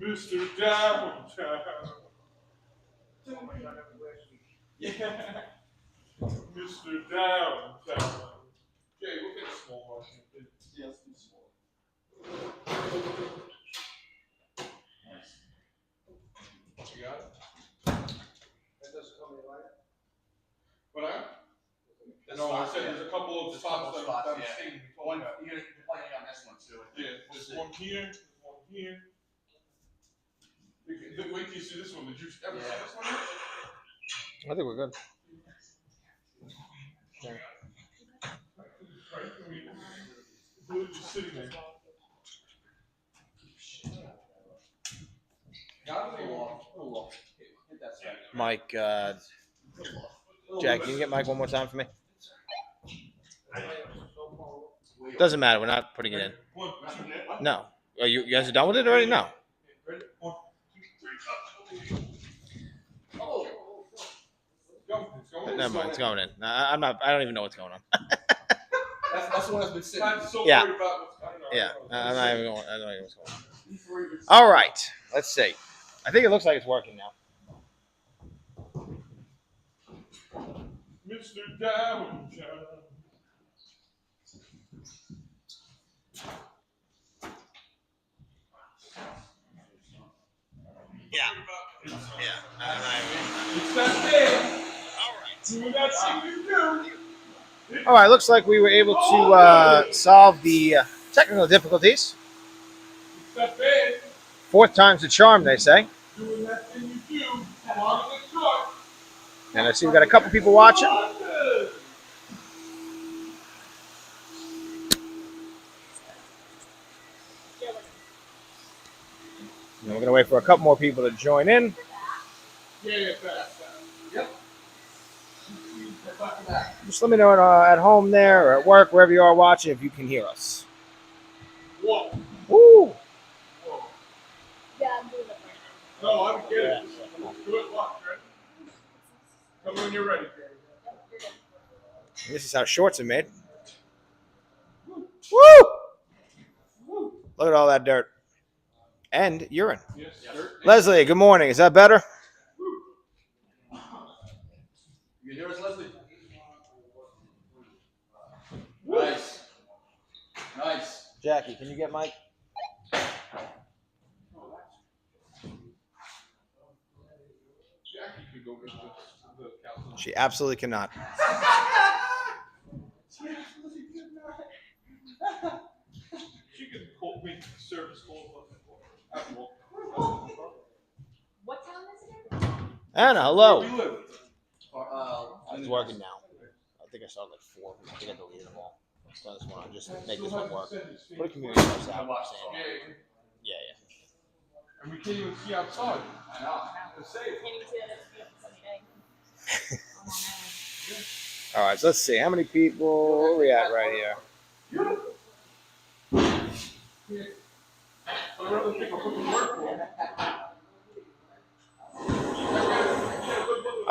Mr. Downtown. Yeah. Mr. Downtown. Jay, look at the small one. Yeah, it's too small. You got it? That doesn't come in right? What no, I said there's a couple of spots that I'm seeing. One, you're playing on this one too. Yeah, there's one here, there's one here. Wait till you see this one. Did you ever see this one? I think we're good. Yeah. Right, just sitting there. Mike, Jack, can you get Mike one more time for me? Doesn't matter. We're not putting it in. No. Are you guys are done with it already? No. Never mind. It's going in. I'm not. I don't even know what's going on. That's the one that's been sitting. Yeah. Yeah. I'm not even going. I don't know what's going on. All right. Let's see. I think it looks like it's working now. Mr. Downtown. Yeah. It's that day. All right. Looks like we were able to solve the technical difficulties. It's that day. Fourth time's the charm, they say. Doing that thing you do. Long and short. And I see we've got a couple people watching. And we're going to wait for a couple more people to join in. Yeah, fast. Yep. Just let me know at home there or at work, wherever you are watching, if you can hear us. Whoa. Woo! Whoa. Yeah, I'm doing it right No, I don't get it. Do it once, right? Come when you're ready. This is how shorts are made. Woo! Look at all that dirt. And urine. Yes, Leslie, good morning. Is that better? You hear us, Leslie? Nice. Nice. Jackie, can you get Mike? Jackie could go get the calcium. She absolutely cannot. She could make service call. What town is it in? Anna, hello. Where we live. It's working now. I think I started like 4. I think I deleted them all. Let's turn this one on. Just make this one work. Put a community post out. Yeah. And we can't even see outside. I know. It's safe. Can't even see that it's sunny day. All right, so let's see. How many people? Where are we at right here?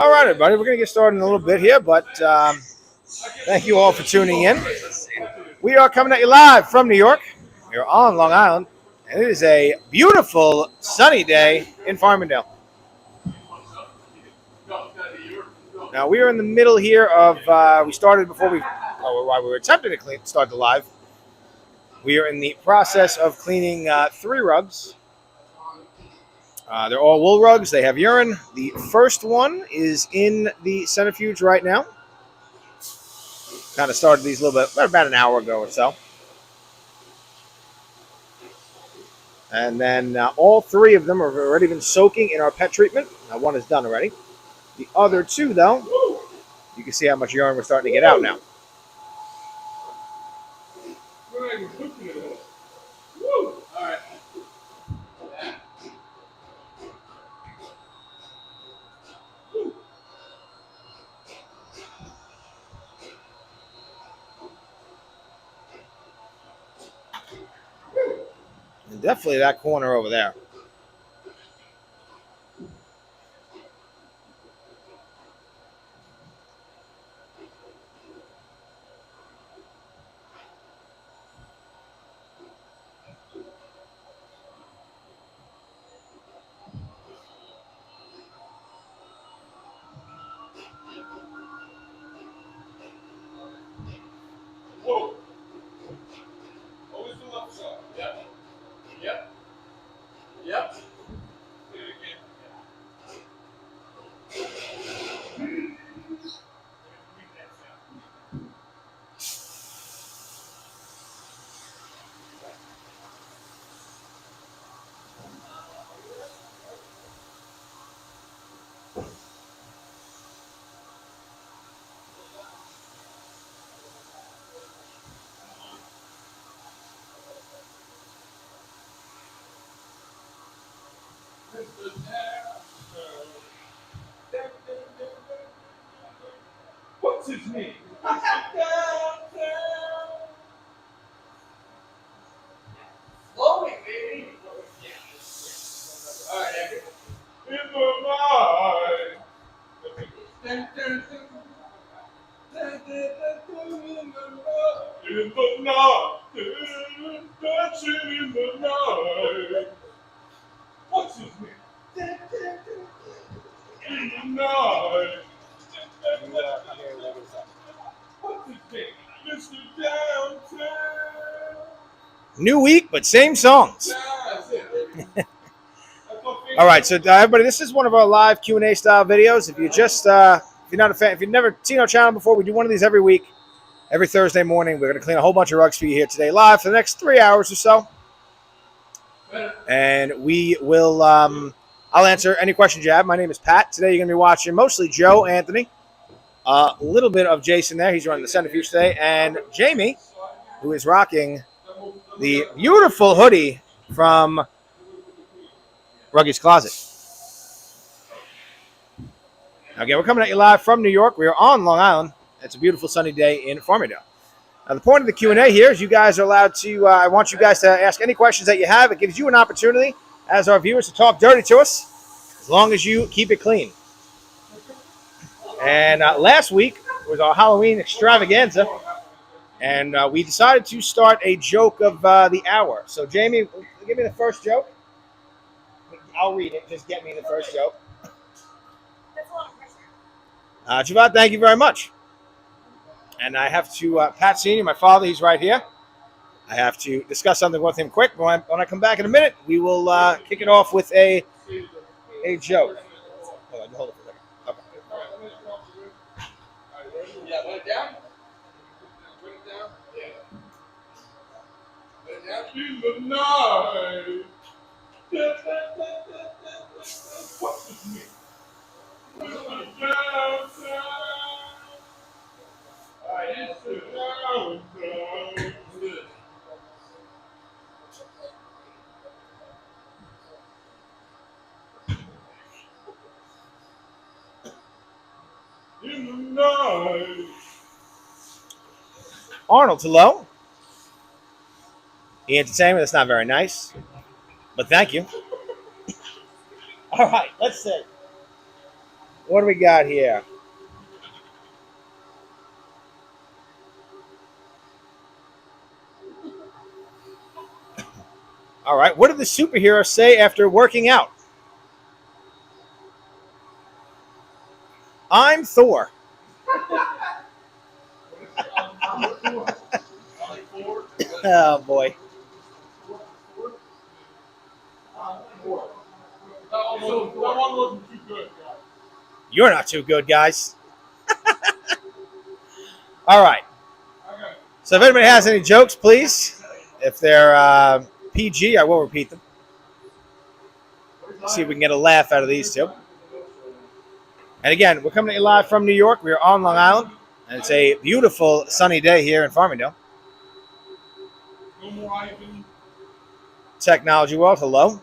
All right, everybody. We're going to get started in a little bit here, but thank you all for tuning in. We are coming at you live from New York. We're on Long Island, and it is a beautiful sunny day in Farmingdale. Now, we are in the middle here of, we started before while we were attempting to start the live. We are in the process of cleaning 3 rugs. They're all wool rugs. They have urine. The first one is in the centrifuge right now. Kind of started these a little bit, about an hour ago or so. And then all 3 of them have already been soaking in our pet treatment. Now, one is done already. The other 2, though, you can see how much urine we're starting to get out now. And definitely that corner over there. What's his name? Flowing, baby. All right, Andrew. In the night. Dun, dun, dun. Dun, dun, dun, dun, in the night. In the night. Dancing in the night. What's his name? In the night. What's his name? Mr. Downtown. New week, but same songs. That's it, baby. All right, so everybody, this is one of our live Q&A style videos. If you just, if you're not a fan, if you've never seen our channel before, we do one of these every week, every Thursday morning. We're going to clean a whole bunch of rugs for you here today, live for the next 3 hours or so. And we will, I'll answer any questions you have. My name is Pat. Today you're going to be watching mostly Joe, Anthony, a little bit of Jason there. He's running the Centrifuge today. And Jamie, who is rocking the beautiful hoodie from Ruggy's Closet. Again, we're coming at you live from New York. We are on Long Island. It's a beautiful sunny day in Farmingdale. Now, the point of the Q&A here is you guys are allowed to, I want you guys to ask any questions that you have. It gives you an opportunity, as our viewers, to talk dirty to us, as long as you keep it clean. And last week was our Halloween extravaganza, and we decided to start a joke of the hour. So, Jamie, give me the first joke. I'll read it. Just get me the first joke. That's a lot of pressure. Javad, thank you very much. And I have to, Pat Sr., my father, he's right here. I have to discuss something with him quick. When I come back in a minute, we will kick it off with a joke. Hold on, hold it for a second. Okay. Yeah, put it down. Put it down. Yeah. Put it down. In the night. What's his name? Mr. Downtown. All right, Andrew. Downtown. Good. In the night. Arnold, hello. The entertainment, that's not very nice. But thank you. All right, let's see. What do we got here? All right, what did the superhero say after working out? I'm Thor. Oh, boy. So that one wasn't too good, guys. You're not too good, guys. All right. Okay. So if anybody has any jokes, please. If they're PG, I will repeat them. See if we can get a laugh out of these two. And again, we're coming to you live from New York. We are on Long Island. And it's a beautiful sunny day here in Farmingdale. No more Ivan. Technology World, hello.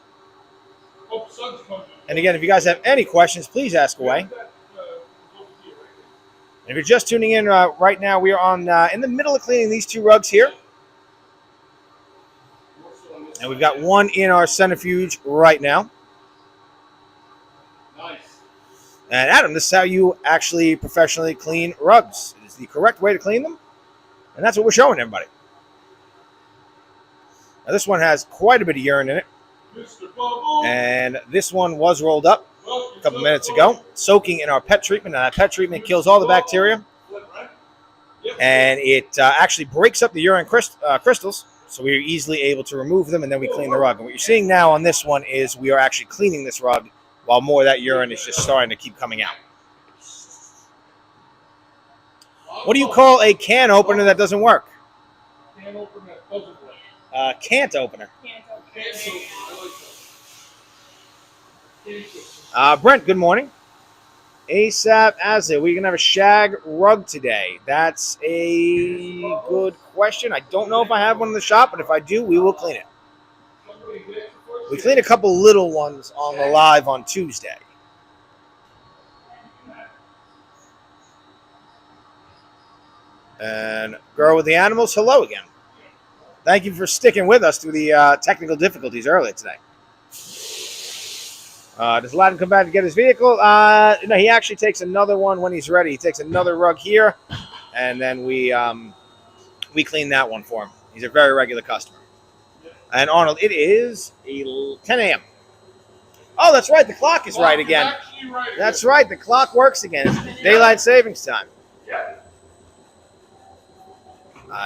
Oh, sun's coming. And again, if you guys have any questions, please ask away. And if you're just tuning in right now, we are on in the middle of cleaning these two rugs here. And we've got one in our centrifuge right now. Nice. And Adam, this is how you actually professionally clean rugs. It is the correct way to clean them. And that's what we're showing everybody. Now this one has quite a bit of urine in it. And this one was rolled up a couple minutes ago, soaking in our pet treatment. Now that pet treatment kills all the bacteria. And it actually breaks up the urine crystals. So we are easily able to remove them, and then we clean the rug. And what you're seeing now on this one is we are actually cleaning this rug while more of that urine is just starting to keep coming out. What do you call a can opener that doesn't work? Can't open that doesn't work. Can't opener. Can't Brent, good morning. ASAP Azza, we're going to have a shag rug today. That's a good question. I don't know if I have one in the shop, but if I do, we will clean it. We cleaned a couple little ones on the live on Tuesday. And girl with the animals, hello again. Thank you for sticking with us through the technical difficulties earlier today. Does Aladdin come back to get his vehicle? No, he actually takes another one when he's ready. He takes another rug here, and then we clean that one for him. He's a very regular customer. And Arnold, it is 10 a.m. Oh, that's right. The clock is right again. That's right. The clock works again. It's daylight savings time.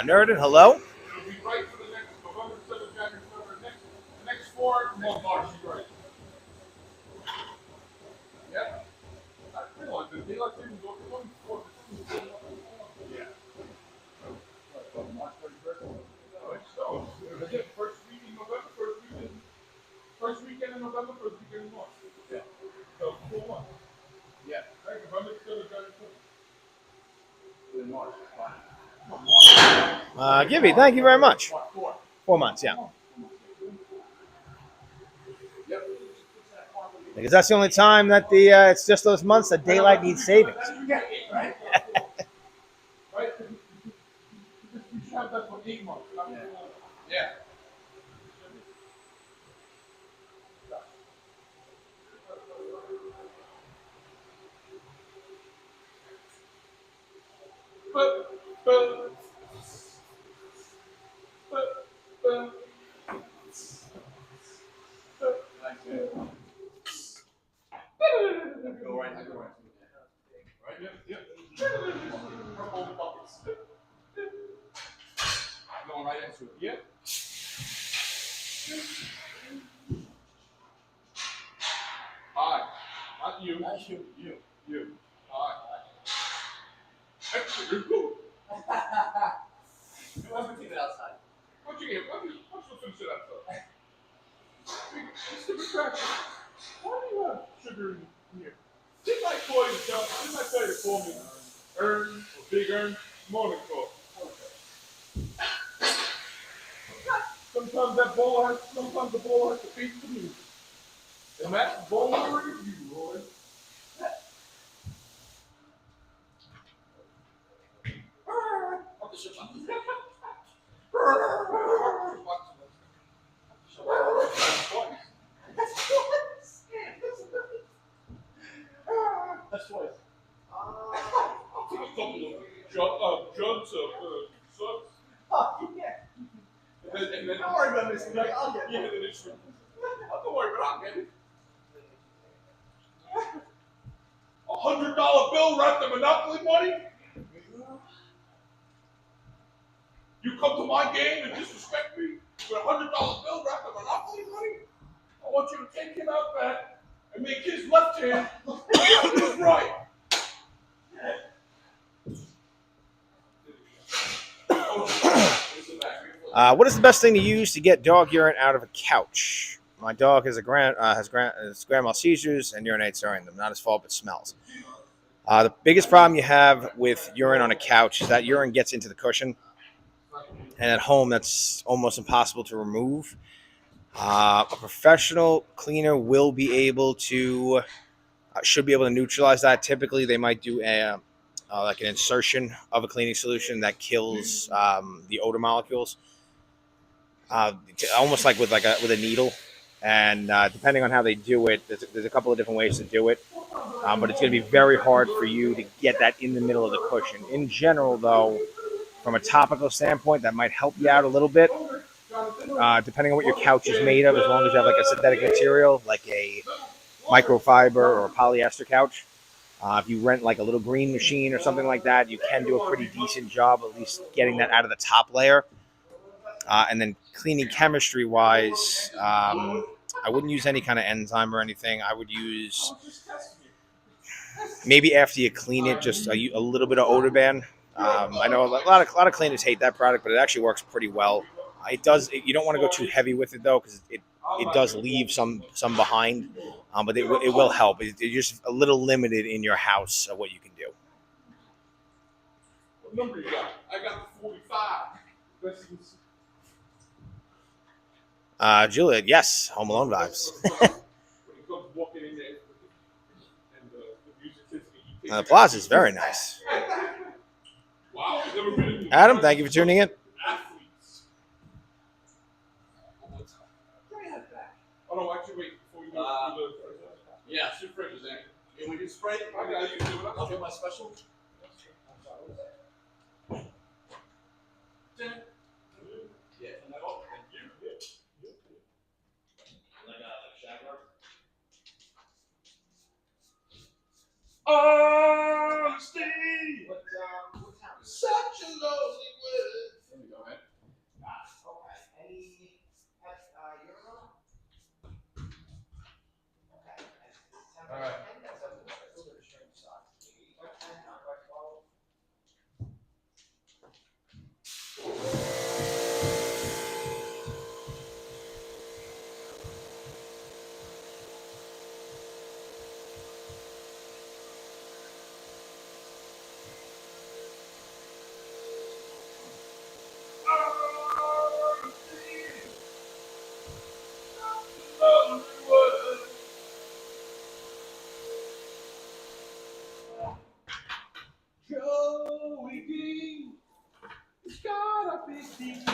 Nerdin, hello. It'll be right for the next November 7th, January 7th, the next 4 months, right? Yeah. I realize the daylight savings over 24. Yeah. March 31st? No, it's so. First week in November, first weekend in November, first weekend in March. Yeah. So 4 months. Yeah. Right, November 7th, January 7th. In March. Gibby, thank you very much. 4 months, yeah. Because that's the only time that it's just those months that daylight needs savings. Right? Right? You should have that for 8 months. Yeah. But. Go right. Right? Yep. Purple buckets. Going right into it. Yep. Hi. Not you. Not you. You. Hi. You're cool. You want to keep it outside? Why don't you finish it outside? Stupid crap. Why do you have sugar in here? Didn't I tell you to call me Ern or Big Ern? Morning call. Sometimes the ball has to face the music. And that ball is you, Roy. That's twice. I'll take a couple of jugs of subs. Oh, yeah. And then don't worry about this. I'll get it. Yeah, then it's don't worry, but I'll get it. $100 bill wrapped in Monopoly money? You come to my game and disrespect me with $100 bill wrapped in Monopoly money? I want you to take him out back and make his left hand his right. What is the best thing to use to get dog urine out of a couch? My dog has grand mal seizures and urinates during them. Not his fault, but smells. The biggest problem you have with urine on a couch is that urine gets into the cushion, and at home that's almost impossible to remove. A professional cleaner will be able to should be able to neutralize that. Typically, they might do like an insertion of a cleaning solution that kills the odor molecules, almost like with a needle. And depending on how they do it, there's a couple of different ways to do it. But it's going to be very hard for you to get that in the middle of the cushion. In general, though, from a topical standpoint, that might help you out a little bit. Depending on what your couch is made of, as long as you have like a synthetic material, like a microfiber or a polyester couch. If you rent like a little green machine or something like that, you can do a pretty decent job at least getting that out of the top layer. And then cleaning chemistry-wise, I wouldn't use any kind of enzyme or anything. I would use, maybe after you clean it, just a little bit of odor ban. I know a lot of cleaners hate that product, but it actually works pretty well. It does. You don't want to go too heavy with it though, because it does leave some behind. But it will help. It's just a little limited in your house of what you can do. What number you got? I got the 45. Juliet, yes, Home Alone vibes. When he comes walking in there, and the music hits me, he takes The plaza is very nice. Wow, I've never been in here. Adam, thank you for tuning in. Athletes. Oh no, actually, wait before we do the. Yeah, two fridges in. Can we do Sprite? I got you. I'll do my special. Yeah. And I hope. Thank you. Like Shagger. Honesty. Such a lonely word. There we go, man. All right. Joey King. It's got a big thing.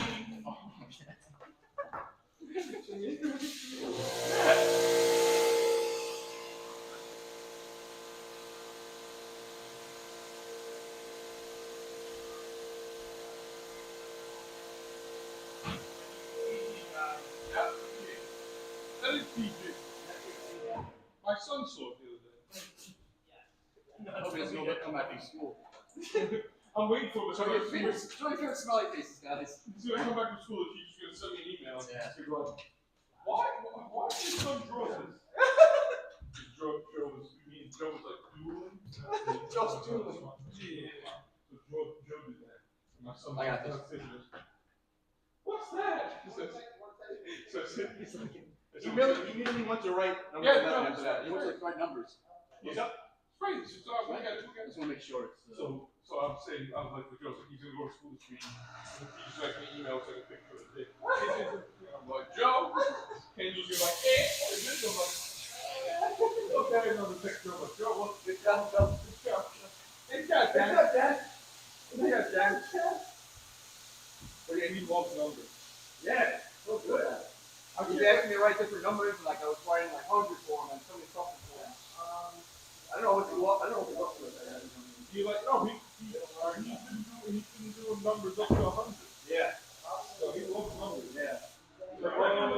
That is DJ. My son saw it the other day. Nobody's going to come back to school. I'm waiting for Show your favorite smiley faces, guys. He's gonna come back from school. The teacher's gonna send me an email. Yeah. He's going, why did your son draw this? Joe was like doodling. Joe's doodling. Yeah. So Joe did that. My son. I got this. What's that? He immediately went to write numbers after that. He went to write numbers. Yeah. Right. So we got. I just want to make sure it's. So I'm saying, I was like, to Joe, he's gonna go to school this week. The teacher sent me an email, took a picture of the dick. I'm like, Joe, can you just like, what is this? I'm like, okay, another picture. I'm like, Joe, what's this? Good job. Ain't that Dad? Ain't that Dad? But yeah, he loves numbers. Yeah, so good. I was asking me to write different numbers, like I was writing like 100 for him and so many something for him. I don't know what he wants with that. He's like, no, he's been doing numbers up to 100. Yeah. So he loves numbers. Yeah. He's like, I'm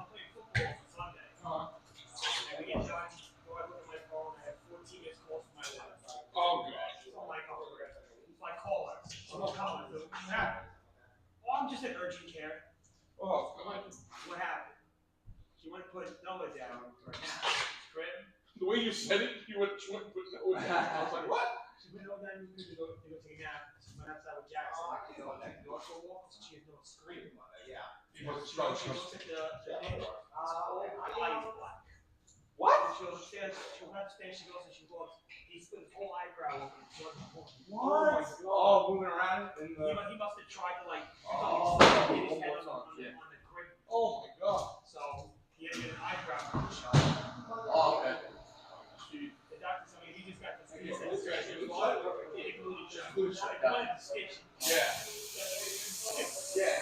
playing football on Sunday. And we get done, go I look at my phone, I have 14 missed calls from my wife. Oh, gosh. I'm like, it's like call her. She won't call her. What happened? Oh, I'm just in urgent care. Oh, I'm like, what happened? She went to put Noah down for a nap. His crib. the way you said it, you went to put no down. I was like, what? She went over there to go take a nap. She went outside with Jackson. She went next door for a walk. She had no scream. Yeah. He wasn't strong. She looks at the neighbor. Eyes black. What? She goes upstairs. She went upstairs. She goes and she looks. He's put his whole eyebrow over his What? Oh, moving around in the. He must have tried to like. Oh, hit his head on the crib. Oh my god. So he had to get an eyebrow shot. Oh, okay. The doctor told me he just got this. He said surgery. It included stitch. Yeah. Yeah.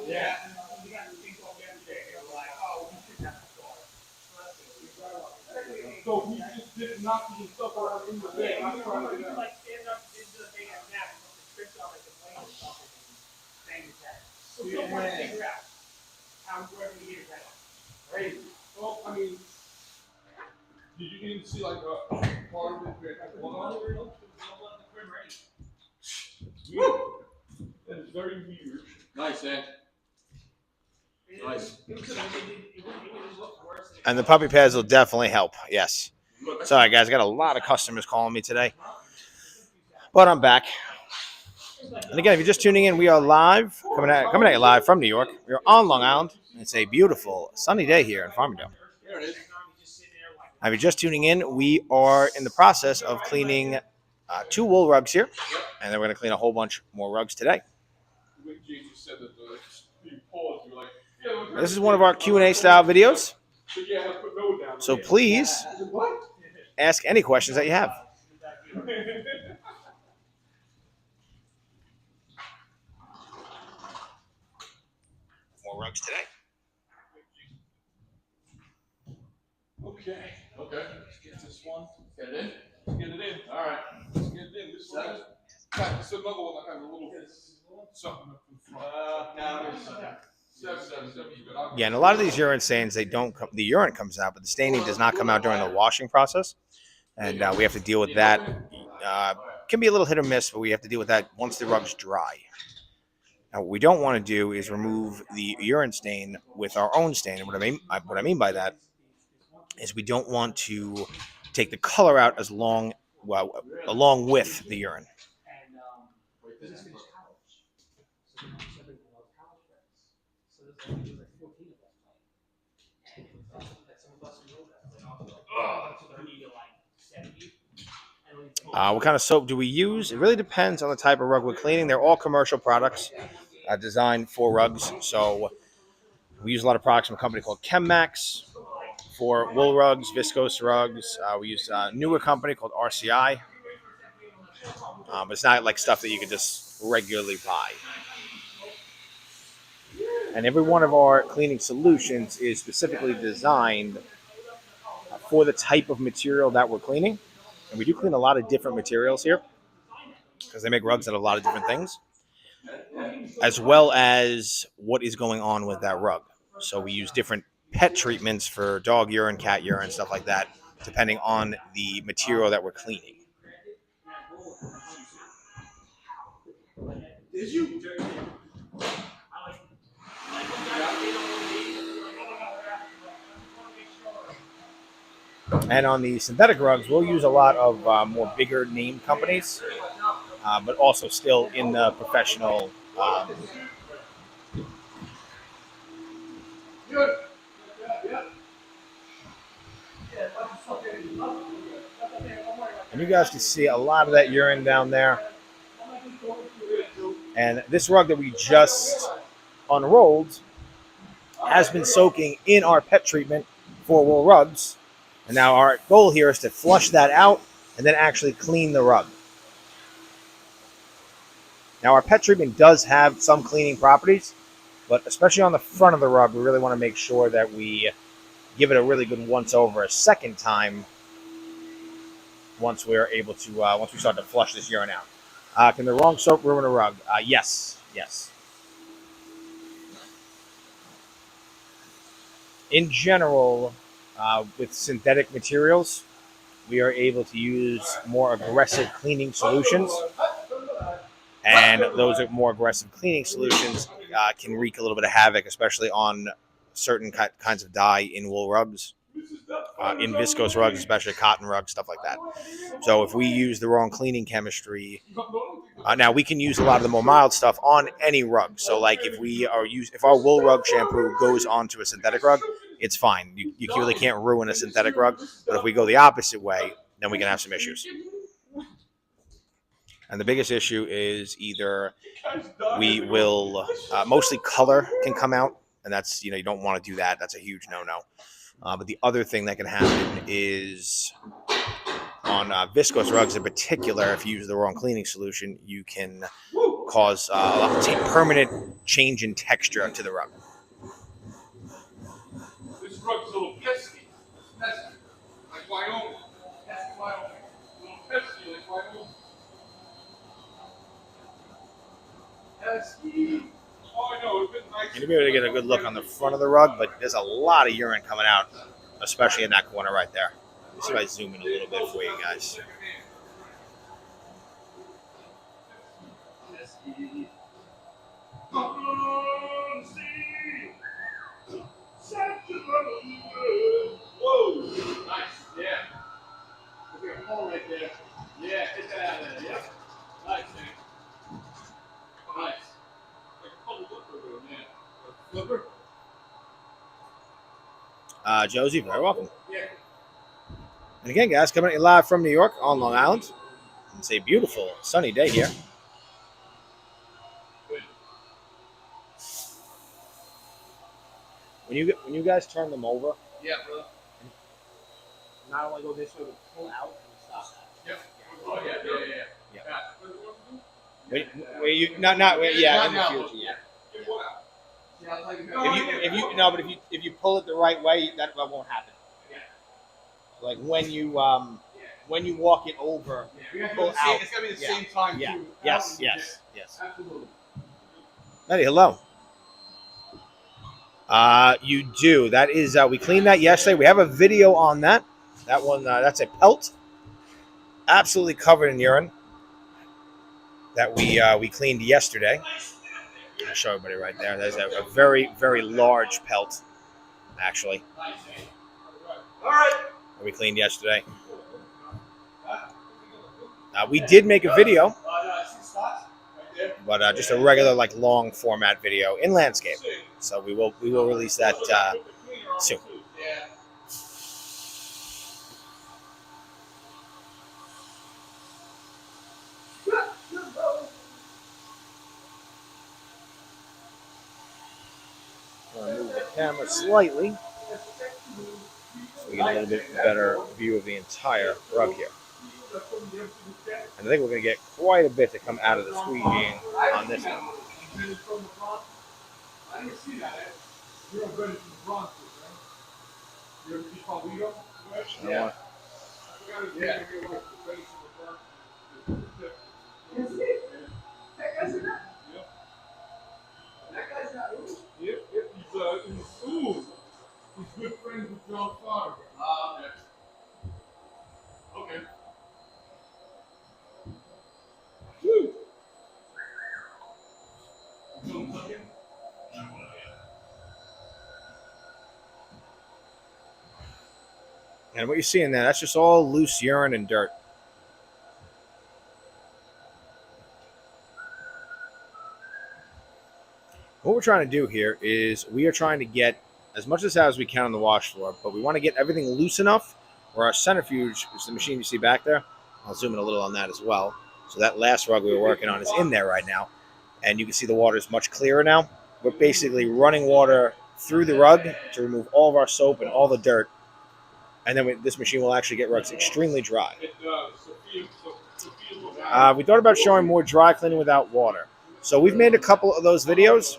Yeah. We got the thing off yesterday. They were like, oh, we shouldn't have to start. So he just did knock himself around in the bed. I'm trying to He get out. like stand up into the thing and nap. He must have tripped on like the plane or something and banged his head. So still trying to figure out how where he hit his head. Crazy. Well, I mean, did you even see like a part of it where it had one on it? Weird. That is very weird. Nice, eh? Nice. And the puppy pads will definitely help. Yes. Sorry, guys. I got a lot of customers calling me today. But I'm back. And again, if you're just tuning in, we are live, coming at you live from New York. We are on Long Island. It's a beautiful sunny day here in Farmingdale. There it is. If you're just tuning in, we are in the process of cleaning 2 wool rugs here. And then we're going to clean a whole bunch more rugs today. This is one of our Q&A style videos. So please ask any questions that you have. More rugs today. Okay. Let's get this one. Get it in. Let's get it in. All right. Let's get it in. This one is. It's another one that has a little something up in front. No, it's 7. Yeah, and a lot of these urine stains, they don't come, the urine comes out, but the staining does not come out during the washing process, and we have to deal with that. Can be a little hit or miss, but we have to deal with that once the rug's dry. Now, what we don't want to do is remove the urine stain with our own stain. And what I mean by that is we don't want to take the color out along with the urine. What kind of soap do we use? It really depends on the type of rug we're cleaning. They're all commercial products designed for rugs. So we use a lot of products from a company called ChemMax for wool rugs, viscose rugs. We use a newer company called RCI. But it's not like stuff that you can just regularly buy. And every one of our cleaning solutions is specifically designed for the type of material that we're cleaning. And we do clean a lot of different materials here because they make rugs out of a lot of different things, as well as what is going on with that rug. So we use different pet treatments for dog urine, cat urine, stuff like that, depending on the material that we're cleaning. Did you? And on the synthetic rugs, we'll use a lot of more bigger name companies, but also still in the professional. And you guys can see a lot of that urine down there. And this rug that we just unrolled has been soaking in our pet treatment for wool rugs. And now our goal here is to flush that out and then actually clean the rug. Now our pet treatment does have some cleaning properties, but especially on the front of the rug, we really want to make sure that we give it a really good once over a second time once we're able to, once we start to flush this urine out. Can the wrong soap ruin a rug? Yes. In general, with synthetic materials, we are able to use more aggressive cleaning solutions. And those more aggressive cleaning solutions can wreak a little bit of havoc, especially on certain kinds of dye in wool rugs, in viscose rugs, especially cotton rugs, stuff like that. So if we use the wrong cleaning chemistry, now we can use a lot of the more mild stuff on any rug. So like if our wool rug shampoo goes onto a synthetic rug, it's fine. You really can't ruin a synthetic rug. But if we go the opposite way, then we can have some issues. And the biggest issue is either we will, mostly color can come out, and that's, you don't want to do that. That's a huge no-no. But the other thing that can happen is on viscose rugs in particular, if you use the wrong cleaning solution, you can cause a permanent change in texture to the rug. This rug's a little pesky. Pesky. Like Wyoming. Pesky Wyoming. A little pesky like Wyoming. Pesky. Oh, I know. It's been nice. You'll be able to get a good look on the front of the rug, but there's a lot of urine coming out, especially in that corner right there. Let's see if I zoom in a little bit for you guys. Whoa! Nice. Yeah. Look at a hole right there. Yeah, get that out of there. Yeah. Nice, man. Nice. Like a couple flipper, man. Flipper? Josie, very welcome. Yeah. And again, guys, coming at you live from New York on Long Island. It's a beautiful sunny day here. when you guys turn them over, Yeah, brother. not only go this way, but pull out and stop. Yep. Oh, yeah. Wait, you not wait, yeah, in the future, yeah. Yeah, I'll take it. If you pull it the right way, that won't happen. Like when you walk it over, pull out. It's gotta be the same time Yeah. too. Yes. Absolutely. Eddie, hello. You do. That is, we cleaned that yesterday. We have a video on that. That one, that's a pelt, absolutely covered in urine. That we cleaned yesterday. I'll show everybody right there. There's a very, very large pelt, actually. All right. That we cleaned yesterday. We did make a video, but just a regular, like, long format video in landscape. So we will release that soon. Yeah. I'm going to move the camera slightly so we get a little bit better view of the entire rug here. And I think we're going to get quite a bit to come out of the squeegeeing on this one. I didn't see that. You're a better than Bronx, right? You're called Leo? Yeah. Yeah. Yep. He's in school. He's good friends with John Farber. Okay. Woo. And what you see in there, that's just all loose urine and dirt. What we're trying to do here is we are trying to get as much as we can on the wash floor, but we want to get everything loose enough where our centrifuge, which is the machine you see back there, I'll zoom in a little on that as well. So that last rug we were working on is in there right now. And you can see the water is much clearer now. We're basically running water through the rug to remove all of our soap and all the dirt. And then this machine will actually get rugs extremely dry. We thought about showing more dry cleaning without water. So we've made a couple of those videos.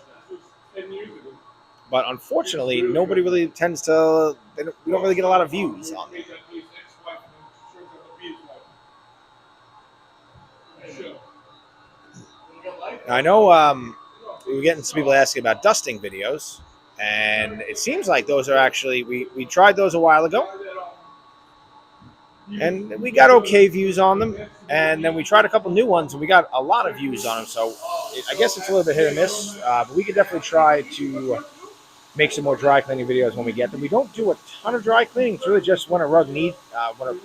But unfortunately, nobody really tends to, we don't really get a lot of views on them. I know we were getting some people asking about dusting videos, and it seems like those are actually, we tried those a while ago, and we got okay views on them, and then we tried a couple new ones, and we got a lot of views on them, so I guess it's a little bit hit or miss, but we could definitely try to make some more dry cleaning videos when we get them. We don't do a ton of dry cleaning. It's really just when a rug needs, when a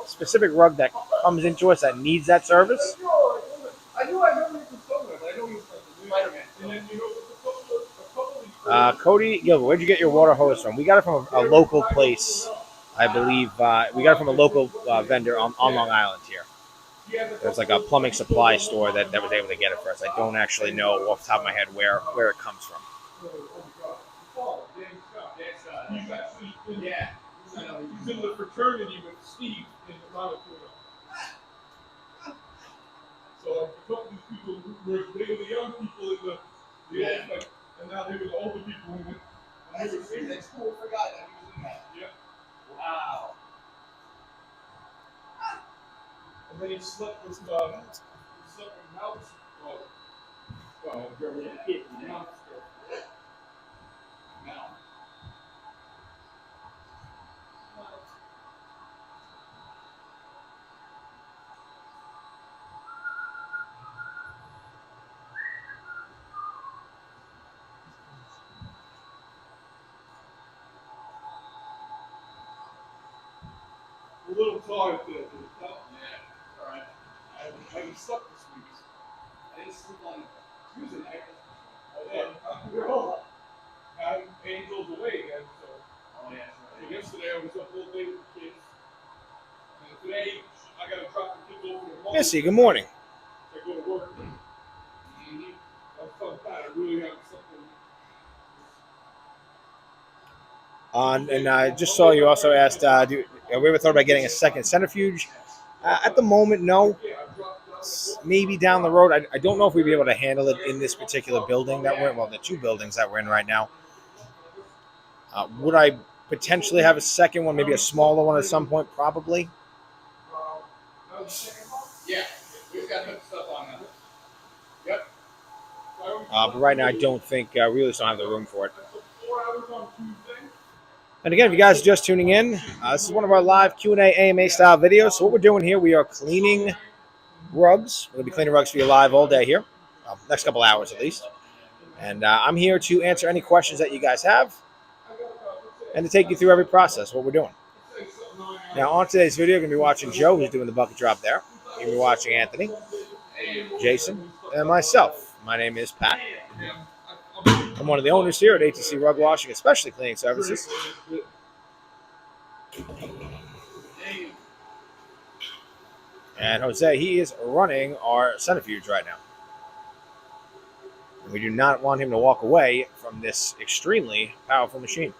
specific rug that comes into us that needs that service. I knew I remember you from somewhere, but I know you from Spider-Man. Cody Gilbert, where'd you get your water hose from? We got it from a local place, I believe. We got it from a local vendor on Long Island here. There's like a plumbing supply store that was able to get it for us. I don't actually know off the top of my head where it comes from. He's actually he's in the fraternity with Steve in the molecule. So a couple of these people they were the young people in the old, like, and now they were the older people in the That's cool. I forgot that he was in that. Yeah. Wow. And then he slept with Mouse. Mouse. A little tired there. Yeah. All right. I haven't slept this week. I didn't sleep on Tuesday night. We're all Angel's away again, so. Oh, yeah. So yesterday I was up all day with the kids. And today I gotta drop the kids over to mom. Missy, good morning. I go to work. I'm so tired. I really have something. And I just saw you also asked, have we ever thought about getting a second centrifuge? At the moment, no. Maybe down the road. I don't know if we'd be able to handle it in this particular building that we're in. Well, the two buildings that we're in right now. Would I potentially have a second one, maybe a smaller one at some point? Probably. Yeah, we've got good stuff on that. Yep. But right now, I don't think we really just don't have the room for it. And again, if you guys are just tuning in, this is one of our live Q&A AMA style videos. So what we're doing here, we are cleaning rugs. We're going to be cleaning rugs for you live all day here, next couple hours at least. And I'm here to answer any questions that you guys have and to take you through every process, what we're doing. Now, on today's video, you're going to be watching Joe, who's doing the bucket drop there. You're going to be watching Anthony, Jason, and myself. My name is Pat. I'm one of the owners here at ATC Rug Washing, especially cleaning services. And Jose, he is running our centrifuge right now. And we do not want him to walk away from this extremely powerful machine.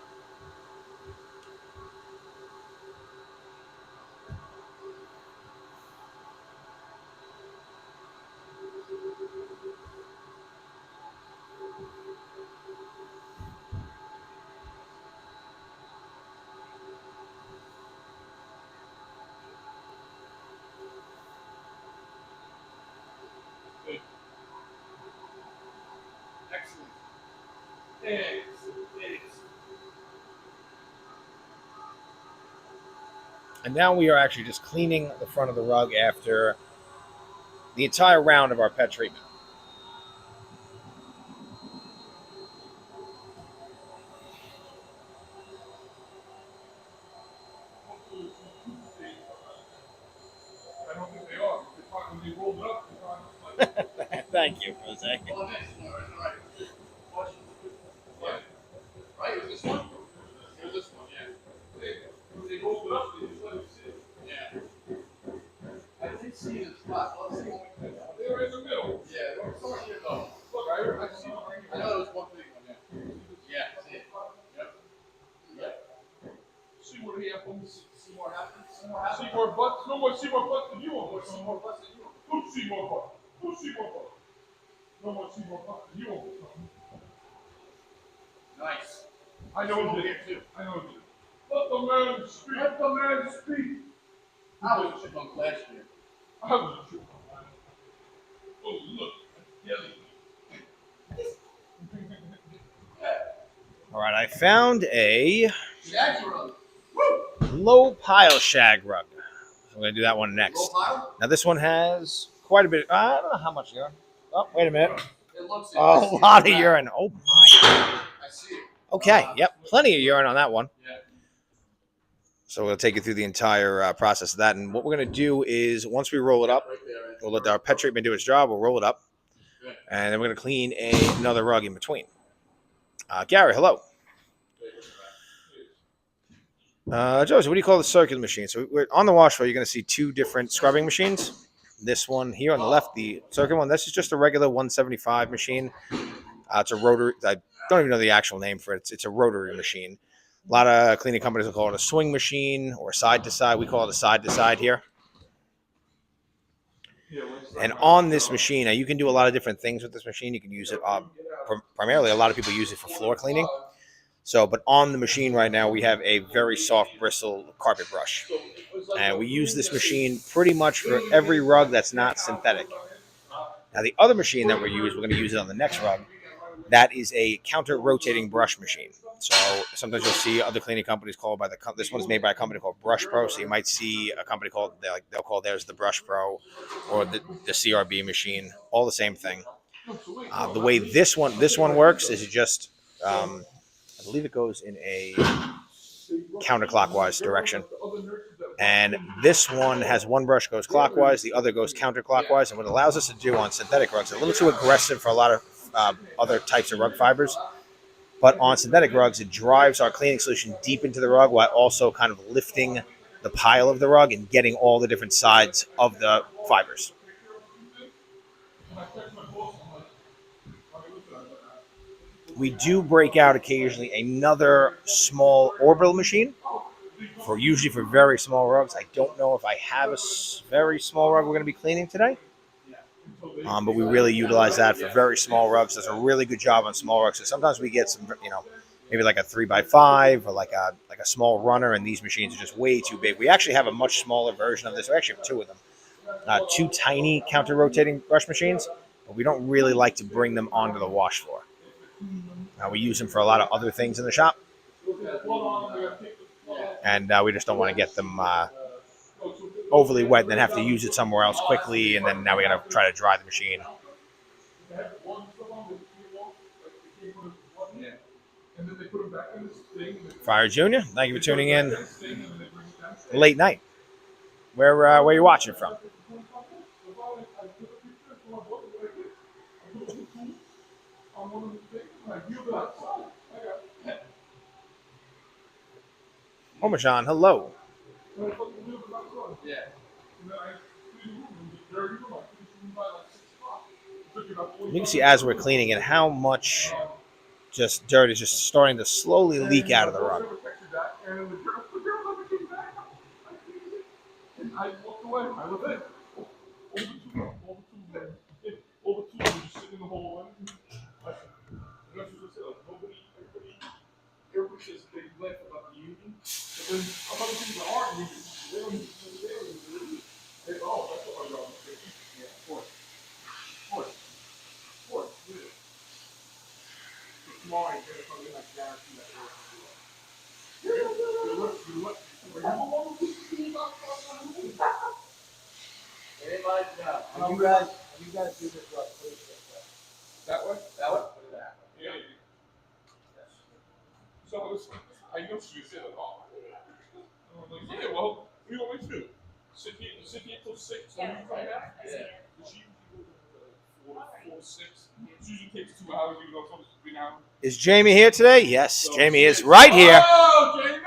And now we are actually just cleaning the front of the rug after the entire round of our pet treatment. Thank you, Jose. Right, is this one? Here's this one, yeah. They rolled it up, they just let it sit. Yeah. I did see the spot. Let's see what we can do. They were in the middle. Yeah, they were somewhere here though. Look, I know there was one big one there. Yeah, see it. Yep. Yep. See what happens. See more happens? See more butts? No more see more butts than you want. See more butts than you. Who see more butts? Who see more butts? No more see more butts than you want. Nice. I know it did. Too. I know it did. Let the man speak. Let the man speak. I was a chipmunk last year. I was a chipmunk. Oh, look. All right, I found a Shag rug. low pile shag rug. So I'm going to do that one next. Low pile? Now, this one has quite a bit. I don't know how much urine. Oh, wait a minute. It looks it. A lot of urine. Oh, my. I see it. Okay, yep, plenty of urine on that one. Yeah. So we'll take you through the entire process of that. And what we're going to do is once we roll it up, Right there. we'll let our pet treatment do its job. We'll roll it up. And then we're going to clean another rug in between. Gary, hello. Joseph, what do you call the circular machine? So we're on the wash floor. You're going to see two different scrubbing machines. This one here on the left, the circular one, this is just a regular 175 machine. It's a rotary. I don't even know the actual name for it. It's a rotary machine. A lot of cleaning companies will call it a swing machine or side to side. We call it a side to side here. And on this machine, now you can do a lot of different things with this machine. You can use it primarily. A lot of people use it for floor cleaning. So, but on the machine right now, we have a very soft bristle carpet brush. And we use this machine pretty much for every rug that's not synthetic. Now, the other machine that we're going to use it on the next rug, that is a counter-rotating brush machine. So sometimes you'll see other cleaning companies called by this one's made by a company called Brush Pro. So you might see a company called, they'll call theirs the Brush Pro or the CRB machine, all the same thing. The way this one works is just, I believe it goes in a counterclockwise direction. And this one has one brush goes clockwise, the other goes counterclockwise. And what it allows us to do on synthetic rugs, a little too aggressive for a lot of other types of rug fibers. But on synthetic rugs, it drives our cleaning solution deep into the rug while also kind of lifting the pile of the rug and getting all the different sides of the fibers. We do break out occasionally another small orbital machine, usually for very small rugs. I don't know if I have a very small rug we're going to be cleaning today, but we really utilize that for very small rugs. Does a really good job on small rugs. So sometimes we get some, maybe like a 3x5 or like a small runner, and these machines are just way too big. We actually have a much smaller version of this. We actually have two of them. Two tiny counter-rotating brush machines, but we don't really like to bring them onto the wash floor. We use them for a lot of other things in the shop, and we just don't want to get them overly wet and then have to use it somewhere else quickly, and then now we got to try to dry the machine. Fire Junior, thank you for tuning in late night. Where are you watching from? Omajan, hello. Yeah. You can see as we're cleaning it how much just dirt is just starting to slowly leak out of the rug. I walked away. I left it. Over two, just sitting in the hallway. Everybody says they laugh about the union, but then other people that aren't union, they don't even believe. They oh, that's what my job is. Yeah, of course. Yeah. So tomorrow I'm gonna come in, I guarantee that work. You guys do this right, please. That way? That way? Yeah. So I know she said it all. I'm like, yeah, well, what do you want me to do? Sit here till 6, so you come back? Yeah. She usually goes 4 to 6. It usually takes 2 hours, even though it's only 3 hours. Is Jamie here today? Yes, Jamie is right here. Oh, Jamie!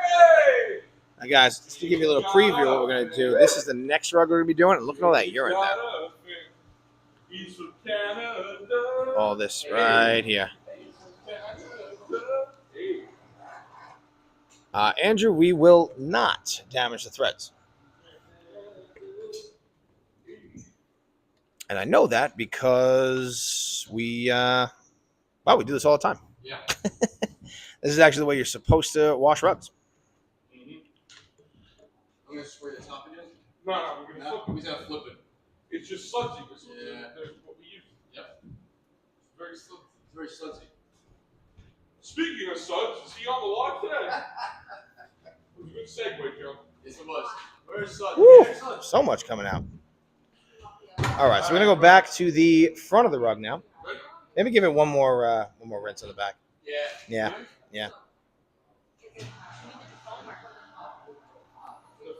Now, guys, just to give you a little preview of what we're going to do, this is the next rug we're going to be doing. And look at all that urine there. He's from Canada. All this right here. Andrew, we will not damage the threads. And I know that because we do this all the time. Yeah. This is actually the way you're supposed to wash rugs. I'm going to spray the top again? No, we're going to flip it. He's going to flip it. It's just sudsy. That's what we use. Yep. It's very sudsy. It's very sudsy. Speaking of suds, is he on the log today? It was a good segue, Joe. Yes, it was. Where's suds? Woo, so much coming out. All right, so we're going to go back to the front of the rug now. Maybe give it one more rinse on the back. Yeah. The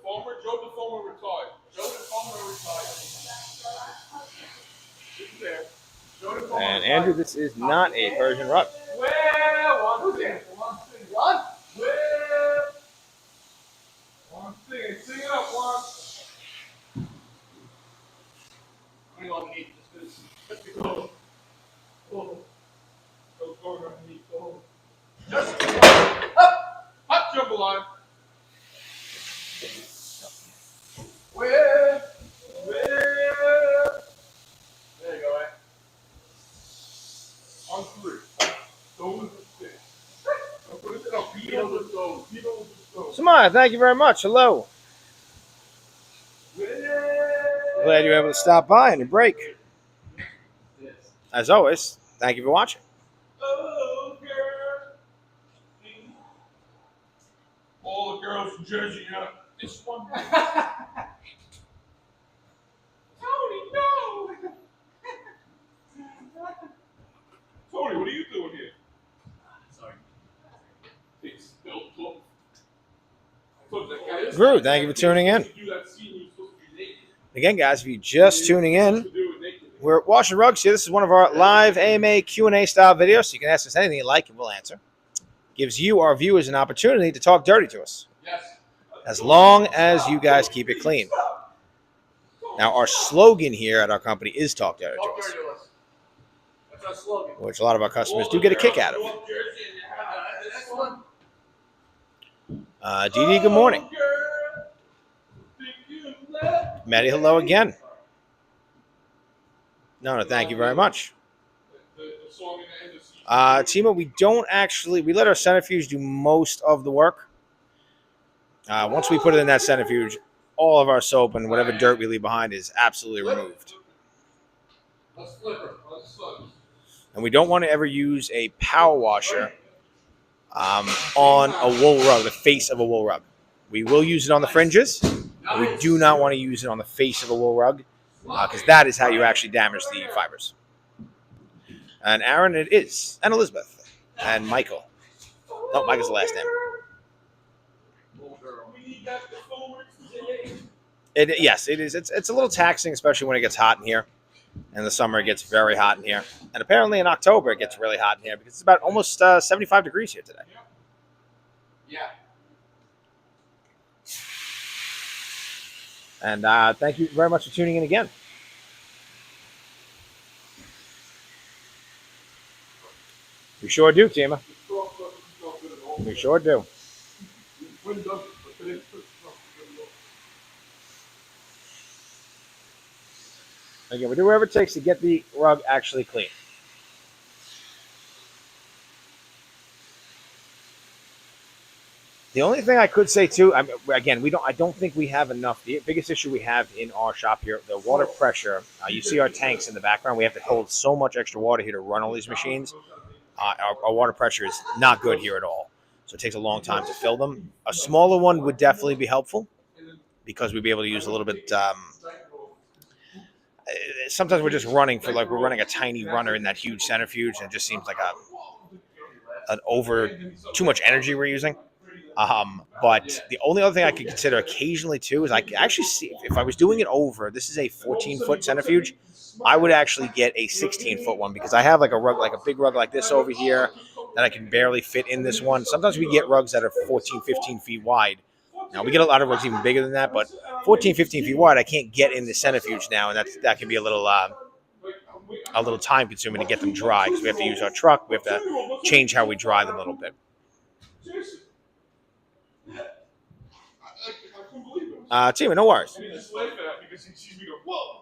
Fulmer, Joe the Fulmer retired. And Andrew, this is not a Persian rug. One thing. Sing it up, one. I don't need this. Just hot jambalaya. Where? There you go, eh? On 3. Those are 6. Put it up. Beat over the stove. Samaya, thank you very much. Hello. Glad you're able to stop by on your break. As always, thank you for watching. Oh, girl. All the girls from Jersey, this one. Tony, no! Tony, what are you doing here? Sorry. It's still close. Drew, thank you for tuning in. Again, guys, if you're just tuning in, we're washing rugs here. This is one of our live AMA Q&A style videos, so you can ask us anything you like and we'll answer. Gives you, our viewers, an opportunity to talk dirty to us, as long as you guys keep it clean. Now, our slogan here at our company is talk dirty to us. which a lot of our customers do get a kick out of. Dee Dee, good morning. Maddie, hello again. No, thank you very much. Tima, we let our centrifuge do most of the work. Once we put it in that centrifuge, all of our soap and whatever dirt we leave behind is absolutely removed. And we don't want to ever use a power washer on a wool rug, the face of a wool rug. We will use it on the fringes, but we do not want to use it on the face of a wool rug because that is how you actually damage the fibers. And Aaron, it is, and Elizabeth, and Michael. No, Michael's the last name. Yes, it is. It's a little taxing, especially when it gets hot in here. In the summer, it gets very hot in here. And apparently in October, it gets really hot in here because it's about almost 75 degrees here today. Yeah. And thank you very much for tuning in again. We sure do, Tima. We sure do. Again, we do whatever it takes to get the rug actually clean. The only thing I could say too, I don't think we have enough. The biggest issue we have in our shop here, the water pressure. You see our tanks in the background. We have to hold so much extra water here to run all these machines. Our water pressure is not good here at all, so it takes a long time to fill them. A smaller one would definitely be helpful because we'd be able to use a little bit. Sometimes we're just running we're running a tiny runner in that huge centrifuge, and it just seems like too much energy we're using. But the only other thing I could consider occasionally too is I could actually see if I was doing it over. This is a 14-foot centrifuge. I would actually get a 16-foot one because I have like a big rug like this over here that I can barely fit in this one. Sometimes we get rugs that are 14, 15 feet wide. Now we get a lot of rugs even bigger than that, but 14, 15 feet wide, I can't get in the centrifuge now, and that can be a little time consuming to get them dry because we have to use our truck. We have to change how we dry them a little bit. Tima, no worries.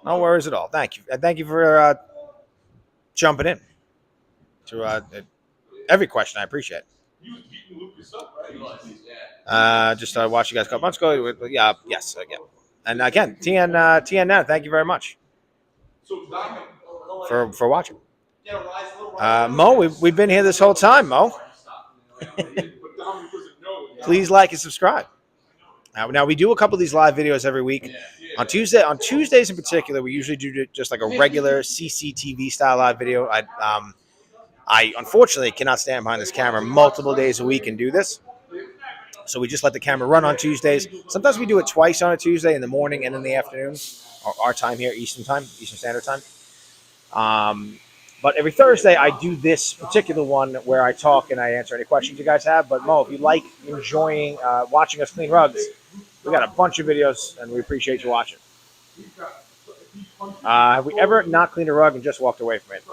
No worries at all. Thank you. Thank you for jumping in to every question. I appreciate it. Just watched you guys a couple months ago. Yeah, yes, again. And again, TN, thank you very much for watching. Mo, we've been here this whole time, Mo. Please like and subscribe. Now we do a couple of these live videos every week. On Tuesdays in particular, we usually do just like a regular CCTV style live video. I unfortunately cannot stand behind this camera multiple days a week and do this. So we just let the camera run on Tuesdays. Sometimes we do it twice on a Tuesday, in the morning and in the afternoon, our time here, Eastern Standard Time. But every Thursday, I do this particular one where I talk and I answer any questions you guys have. But Mo, if you like enjoying watching us clean rugs, we got a bunch of videos, and we appreciate you watching. Have we ever not cleaned a rug and just walked away from it?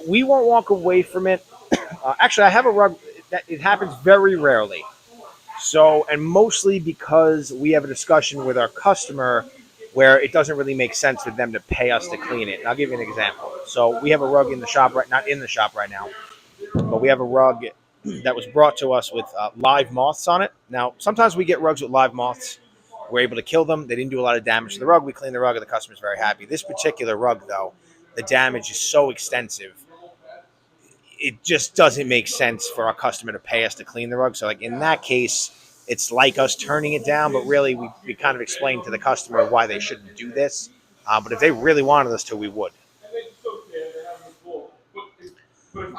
We won't walk away from it. Actually, I have a rug that it happens very rarely. So, and mostly because we have a discussion with our customer where it doesn't really make sense for them to pay us to clean it. And I'll give you an example. So we have a rug in the shop not in the shop right now, but we have a rug that was brought to us with live moths on it. Now, sometimes we get rugs with live moths. We're able to kill them. They didn't do a lot of damage to the rug. We clean the rug and the customer's very happy. This particular rug, though, the damage is so extensive. It just doesn't make sense for our customer to pay us to clean the rug. So like in that case, it's like us turning it down, but really we kind of explained to the customer why they shouldn't do this. But if they really wanted us to, we would.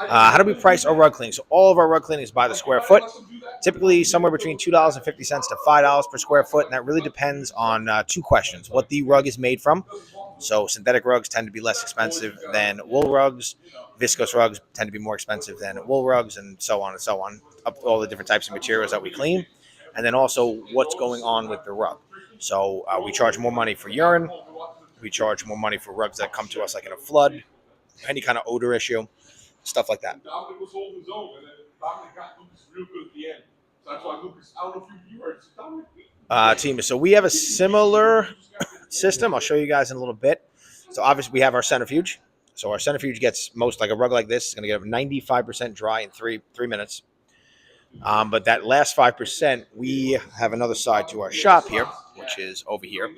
How do we price our rug cleaning? So all of our rug cleaning is by the square foot, typically somewhere between $2.50 to $5 per square foot. And that really depends on two questions: what the rug is made from. So synthetic rugs tend to be less expensive than wool rugs. Viscose rugs tend to be more expensive than wool rugs, and so on, up to all the different types of materials that we clean. And then also what's going on with the rug. So we charge more money for urine. We charge more money for rugs that come to us like in a flood. any kind of odor issue, stuff like that. And Dominic was holding his own, and then Dominic got Lucas real good at the end. So that's why Lucas, I don't know if you heard, Dominic. Team. So we have a similar system. I'll show you guys in a little bit. So obviously we have our centrifuge. So our centrifuge gets most, like a rug like this, is going to get 95% dry in three minutes. But that last 5%, we have another side to our shop here, which is over here.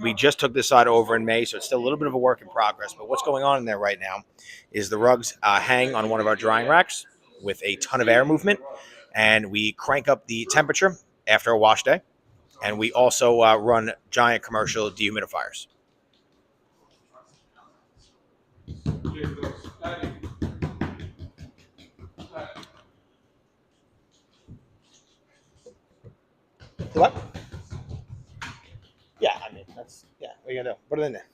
We just took this side over in May, so it's still a little bit of a work in progress. But what's going on in there right now is the rugs hang on one of our drying racks with a ton of air movement, and we crank up the temperature after a wash day, and we also run giant commercial dehumidifiers. What? Yeah, I mean, what are you gonna do? Put it in there.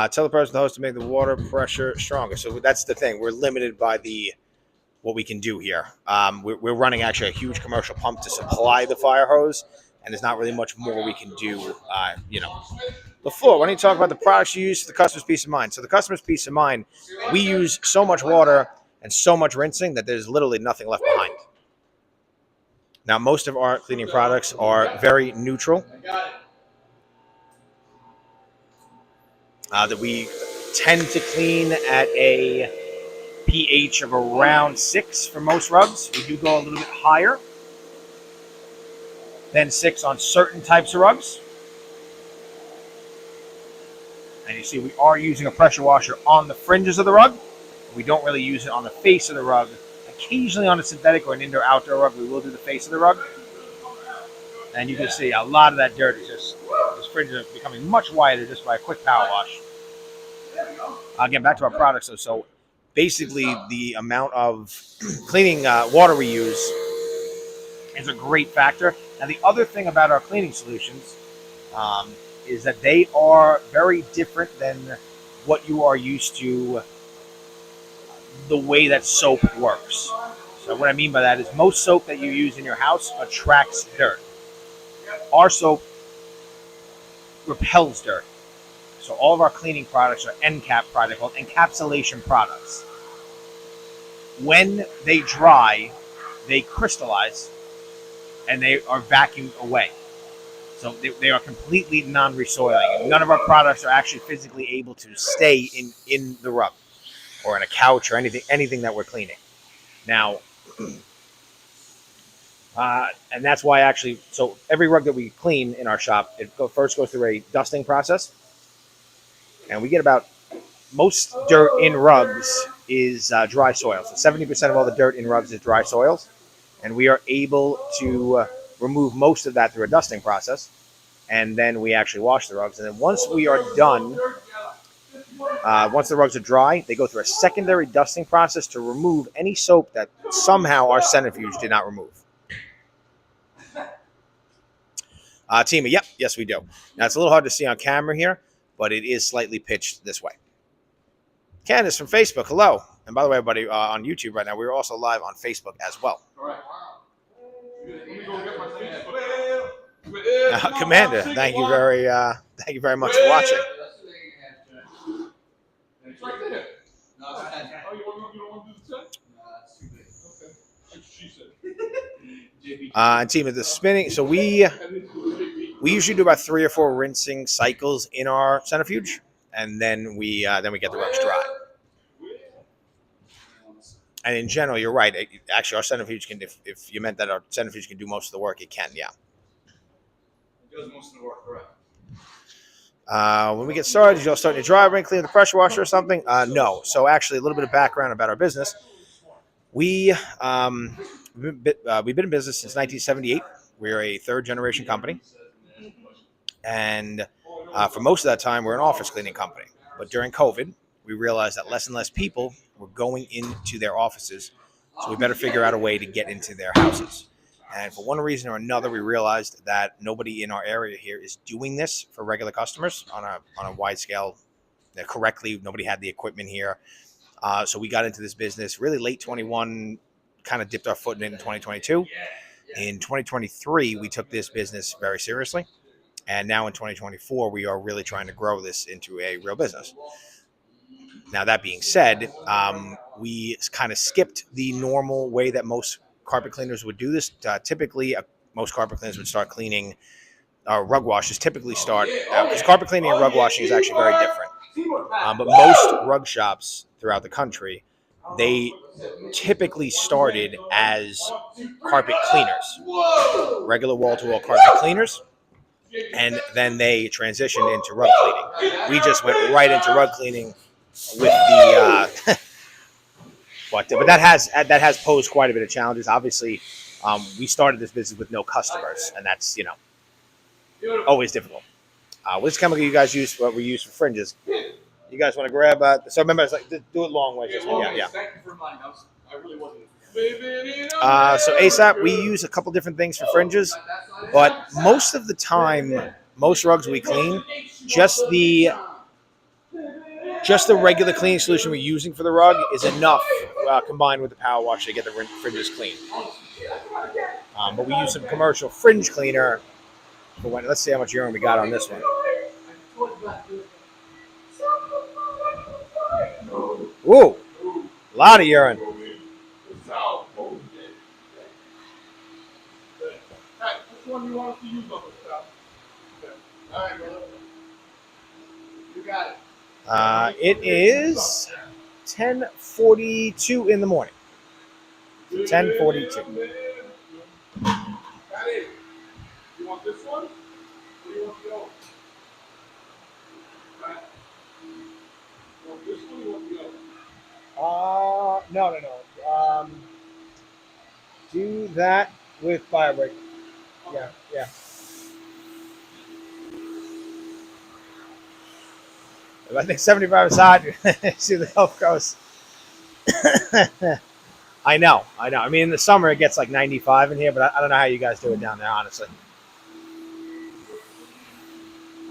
Tell the person, the host, to make the water pressure stronger. So that's the thing. We're limited by what we can do here. We're running actually a huge commercial pump to supply the fire hose, and there's not really much more we can do. LaFleur, why don't you talk about the products you use for the customer's peace of mind? So the customer's peace of mind, we use so much water and so much rinsing that there's literally nothing left behind. Now, most of our cleaning products are very neutral. That we tend to clean at a pH of around 6 for most rugs. We do go a little bit higher than 6 on certain types of rugs. And you see we are using a pressure washer on the fringes of the rug. We don't really use it on the face of the rug. Occasionally on a synthetic or an indoor-outdoor rug, we will do the face of the rug. And you can see a lot of that dirt is just, those fringes are becoming much whiter just by a quick power wash. Again, back to our products. So basically the amount of cleaning water we use is a great factor. Now the other thing about our cleaning solutions is that they are very different than what you are used to, the way that soap works. So what I mean by that is most soap that you use in your house attracts dirt. Our soap repels dirt. So all of our cleaning products are NCAP products, called encapsulation products. When they dry, they crystallize and they are vacuumed away. So they are completely non-resoiling. None of our products are actually physically able to stay in the rug or in a couch or anything that we're cleaning. Now, and that's why actually, so every rug that we clean in our shop, it first goes through a dusting process. And we get about, most dirt in rugs is dry soil. So 70% of all the dirt in rugs is dry soils. And we are able to remove most of that through a dusting process. And then we actually wash the rugs. And then once we are done, once the rugs are dry, they go through a secondary dusting process to remove any soap that somehow our centrifuge did not remove. Tima, yep, yes we do. Now it's a little hard to see on camera here, but it is slightly pitched this way. Candace from Facebook, hello. And by the way, everybody on YouTube right now, we're also live on Facebook as well. All right. Commander, thank you very much for watching. It's right there. No, it's 10. Oh, you don't want to do the 10? No, that's too big. Okay. That's what she said. And team of the spinning. So we usually do about 3 or 4 rinsing cycles in our centrifuge, and then we get the rugs dry. And in general, you're right. Actually, our centrifuge can, if you meant that our centrifuge can do most of the work, it can, yeah. It does most of the work, correct. When we get started, you'll start your dry ring, clean the pressure washer or something? No. So actually, a little bit of background about our business. We've been in business since 1978. We're a third-generation company. And for most of that time, we're an office cleaning company. But during COVID, we realized that less and less people were going into their offices, so we better figure out a way to get into their houses. And for one reason or another, we realized that nobody in our area here is doing this for regular customers on a wide scale correctly. Nobody had the equipment here. So we got into this business really late 21, kind of dipped our foot in it in 2022. In 2023, we took this business very seriously. And now in 2024, we are really trying to grow this into a real business. Now, that being said, we kind of skipped the normal way that most carpet cleaners would do this. Typically, most carpet cleaners would start cleaning, rug washes typically start, because carpet cleaning and rug washing is actually very different. But most rug shops throughout the country, they typically started as carpet cleaners, regular wall-to-wall carpet cleaners, and then they transitioned into rug cleaning. We just went right into rug cleaning with the but that has posed quite a bit of challenges. Obviously, we started this business with no customers, and that's always difficult. Which chemical you guys use? What we use for fringes? You guys want to grab? So remember, it's like do it long way. Yeah. Thank you for reminding me. I really wasn't. So ASAP, we use a couple different things for fringes, but most of the time, most rugs we clean, just the regular cleaning solution we're using for the rug is enough, combined with the power wash to get the fringes clean. But we use some commercial fringe cleaner for when. Let's see how much urine we got on this one. Ooh, a lot of urine. Which one you want us to use on the stuff? All right, brother. You got it. It is 10:42 in the morning. 10:42. You want this one? Or you want the other? You want this one or you want the other? No. Do that with fire break. Yeah. I think 75 is hot. See the Gulf Coast. I know. I mean, in the summer it gets like 95 in here, but I don't know how you guys do it down there, honestly.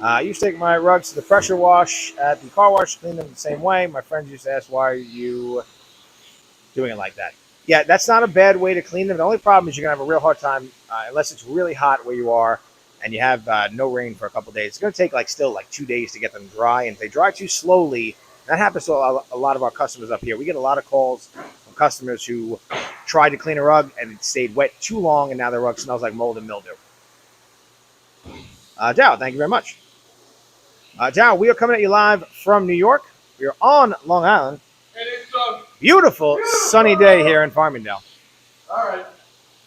I used to take my rugs to the pressure wash at the car wash, clean them the same way. My friends used to ask, why are you doing it like that? Yeah, that's not a bad way to clean them. The only problem is you're going to have a real hard time, unless it's really hot where you are and you have no rain for a couple of days. It's going to take still 2 days to get them dry. And if they dry too slowly, that happens to a lot of our customers up here. We get a lot of calls from customers who tried to clean a rug and it stayed wet too long, and now their rug smells like mold and mildew. Dow, thank you very much. Dow, we are coming at you live from New York. We are on Long Island. And it's Beautiful sunny day here in Farmingdale. All right.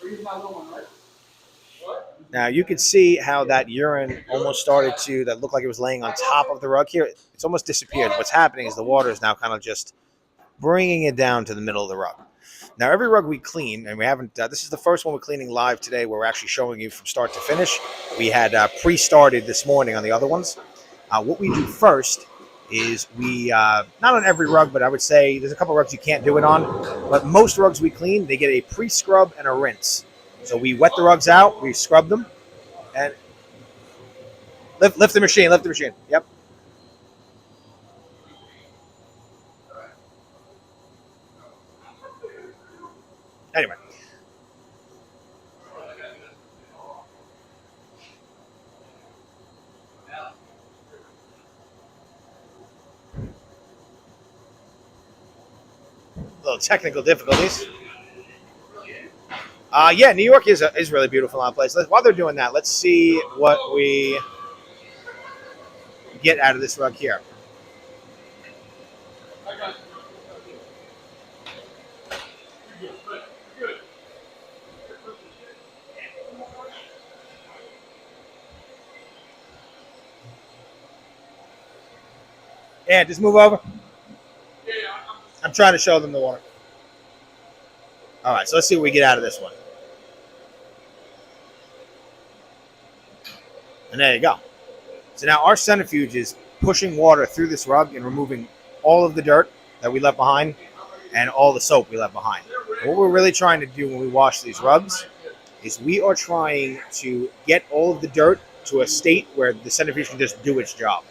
We're using my little one, right? what? Now you can see how that urine almost started to, that looked like it was laying on top of the rug here. It's almost disappeared. What's happening is the water is now kind of just bringing it down to the middle of the rug. Now every rug we clean, and we haven't, this is the first one we're cleaning live today where we're actually showing you from start to finish. We had pre-started this morning on the other ones. What we do first is we, not on every rug, but I would say there's a couple rugs you can't do it on, but most rugs we clean, they get a pre-scrub and a rinse. So we wet the rugs out, we scrub them, and lift the machine. Yep. Anyway. Little technical difficulties. Yeah, New York is really beautiful on place. While they're doing that, let's see what we get out of this rug here. I got you. Good. Yeah, just move over. Yeah, I'm trying to show them the water. All right, so let's see what we get out of this one. And there you go. So now our centrifuge is pushing water through this rug and removing all of the dirt that we left behind and all the soap we left behind. What we're really trying to do when we wash these rugs is we are trying to get all of the dirt to a state where the centrifuge can just do its job.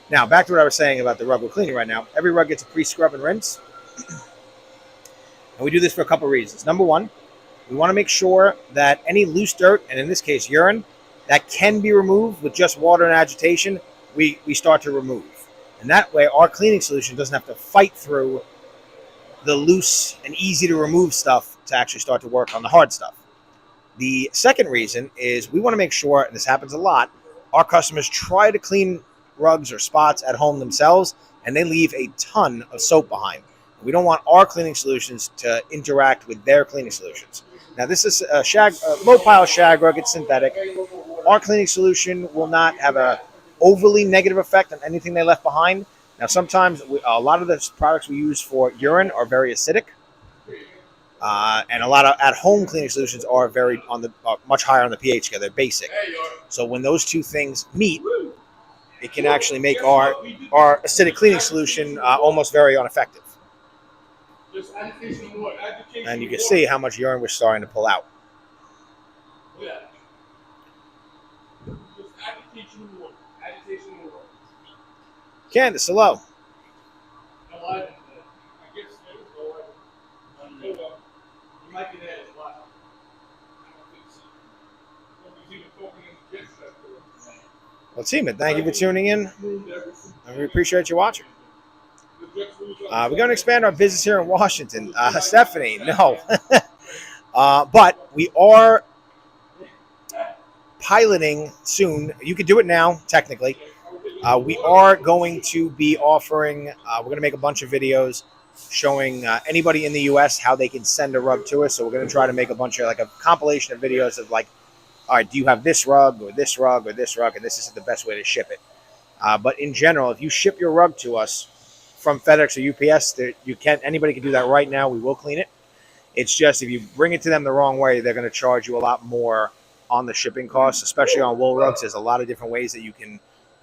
Now, back to what I was saying about the rug we're cleaning right now. Every rug gets a pre-scrub and rinse. And we do this for a couple reasons. Number one, We want to make sure that any loose dirt, and in this case urine, that can be removed with just water and agitation, we start to remove. And that way our cleaning solution doesn't have to fight through the loose and easy to remove stuff to actually start to work on the hard stuff. The second reason is we want to make sure, and this happens a lot, our customers try to clean rugs or spots at home themselves, and they leave a ton of soap behind. We don't want our cleaning solutions to interact with their cleaning solutions. Now, this is a low pile shag rug. It's synthetic. Our cleaning solution will not have a overly negative effect on anything they left behind. Now, sometimes a lot of the products we use for urine are very acidic, and a lot of at-home cleaning solutions are very much higher on the pH scale. They're basic. So when those two things meet, it can actually make our acidic cleaning solution almost very ineffective. And you can see how much urine we're starting to pull out. Candace, hello. Well, team, thank you for tuning in. And we appreciate you watching. We're going to expand our business here in Washington. Stephanie, no. But we are piloting soon. You could do it now, technically. We are going to be offering, we're going to make a bunch of videos showing anybody in the U.S. how they can send a rug to us. So we're going to try to make a bunch of, like, a compilation of videos of, like, all right, do you have this rug or this rug or this rug, and this is the best way to ship it. But in general, if you ship your rug to us from FedEx or UPS, anybody can do that right now. We will clean it. It's just if you bring it to them the wrong way, they're going to charge you a lot more on the shipping costs, especially on wool rugs. There's a lot of different ways that you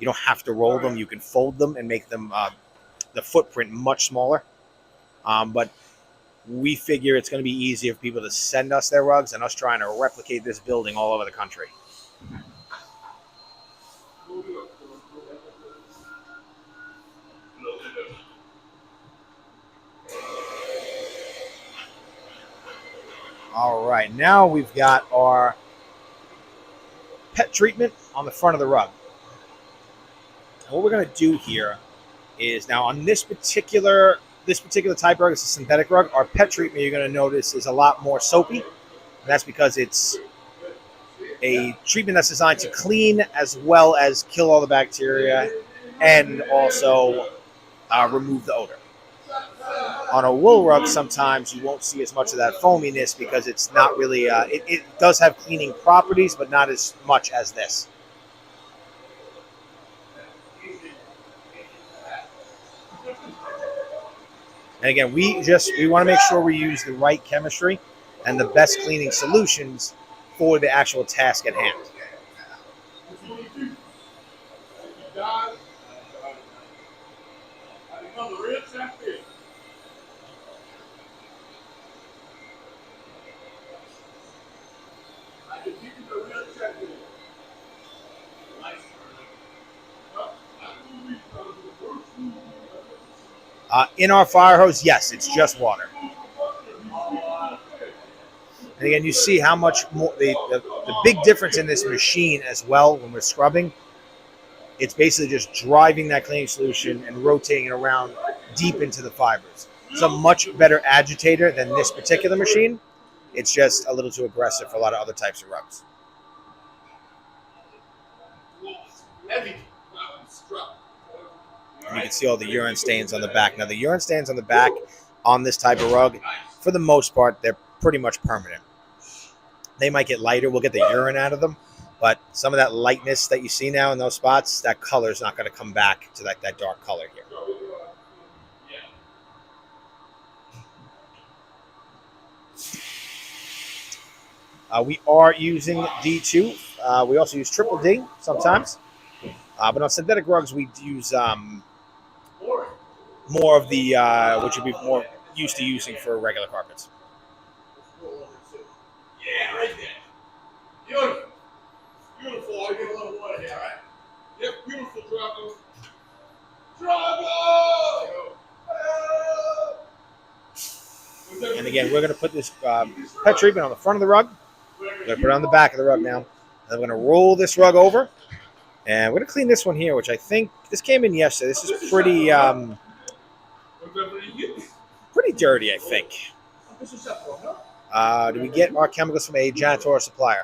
don't have to roll them. You can fold them and make them the footprint much smaller. But we figure it's going to be easier for people to send us their rugs than us trying to replicate this building all over the country. All right, now we've got our pet treatment on the front of the rug. And what we're going to do here is, now on this particular type rug, it's a synthetic rug. Our pet treatment, you're going to notice, is a lot more soapy. And that's because it's a treatment that's designed to clean as well as kill all the bacteria and also remove the odor. On a wool rug, sometimes you won't see as much of that foaminess because it's not really, it does have cleaning properties, but not as much as this. And again, we want to make sure we use the right chemistry and the best cleaning solutions for the actual task at hand. In our fire hose, yes, it's just water. And again, you see how much more the big difference in this machine as well when we're scrubbing. It's basically just driving that cleaning solution and rotating it around deep into the fibers. It's a much better agitator than this particular machine. It's just a little too aggressive for a lot of other types of rugs. And you can see all the urine stains on the back. Now, the urine stains on the back on this type of rug, for the most part, they're pretty much permanent. They might get lighter. We'll get the urine out of them. But some of that lightness that you see now in those spots, that color is not going to come back to that dark color here. We are using D2. We also use triple D sometimes. But on synthetic rugs, we use more of the, which you'd be more used to using for regular carpets. Yeah, right there. Beautiful. Beautiful. I'll get a little water here, all right? Yep, beautiful, Drago. Drago! And again, we're going to put this pet treatment on the front of the rug. We're going to put it on the back of the rug now. And we're going to roll this rug over. And we're going to clean this one here, which I think, this came in yesterday. This is pretty pretty dirty, I think. Do we get our chemicals from a janitorial supplier?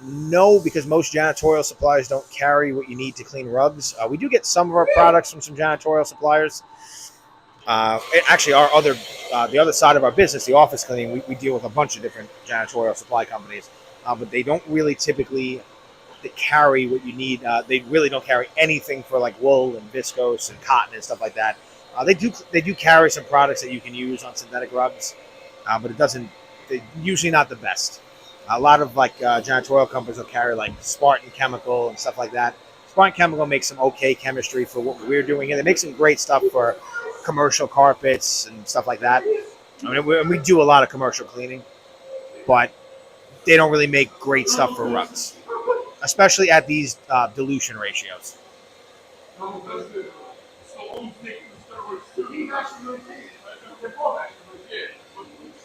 No, because most janitorial suppliers don't carry what you need to clean rugs. We do get some of our products from some janitorial suppliers. Actually, the other side of our business, the office cleaning, we deal with a bunch of different janitorial supply companies, but they don't really typically carry what you need. They really don't carry anything for like wool and viscose and cotton and stuff like that. They do carry some products that you can use on synthetic rugs, but they're usually not the best. A lot of like janitorial companies will carry like Spartan Chemical and stuff like that. Spartan Chemical makes some okay chemistry for what we're doing here. They make some great stuff for commercial carpets and stuff like that. I mean, we do a lot of commercial cleaning, but they don't really make great stuff for rugs, especially at these dilution ratios.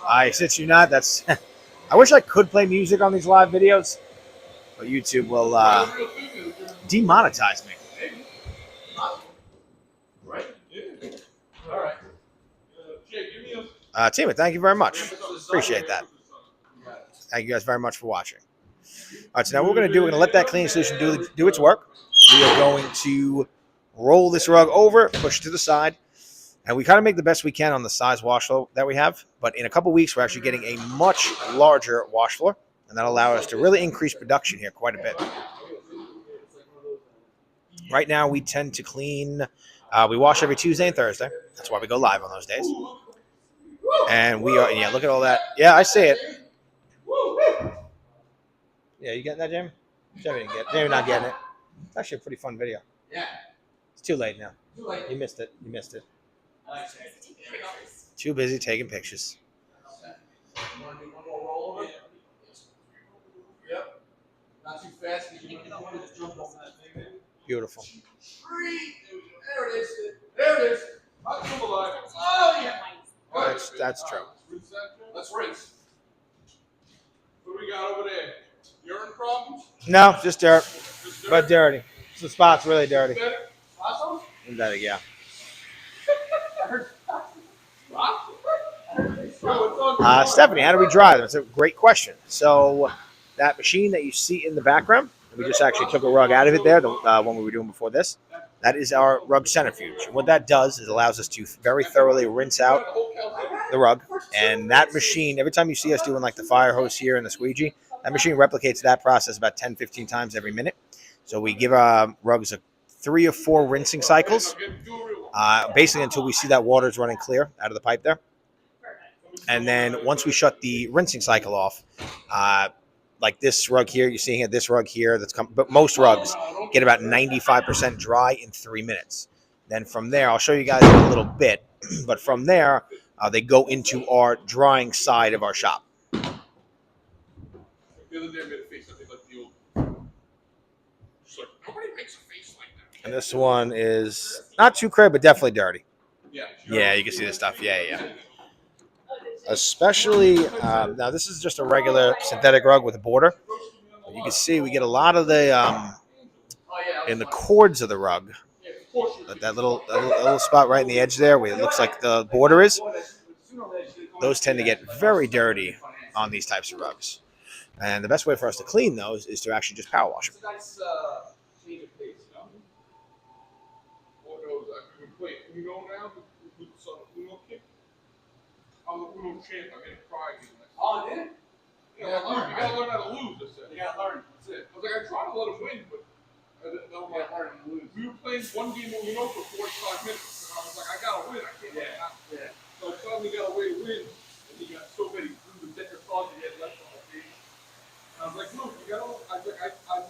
I shit you not. That's. I wish I could play music on these live videos, but YouTube will demonetize me. Tima, thank you very much. Appreciate that. Thank you guys very much for watching. All right, so now what we're going to do, we're going to let that cleaning solution do its work. We are going to roll this rug over, push it to the side, and we kind of make the best we can on the size wash floor that we have. But in a couple weeks, we're actually getting a much larger wash floor, and that'll allow us to really increase production here quite a bit. Right now, we tend to clean. We wash every Tuesday and Thursday. That's why we go live on those days. And we are, yeah, look at all that. Yeah, I see it. Yeah, you getting that, Jamie? Jamie not getting it. It's actually a pretty fun video. Yeah. It's too late now. You missed it. Too busy taking pictures. Want to do one more roll over? Yep. Not too fast because you don't want to jump off that thing. Beautiful. There it is. There it is. Oh, yeah. That's true. Let's rinse. What do we got over there? Urine problems? No, just dirt. But dirty. The spot's really dirty. Synthetic, yeah. Stephanie, how do we dry them? That's a great question. So that machine that you see in the background, we just actually took a rug out of it there, the one we were doing before this. That is our rug centrifuge. And what that does is allows us to very thoroughly rinse out the rug. And that machine, every time you see us doing like the fire hose here and the squeegee, that machine replicates that process about 10, 15 times every minute. So we give rugs 3 or 4 rinsing cycles, basically until we see that water is running clear out of the pipe there. And then once we shut the rinsing cycle off, like this rug here, you're seeing it, this rug here, but most rugs get about 95% dry in 3 minutes. Then from there, I'll show you guys in a little bit, but from there, they go into our drying side of our shop. And this one is not too crazy, but definitely dirty. Yeah, you can see this stuff. Yeah. Especially, now this is just a regular synthetic rug with a border. You can see we get a lot of the, in the cords of the rug, that little spot right in the edge there where it looks like the border is, those tend to get very dirty on these types of rugs. And the best way for us to clean those is to actually just power wash them. Oh, did it? Yeah, you gotta learn how to lose. You gotta learn. That's it. I was like, I tried to let him win, but we were playing one game of Uno for 45 minutes, and I was like, I gotta win. I can't. Yeah. So I finally got a way to win, and he got so many proven decker cards he had left on the page. And I was like, look, you gotta. I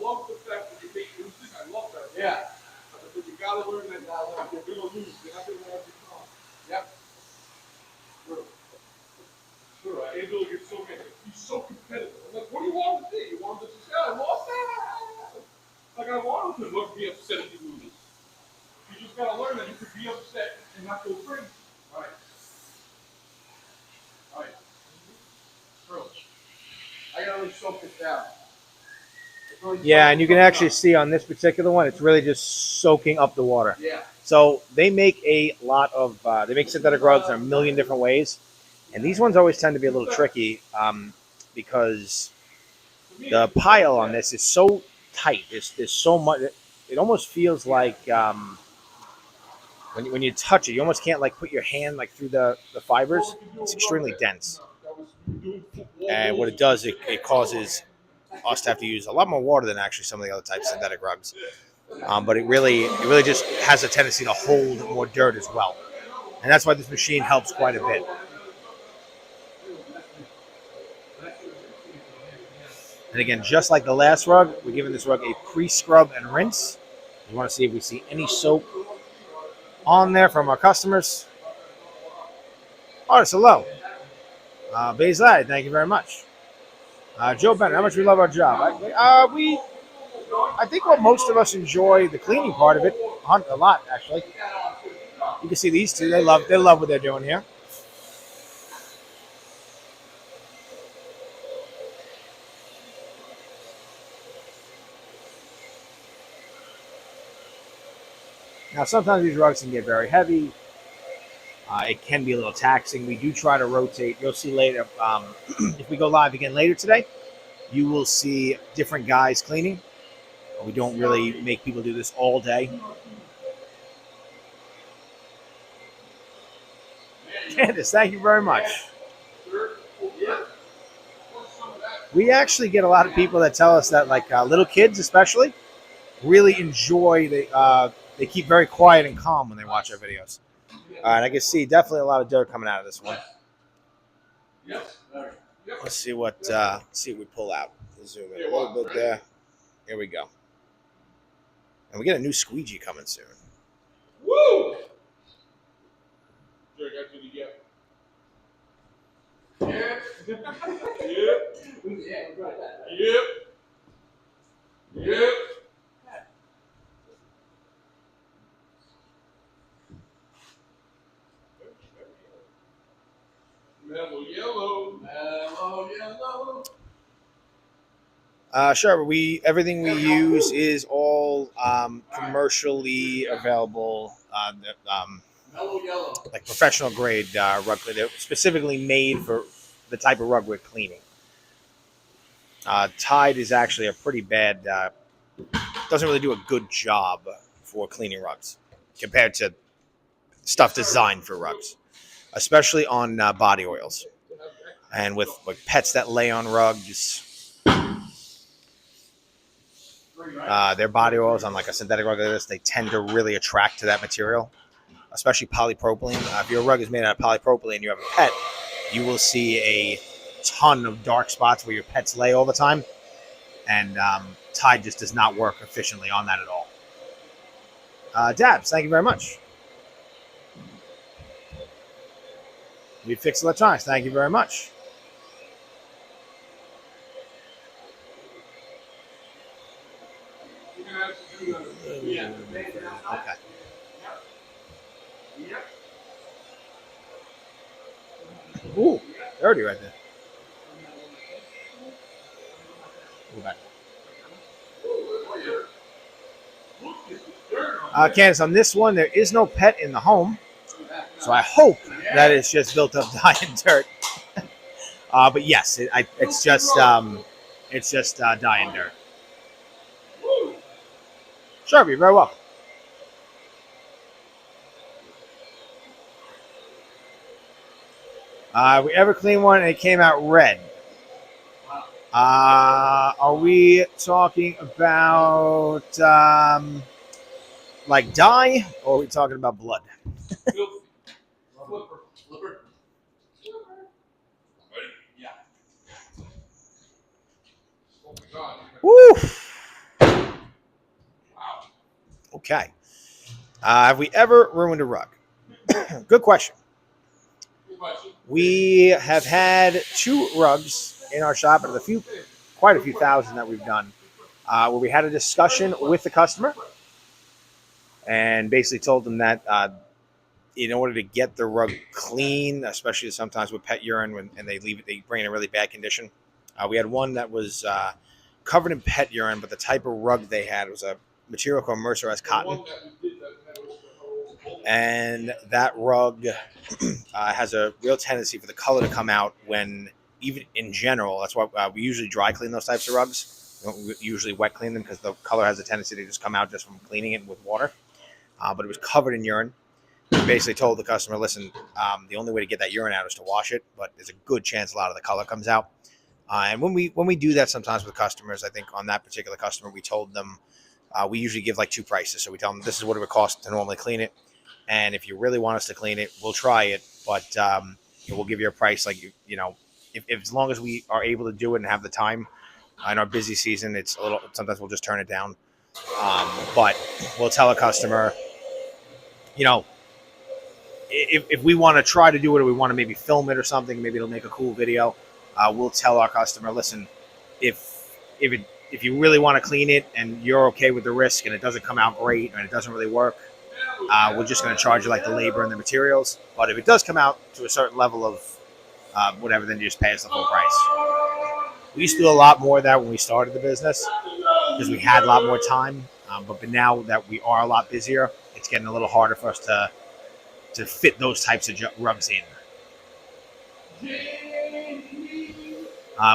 love the fact that you make losing. I love that. Yeah. But you gotta learn that you're gonna lose. You're not gonna win every time. Yep. Sure. Angelo gets so mad. He's so competitive. I'm like, what do you want him to do? You want him to just say, I lost that? Like, I want him to be upset if he loses. You just gotta learn that you could be upset and not go crazy. All right. soak it down. Yeah, and you can actually see on this particular one, it's really just soaking up the water. Yeah. So they make a lot of, they make synthetic rugs in a million different ways. And these ones always tend to be a little tricky because the pile on this is so tight. There's so much, it almost feels like when you touch it, you almost can't like put your hand like through the fibers. It's extremely dense. And what it does, it causes us to have to use a lot more water than actually some of the other types of synthetic rugs. But it really just has a tendency to hold more dirt as well. And that's why this machine helps quite a bit. And again, just like the last rug, we're giving this rug a pre-scrub and rinse. You want to see if we see any soap on there from our customers. Oh, it's hello. Bezai, thank you very much. Joe Bennett, how much we love our job. I think what most of us enjoy the cleaning part of it a lot, actually. You can see these two; they love what they're doing here. Now, sometimes these rugs can get very heavy. It can be a little taxing. We do try to rotate. You'll see later, if we go live again later today, you will see different guys cleaning. We don't really make people do this all day. Candace, thank you very much. We actually get a lot of people that tell us that, like little kids especially, really enjoy they keep very quiet and calm when they watch our videos. And I can see definitely a lot of dirt coming out of this one. Let's see what we pull out. Zoom in a little bit there. Here we go. And we get a new squeegee coming soon. Woo! Yep. Yep. Mellow yellow. Mellow yellow. Sure. Everything we use is all commercially available. Mellow yellow. Like professional grade rug. They're specifically made for the type of rug we're cleaning. Tide is actually a pretty bad. Doesn't really do a good job for cleaning rugs compared to stuff designed for rugs, especially on body oils and with like pets that lay on rugs. Their body oils on like a synthetic rug like this, they tend to really attract to that material, especially polypropylene. If your rug is made out of polypropylene and you have a pet, you will see a ton of dark spots where your pets lay all the time. And Tide just does not work efficiently on that at all. Dabs, thank you very much. We Fix Electronics, thank you very much. Okay. Ooh, dirty right there. Go back. Candace, on this one, there is no pet in the home. So I hope that it's just built up dye and dirt. But yes, it's just dye and dirt. Sure, you're very welcome. We ever cleaned one and it came out red. Are we talking about like dye, or are we talking about blood? Woo! Okay. Have we ever ruined a rug? Good question. We have had 2 rugs in our shop, and quite a few thousand that we've done, where we had a discussion with the customer and basically told them that in order to get the rug clean, especially sometimes with pet urine and they leave it, they bring it in really bad condition, We had one that was covered in pet urine, but the type of rug they had was a material called mercerized cotton. And that rug has a real tendency for the color to come out when, even in general, that's why we usually dry clean those types of rugs. We don't usually wet clean them because the color has a tendency to just come out just from cleaning it with water. But it was covered in urine. We basically told the customer, listen, the only way to get that urine out is to wash it, but there's a good chance a lot of the color comes out. And when we do that sometimes with customers, I think on that particular customer, we told them we usually give like two prices. So we tell them this is what it would cost to normally clean it. And if you really want us to clean it, we'll try it, but we'll give you a price like, if as long as we are able to do it and have the time in our busy season, it's a little, sometimes we'll just turn it down. But we'll tell a customer, if we want to try to do it or we want to maybe film it or something, maybe it'll make a cool video. We'll tell our customer, listen, if you really want to clean it and you're okay with the risk and it doesn't come out great and it doesn't really work, we're just going to charge you like the labor and the materials. But if it does come out to a certain level of whatever, then you just pay us the full price. We used to do a lot more of that when we started the business because we had a lot more time. But now that we are a lot busier, it's getting a little harder for us to fit those types of rugs in.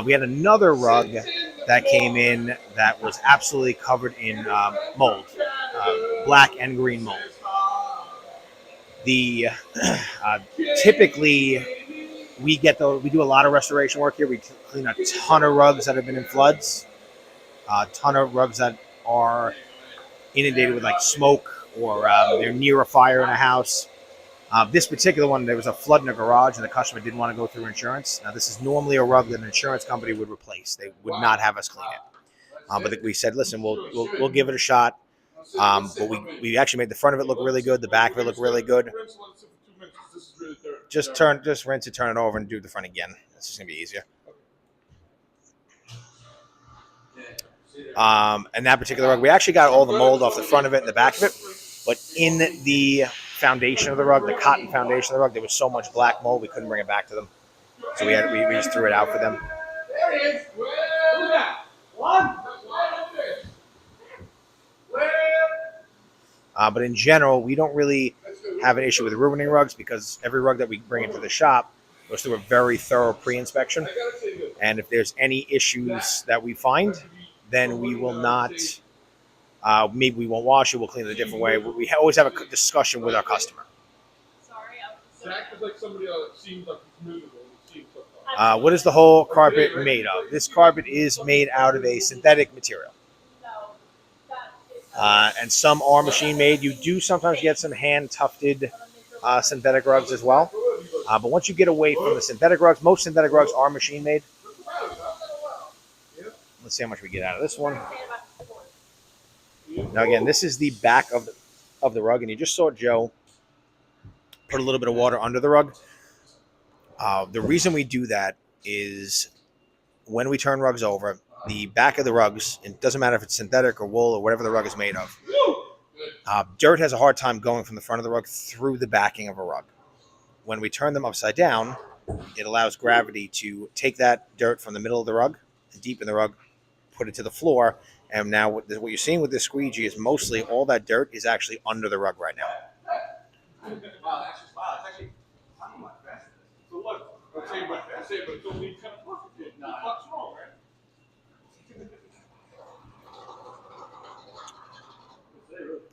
We had another rug that came in that was absolutely covered in mold, black and green mold. Typically we do a lot of restoration work here. We clean a ton of rugs that have been in floods, a ton of rugs that are inundated with like smoke or they're near a fire in a house. This particular one, there was a flood in a garage and the customer didn't want to go through insurance. Now, this is normally a rug that an insurance company would replace. They would not have us clean it. But we said, listen, we'll give it a shot. But we actually made the front of it look really good. The back of it look really good. Just rinse it, turn it over, and do the front again. It's just gonna be easier. And that particular rug, we actually got all the mold off the front of it and the back of it, but in the foundation of the rug, the cotton foundation of the rug, there was so much black mold we couldn't bring it back to them, so we just threw it out for them. There it is. One. But in general, we don't really have an issue with ruining rugs because every rug that we bring into the shop goes through a very thorough pre-inspection. And if there's any issues that we find, then we will not, maybe we won't wash it, we'll clean it a different way. We always have a discussion with our customer. What is the whole carpet made of? This carpet is made out of a synthetic material. And some are machine made. You do sometimes get some hand tufted synthetic rugs as well. But once you get away from the synthetic rugs, most synthetic rugs are machine made. Let's see how much we get out of this one. Now again, this is the back of the rug, and you just saw Joe put a little bit of water under the rug. The reason we do that is when we turn rugs over, the back of the rugs, it doesn't matter if it's synthetic or wool or whatever the rug is made of, dirt has a hard time going from the front of the rug through the backing of a rug. When we turn them upside down, it allows gravity to take that dirt from the middle of the rug, deep in the rug, put it to the floor, and now what you're seeing with this squeegee is mostly all that dirt is actually under the rug right now. Wow, it's actually so what? I'll say, but it's only 10 bucks. What's wrong, right?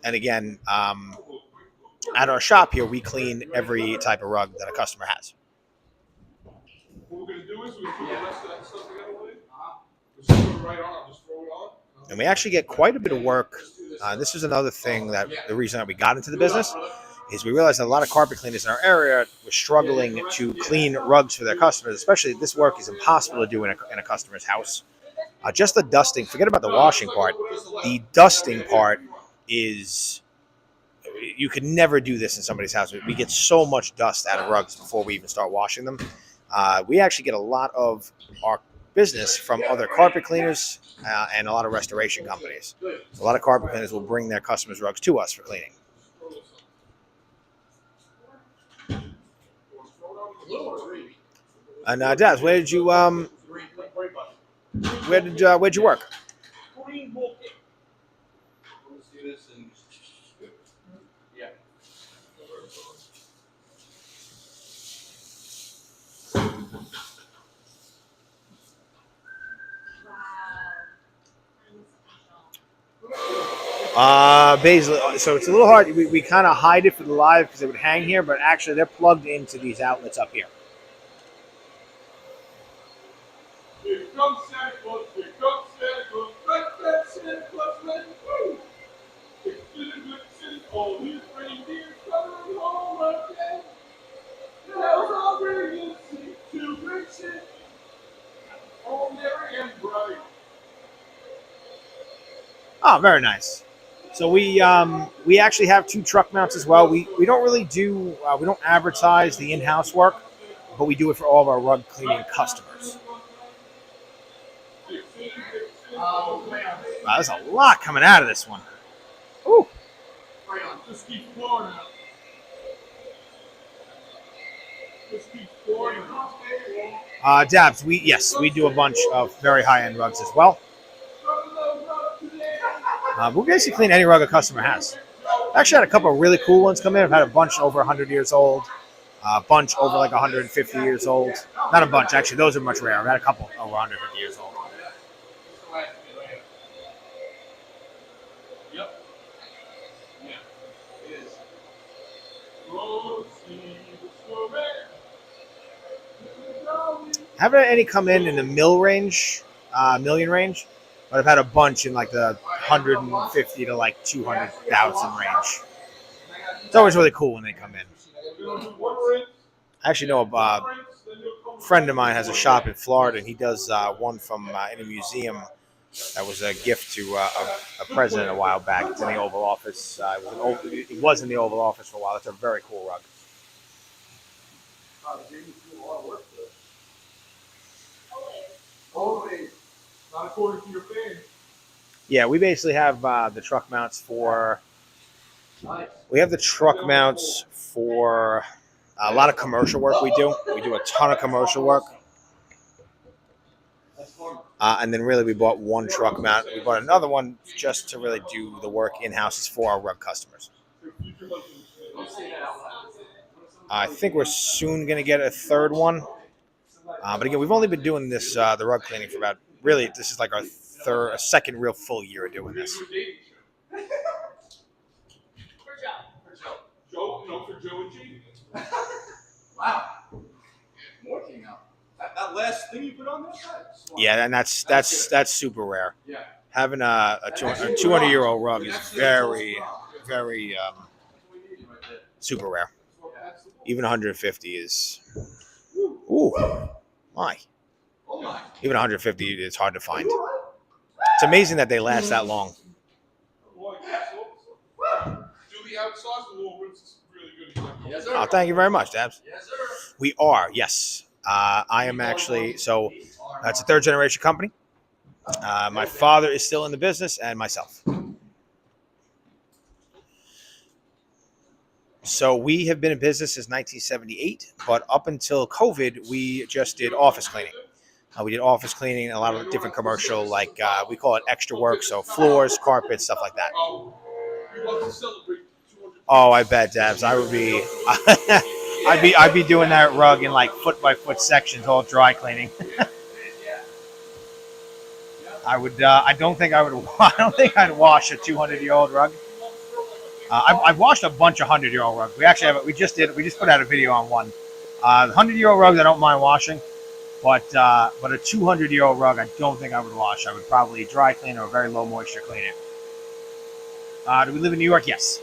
And again, at our shop here, we clean every type of rug that a customer has. What we're going to do is we put the rest of that stuff together. Just put it right on, just throw it on. And we actually get quite a bit of work. This is another thing that the reason that we got into the business is we realized that a lot of carpet cleaners in our area were struggling to clean rugs for their customers. Especially this work is impossible to do in a customer's house. Just the dusting, forget about the washing part. The dusting part is, you could never do this in somebody's house. We get so much dust out of rugs before we even start washing them. We actually get a lot of our business from other carpet cleaners and a lot of restoration companies. A lot of carpet cleaners will bring their customers' rugs to us for cleaning. And Daz, where did you where'd you work? Green Bucket. Let's do this and yeah. Basically, so it's a little hard. We kind of hide it for the live because it would hang here, but actually they're plugged into these outlets up here. Here comes Santa Claus, here comes Santa Claus, red Santa Claus, red, woo! It's in the good city, all his reindeer coming home again. Bells are ringing, sing to great city, all merry and bright. Oh, very nice. So we actually have 2 truck mounts as well. We don't really do we don't advertise the in-house work, but we do it for all of our rug cleaning customers. Wow, there's a lot coming out of this one. Ooh. Just keep pouring out. Just keep pouring out. Dabs, we do a bunch of very high-end rugs as well. We basically clean any rug a customer has. Actually had a couple of really cool ones come in. I've had a bunch over 100 years old, a bunch over like 150 years old. Not a bunch, actually. Those are much rarer. I've had a couple over 150 years old. Yep. Yeah. It is. Haven't had any come in the million range, but I've had a bunch in like the 150 to like 200,000 range. It's always really cool when they come in. I actually know a friend of mine has a shop in Florida, and he does one from in a museum that was a gift to a president a while back. It's in the Oval Office. It was in the Oval Office for a while. It's a very cool rug. Always. Not according to your fans. Yeah, we basically have the truck mounts for. We have the truck mounts for a lot of commercial work we do. We do a ton of commercial work. And then really we bought 1 truck mount. We bought another one just to really do the work in-house for our rug customers. I think we're soon going to get a 3rd one. But again, we've only been doing this, the rug cleaning for about, really, this is like our 2nd real full year of doing this. For Joe and G. Wow. More came out. That last thing you put on there? Yeah, and that's super rare. Yeah. Having a 200-year-old rug is very, very super rare. Even 150 is. Ooh, my. Even 150 is hard to find. It's amazing that they last that long. Yes, sir. Oh, thank you very much, Dabs. Yes, sir. We are, yes. I am actually, so that's a 3rd generation company. My father is still in the business, and myself. So we have been in business since 1978, but up until COVID, we just did office cleaning. We did office cleaning, a lot of different commercial, like we call it extra work, so floors, carpets, stuff like that. Oh, I bet, Dabs. I would be, I'd be doing that rug in like foot by foot sections, all dry cleaning. I would. I don't think I'd wash a 200-year-old rug. I've washed a bunch of 100-year-old rugs. We actually have. We just put out a video on one. 100-year-old rugs I don't mind washing, but a 200-year-old rug I don't think I would wash. I would probably dry clean or very low moisture clean it. Do we live in New York? Yes.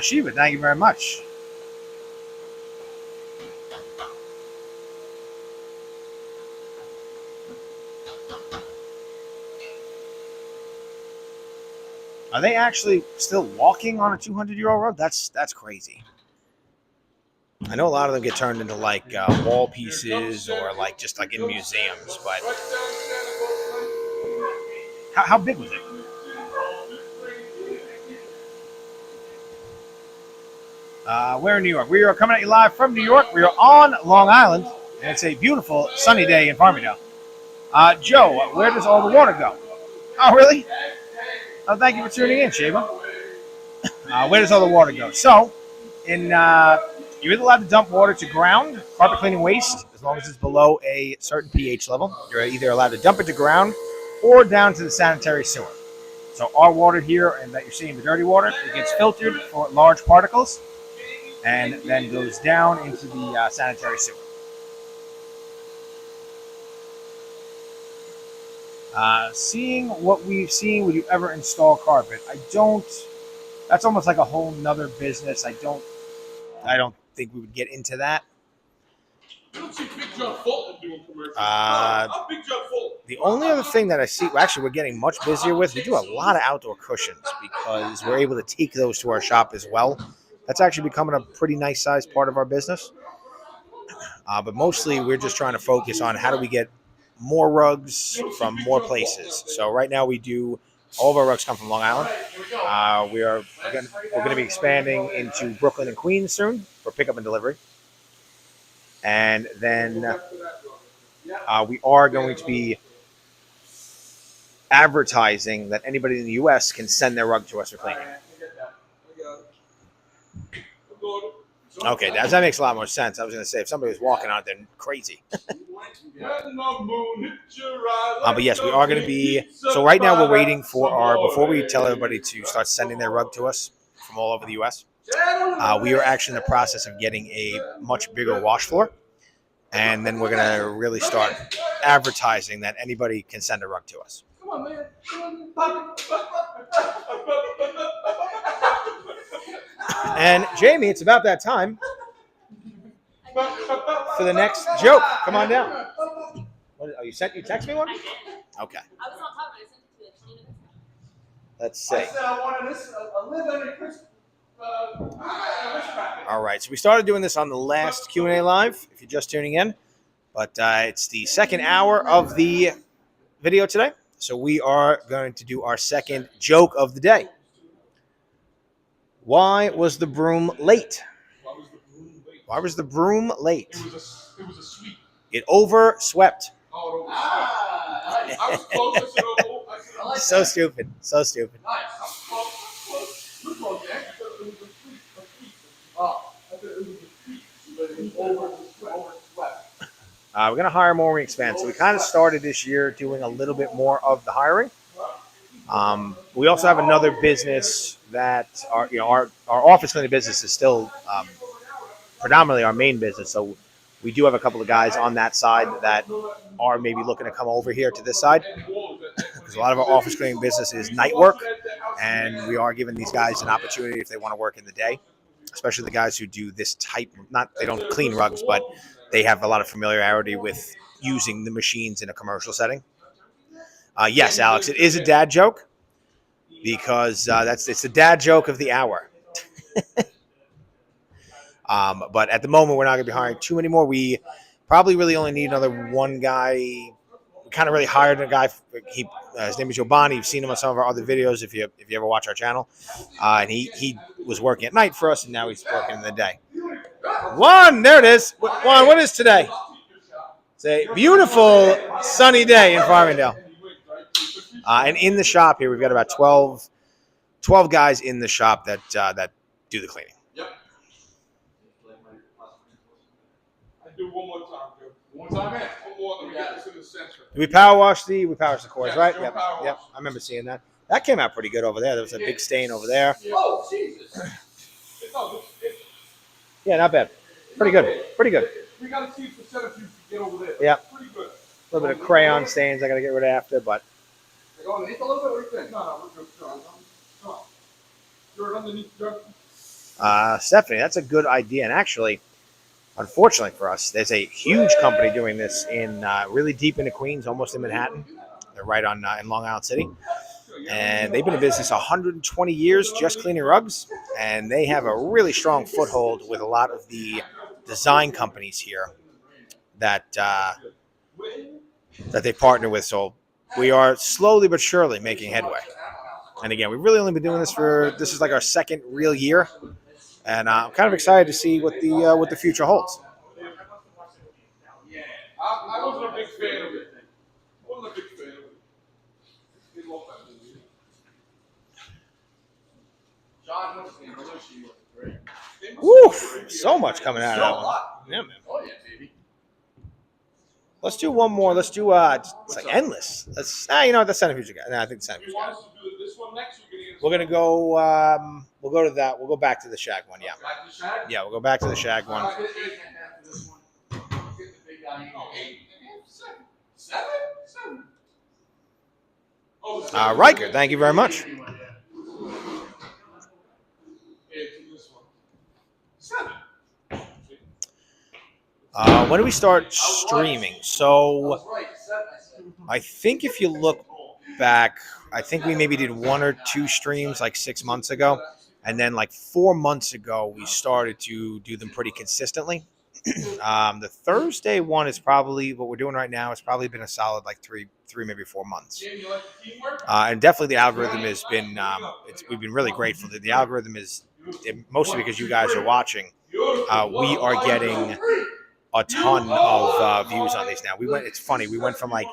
Shiva, thank you very much. Are they actually still walking on a 200-year-old rug? That's crazy. I know a lot of them get turned into like wall pieces or like just like in museums, but How big was it? We're in New York. We are coming at you live from New York. We are on Long Island, and it's a beautiful sunny day in Farmingdale. Joe, where does all the water go? Oh, really? Oh, thank you for tuning in, Sheba. Where does all the water go? So, you're either allowed to dump water to ground, carpet cleaning waste, as long as it's below a certain pH level. You're either allowed to dump it to ground or down to the sanitary sewer. So our water here, and that you're seeing the dirty water, it gets filtered for large particles and then goes down into the sanitary sewer. Seeing what we've seen, would you ever install carpet? I don't. That's almost like a whole nother business. I don't think we would get into that. You don't see Big John Fulton doing commercials. I'm Big John Fulton. The only other thing that I see, actually, we're getting much busier with, we do a lot of outdoor cushions because we're able to take those to our shop as well. That's actually becoming a pretty nice sized part of our business. But mostly we're just trying to focus on how do we get more rugs from more places. So right now we do, all of our rugs come from Long Island. We're going to be expanding into Brooklyn and Queens soon for pickup and delivery. And then we are going to be advertising that anybody in the U.S. can send their rug to us for cleaning. Okay, that makes a lot more sense. I was going to say, if somebody was walking out there, crazy. But yes, we are going to be. So right now we're waiting for before we tell everybody to start sending their rug to us from all over the U.S., we are actually in the process of getting a much bigger wash floor. And then we're going to really start advertising that anybody can send a rug to us. Come on, man. And Jamie, it's about that time for the next joke. Come on down. What, oh, you text me one? I did. Okay. I was on top of it. I sent it to you 15 minutes ago. Let's see. I said I wanted this, a live under Christmas. All right, so we started doing this on the last Q&A live, if you're just tuning in. But it's the second hour of the video today. So we are going to do our second joke of the day. Why was the broom late? Why was the broom late? It was a sweep. It overswept. Oh, I was close. I said, oh, I like So that. stupid. So stupid. Nice. I was close. You're close, Jack. I said it was a sweep. Oh, I said it was a sweep. But it was overswept. We're going to hire more when we expand. So we kind of started this year doing a little bit more of the hiring. We also have another business that our office cleaning business is still predominantly our main business. So we do have a couple of guys on that side that are maybe looking to come over here to this side, because a lot of our office cleaning business is night work, and we are giving these guys an opportunity if they want to work in the day, especially the guys who do this type. They don't clean rugs, but they have a lot of familiarity with using the machines in a commercial setting. Yes, Alex, it is a dad joke because it's the dad joke of the hour. But at the moment, we're not going to be hiring too many more. We probably really only need another one guy. We kind of really hired a guy. His name is Giovanni. You've seen him on some of our other videos if you ever watch our channel. And he was working at night for us, and now he's working in the day. Juan, there it is. Juan, what is today? It's a beautiful sunny day in Farmingdale. And in the shop here, we've got about 12 guys in the shop that do the cleaning. Do one more time, Joe. One time, man. One more. Let me get this in the center. We power wash the cores, Yes, right? Joe, Yep. power Yep. wash. I remember seeing that. That came out pretty good over there. There was a big stain over there. Oh, Jesus. Yeah, not bad. Pretty good. Pretty good. We got to see the centrifuge to get over there. Yeah. Pretty good. A little bit of crayon stains I got to get rid of after, but Go underneath a little bit. What do you think? No, we're good. No. You're underneath. Stephanie, that's a good idea. And actually, unfortunately for us, there's a huge company doing this in really deep into Queens, almost in Manhattan. They're right on in Long Island City. And they've been in business 120 years just cleaning rugs. And they have a really strong foothold with a lot of the design companies here that they partner with. So we are slowly but surely making headway. And again, we've really only been doing this this is like our second real year, and I'm kind of excited to see what the future holds. Yeah. I wasn't a big fan of it. I wasn't a big fan of it. It looked like it. John knows the Belushi was great. Woo! So much coming out of that one. Yeah, man. Oh yeah, baby. Let's do one more. Let's do it's like endless. Let's you know what, the Centrifuge again. No, I think the Centrifuge. You want us to do this one next? We're gonna go. We'll go to that. We'll go back to the Shag one. Yeah. Back to Shag? Yeah, we'll go back to the Shag one. Get the big guy in. 8.5, 7. 7. Oh, Riker, thank you very much. When do we start streaming? So I think if you look back, I think we maybe did 1 or 2 streams like 6 months ago. And then like 4 months ago, we started to do them pretty consistently. The Thursday one is probably what we're doing right now. It's probably been a solid like three, maybe 4 months. And definitely the algorithm has been, we've been really grateful. The algorithm is mostly because you guys are watching. We are getting a ton of views on these now. It's funny. We went from like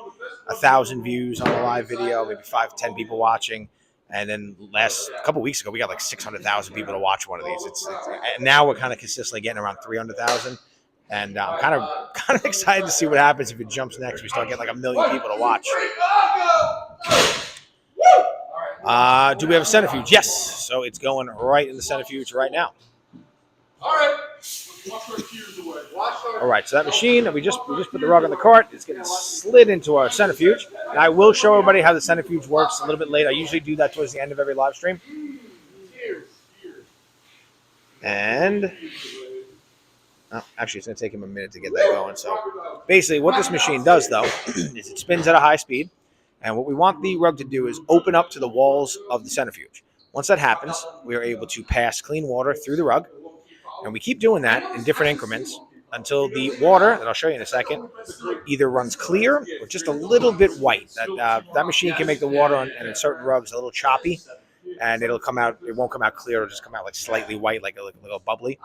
1,000 views on the live video, maybe 5, 10 people watching. And then a couple weeks ago, we got like 600,000 people to watch one of these. And now we're kind of consistently getting around 300,000. And I'm kind of excited to see what happens if it jumps next. We start getting like 1 million people to watch. Do we have a Centrifuge? Yes. So it's going right in the Centrifuge right now. All right. Wash our tears away. All right. So that machine, we just put the rug on the cart. It's getting slid into our Centrifuge. And I will show everybody how the Centrifuge works a little bit later. I usually do that towards the end of every live stream. And actually, it's going to take him a minute to get that going. So basically what this machine does, though, is it spins at a high speed. And what we want the rug to do is open up to the walls of the Centrifuge. Once that happens, we are able to pass clean water through the rug. And we keep doing that in different increments until the water, that I'll show you in a second, either runs clear or just a little bit white. That machine can make the water on in certain rugs a little choppy. And it'll come out, it won't come out clear, it'll just come out like slightly white, like a little bubbly.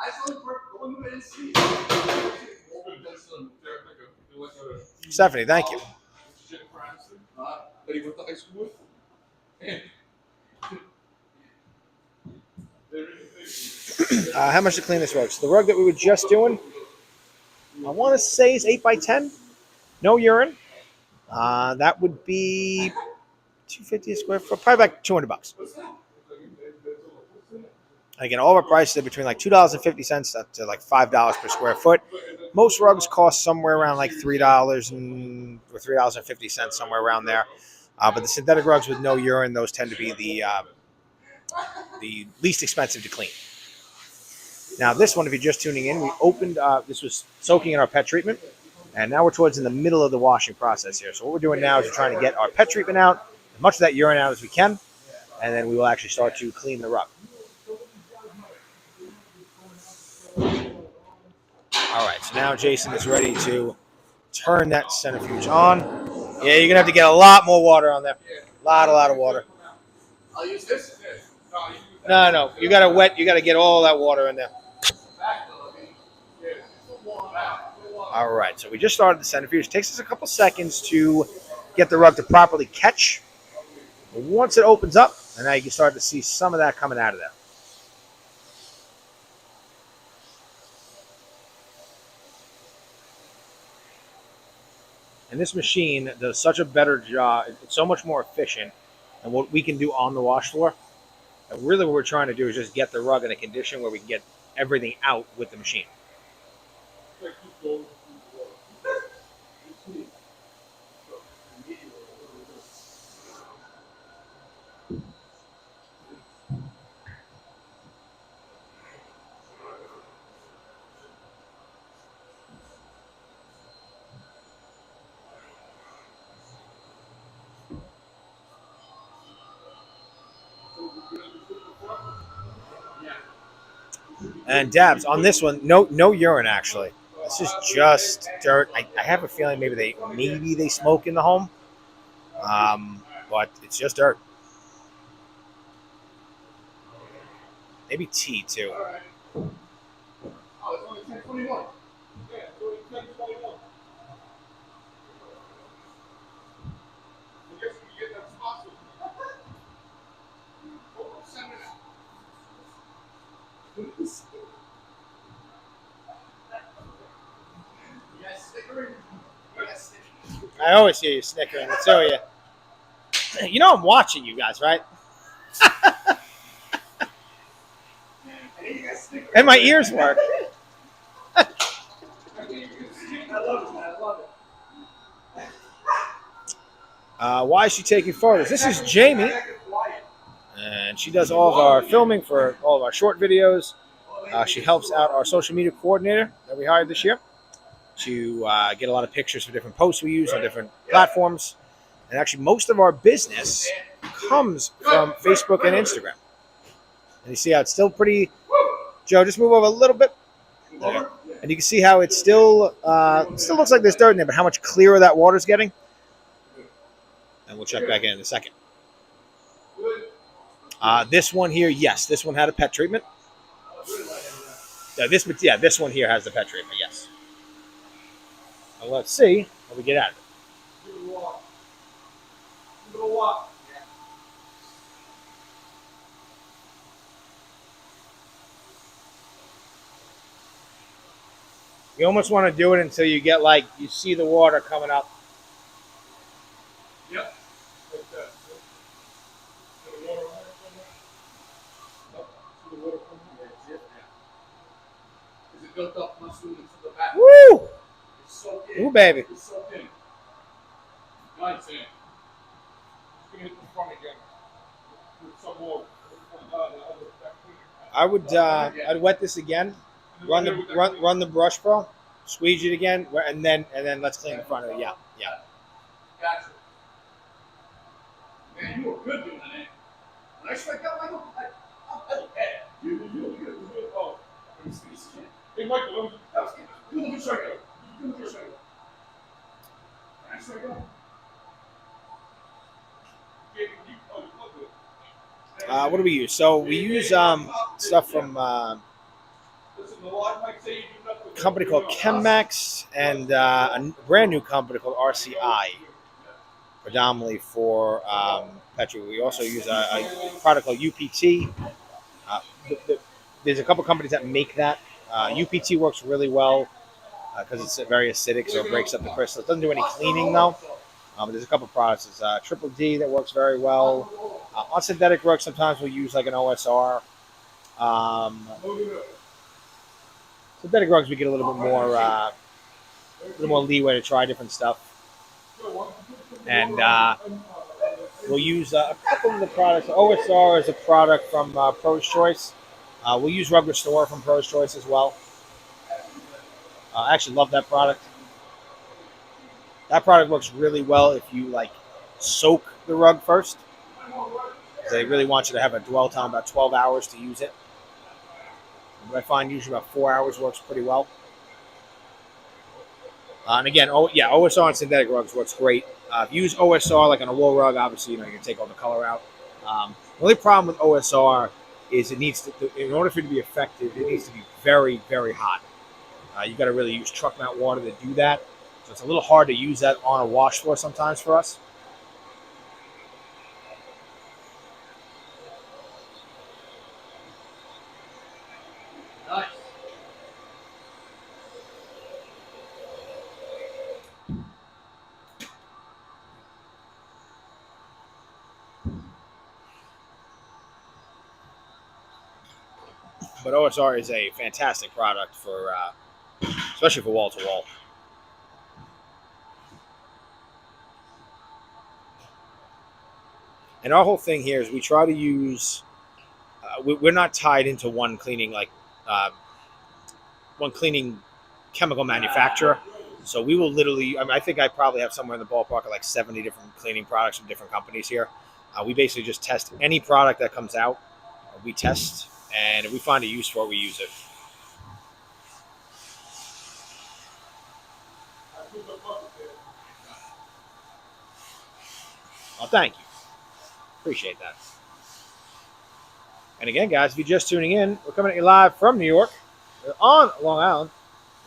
Stephanie, thank you. That he went to high school with? How much to clean this rug? So the rug that we were just doing, I want to say is 8x10. No urine. That would be $250 a square foot, probably like $200. Again, all of our prices are between like $2.50 up to like $5 per square foot. Most rugs cost somewhere around like $3 or $3.50, somewhere around there. But the synthetic rugs with no urine, those tend to be the least expensive to clean. Now, this one, if you're just tuning in, we opened, this was soaking in our pet treatment, and now we're towards in the middle of the washing process here. So what we're doing now is we're trying to get our pet treatment out, as much of that urine out as we can, and then we will actually start to clean the rug. All right, so now Jason is ready to turn that centrifuge on. Yeah, you're going to have to get a lot more water on there. A lot of water. I'll use this. No, you got to get all that water in there. All right, so we just started the centrifuge. It takes us a couple seconds to get the rug to properly catch. But once it opens up, and now you can start to see some of that coming out of there. And this machine does such a better job. It's so much more efficient than what we can do on the wash floor. And really what we're trying to do is just get the rug in a condition where we can get everything out with the machine. And Dabs, on this one, no urine actually. This is just dirt. I have a feeling maybe they smoke in the home. But it's just dirt. Maybe tea too. All right. Oh, it's only 10:21. Yeah, so it's 10:21. I guess we get that spot. Oh, 7 minutes. Yes, snickering. Yes, snickering. I always hear you snickering. So you. You know I'm watching you guys, right? And my ears work. I love it, man. I love it. Why is she taking photos? This is Jamie, and she does all of our filming for all of our short videos. She helps out our social media coordinator that we hired this year to get a lot of pictures for different posts we use on different platforms. And actually, most of our business comes from Facebook and Instagram. And you see how it's still pretty. Joe, just move over a little bit. There. And you can see how it's still looks like there's dirt in there, but how much clearer that water's getting. And we'll check back in a second. This one here, yes, this one had a pet treatment. This one here has the pet treatment, yes. Now let's see how we get out of it. Give it a walk. Give it a walk. You almost want to do it until you get you see the water coming up. Yep. Like that. See the water See the water coming up? Yeah. Is it built up much sooner to the back? Woo! It's soaked in. Ooh, baby. It's soaked in. Nice in. Just gonna hit the front again. With some water. I would I'd wet this again. Run the brush pro, squeeze it again, and then let's clean the front of it. Yeah. Gotcha. Man, you were good doing that. When I strike out, I don't bad. You good. Oh. Hey, Michael, You a good strikeout. You a good strikeout. When I strike out. What do we use? So we use stuff from a company called ChemMax and a brand new company called RCI, predominantly for petrol. We also use a product called UPT. There's a couple companies that make that. UPT works really well because it's very acidic, so it breaks up the crystals. It doesn't do any cleaning though. There's a couple products. There's Triple D that works very well. On synthetic rugs, sometimes we'll use like an OSR. Synthetic rugs, we get a little bit more leeway to try different stuff. And we'll use a couple of the products. OSR is a product from Pro's Choice. We'll use Rug Restore from Pro's Choice as well. I actually love that product. That product works really well if you soak the rug first. They really want you to have a dwell time about 12 hours to use it. But I find usually about 4 hours works pretty well. And again, OSR on synthetic rugs works great. If you use OSR like on a wool rug, obviously you can take all the color out. The only problem with OSR is it needs to, in order for it to be effective, it needs to be very, very hot. You got to really use truck mount water to do that. So it's a little hard to use that on a wash floor sometimes for us. Nice. But OSR is a fantastic product for, especially for wall to wall. And our whole thing here is we try to use. We're not tied into one cleaning chemical manufacturer. So we will literally. I think I probably have somewhere in the ballpark of 70 different cleaning products from different companies here. We basically just test any product that comes out. We test, and if we find a use for it, we use it. Well, thank you. Appreciate that. And again, guys, if you're just tuning in, we're coming at you live from New York. We're on Long Island.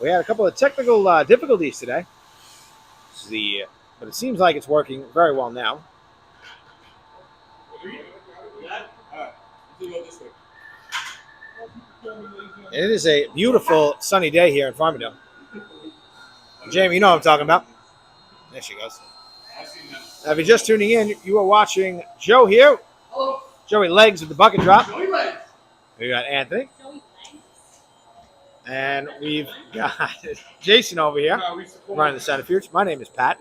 We had a couple of technical difficulties today. But it seems like it's working very well now. And it is a beautiful sunny day here in Farmingdale. Jamie, you know what I'm talking about. There she goes. Now, if you're just tuning in, you are watching Joe here. Hello. Joey Legs with the bucket drop. Joey Legs. We got Anthony. And we've got Jason over here running the Centrifuge. My name is Pat.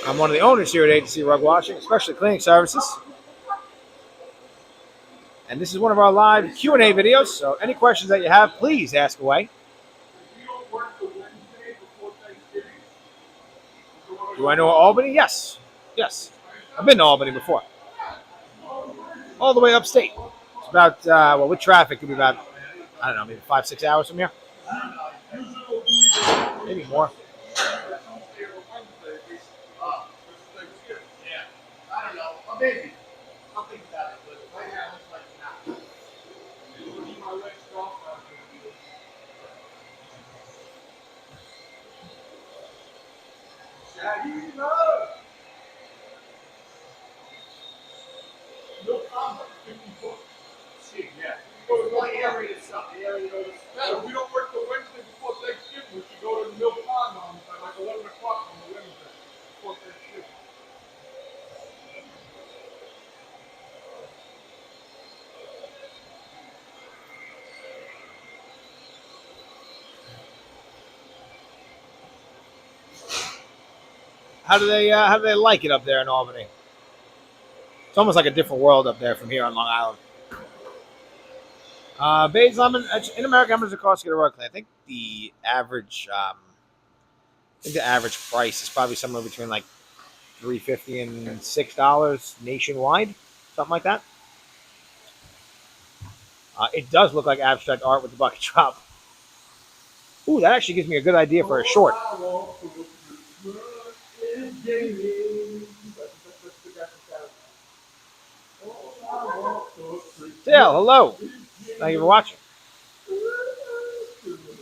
I'm one of the owners here at Agency Rug Washing, especially cleaning services. And this is one of our live Q&A videos. So any questions that you have, please ask away. Do I know Albany? Yes. Yes. I've been to Albany before. All the way upstate. It's about, with traffic, it could be about, I don't know, maybe 5-6 hours from here. Maybe more. I don't know. Maybe. I'll think about it, but right now it looks like not. No comment, 50 bucks. See, yeah. What area is up? The area goes. If we don't work the Wednesday before Thanksgiving, we should go to the Mill Pond on like 11 o'clock on the Wednesday before Thanksgiving. How do they like it up there in Albany? It's almost like a different world up there from here on Long Island. Bays Lemon in America, how much does it cost to get a rug clean? I think the average price is probably somewhere between like $3.50 and $6 nationwide, something like that. It does look like abstract art with the bucket drop. Ooh, that actually gives me a good idea for a short. Dale, hello. Thank you for watching.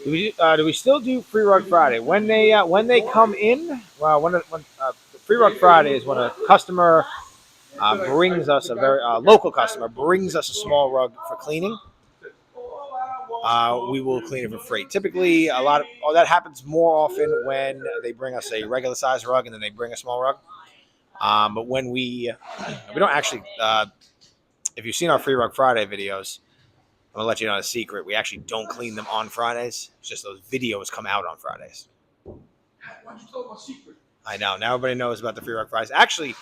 Do we still do Free Rug Friday when they come in? Well, when Free Rug Friday is when a customer brings us a very local customer brings us a small rug for cleaning. We will clean it for free. Typically, that happens more often when they bring us a regular size rug and then they bring a small rug. But when we don't actually, if you've seen our Free Rug Friday videos, I'm gonna let you know a secret. We actually don't clean them on Fridays. It's just those videos come out on Fridays. Why'd you tell my secret? I know. Now everybody knows about the Free Rug Fridays. Actually,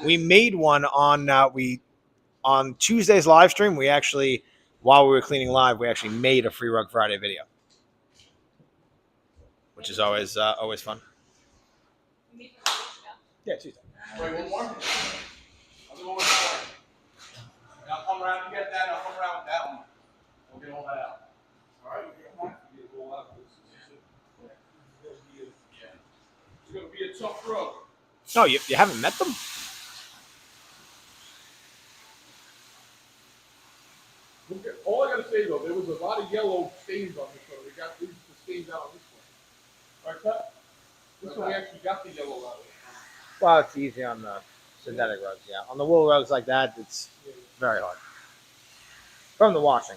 we made one on Tuesday's live stream. We actually, while we were cleaning live, we actually made a Free Rug Friday video, which is always fun. Yeah, Tuesday. Wait, one more? I'll do one more. And I'll come around and get that. I'll come around with that one. We'll get all that out. All right, we're going to get all out. It's going to be a tough rug. No, you haven't met them? All I got to say, though, there was a lot of yellow stains on this one. We got the stains out on this one. All right, Pat? This one we actually got the yellow out of it. Well, it's easy on the synthetic rugs, yeah. On the wool rugs like that, it's very hard. From the washing.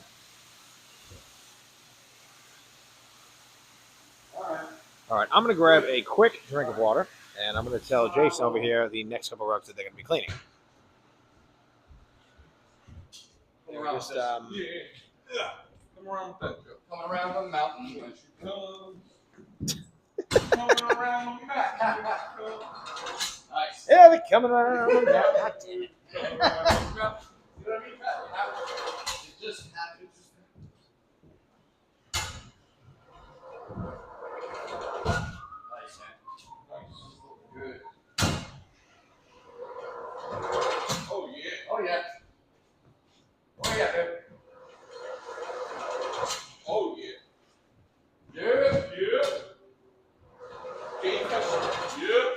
All right, I'm going to grab a quick drink of water, and I'm going to tell Jason over here the next couple rugs that they're going to be cleaning. Just, Yeah. Come around with that, Joe. Coming around the mountain. Coming around the mountain. Nice. Yeah, they're coming around. Coming around the mountain. You know what I mean, Pat? It just happens. Nice, man. Good. Oh, yeah. Oh, yeah. Oh, yeah, baby. Oh, yeah. Yeah. Yeah. Game customer. Yeah.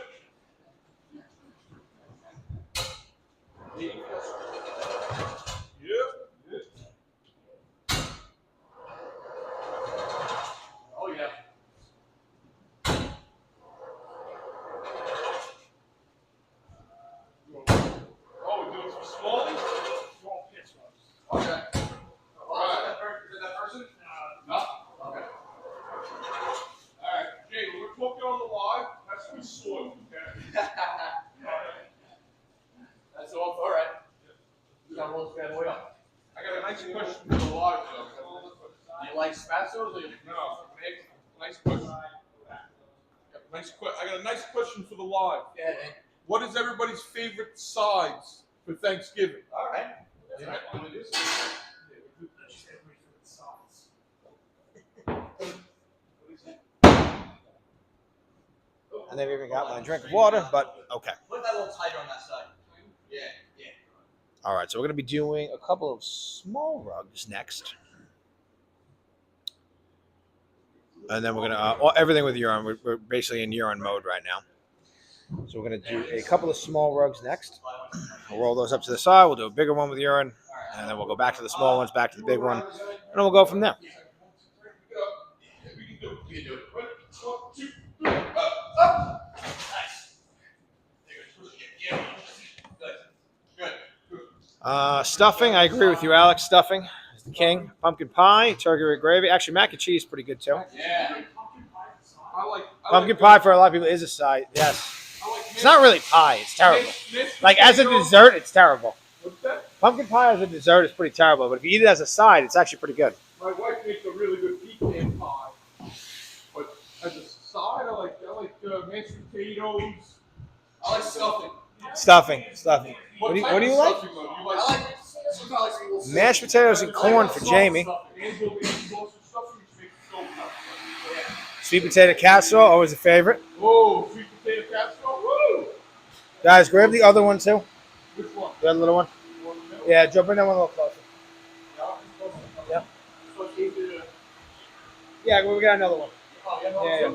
like spatulas? No. Nice question. I got a nice question for the live. Yeah. What is everybody's favorite sides for Thanksgiving? All right. I never even got my drink of water, but okay. Put that a little tighter on that side. Yeah. All right, so we're going to be doing a couple of small rugs next. And then we're going to, everything with urine. We're basically in urine mode right now. So we're going to do a couple of small rugs next. We'll roll those up to the side. We'll do a bigger one with urine. And then we'll go back to the small ones, back to the big one. And then we'll go from there. Stuffing, I agree with you, Alex. Stuffing is the king. Pumpkin pie, turkey with gravy. Actually, mac and cheese is pretty good too. Yeah. Pumpkin pie for a lot of people is a side. Yes. It's not really pie. It's terrible. Like as a dessert, it's terrible. What's that? Pumpkin pie as a dessert is pretty terrible, but if you eat it as a side, it's actually pretty good. My wife makes a really good pecan pie, but as a side, I like mashed potatoes. I like stuffing. Stuffing. What do you like? Stuffing, though? You I like like sometimes Mashed potatoes and corn for Jamie. Angel and sausage stuffing, which makes it so good. Sweet potato casserole, always a favorite. Whoa, sweet potato casserole. Woo! Guys, grab the other one too. Which one? The other little one. You want the middle? Yeah, Joe, bring that one a little closer. Yeah. Yeah. Yeah, we got another one. Yeah.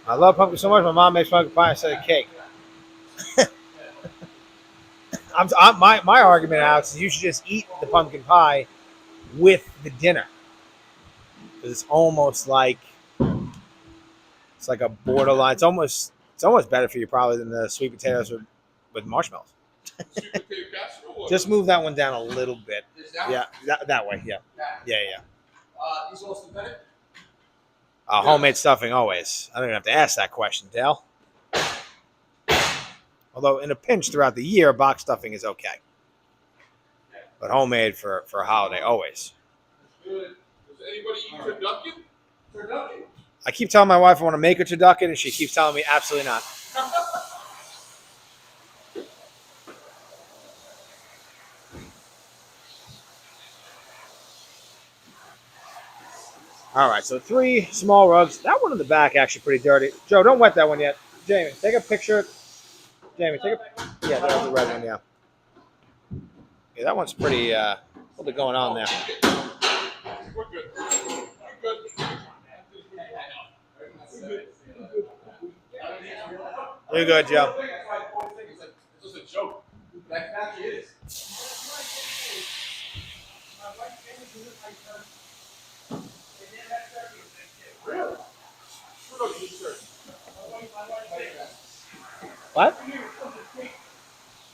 I love pumpkin so much. My mom makes pumpkin pie instead of cake. My argument, Alex, is you should just eat the pumpkin pie with the dinner, because it's almost like a borderline. It's almost better for you probably than the sweet potatoes with marshmallows. Sweet potato casserole? Just move that one down a little bit. Yeah, that way. Yeah. These all synthetic? Homemade stuffing always. I don't even have to ask that question, Dale. Although in a pinch throughout the year, box stuffing is okay. But homemade for a holiday, always. Good. Does anybody eat turducken? Turducken? I keep telling my wife I want to make her turducken, and she keeps telling me absolutely not. All right, so 3 small rugs. That one in the back actually pretty dirty. Joe, don't wet that one yet. Jamie, take a picture. Jamie, take a. Yeah, there's the red one. Yeah. Yeah, that one's pretty. A little bit going on there. We're good. We're good. You're good, Joe. It's just a joke. That actually is. Really? What? I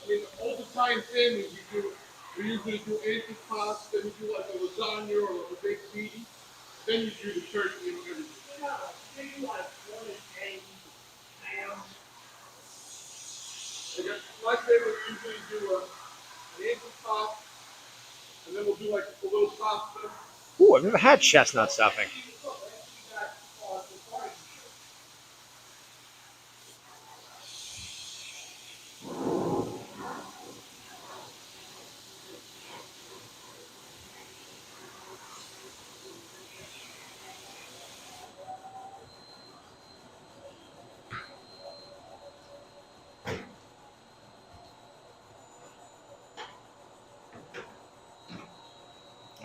mean, all the time families, we usually do antipasto, then we do like a lasagna or a baked beanie, then you do the turkey and everything. My favorite usually do an antipasto, and then we'll do like a little pasta. Ooh, I've never had chestnut stuffing.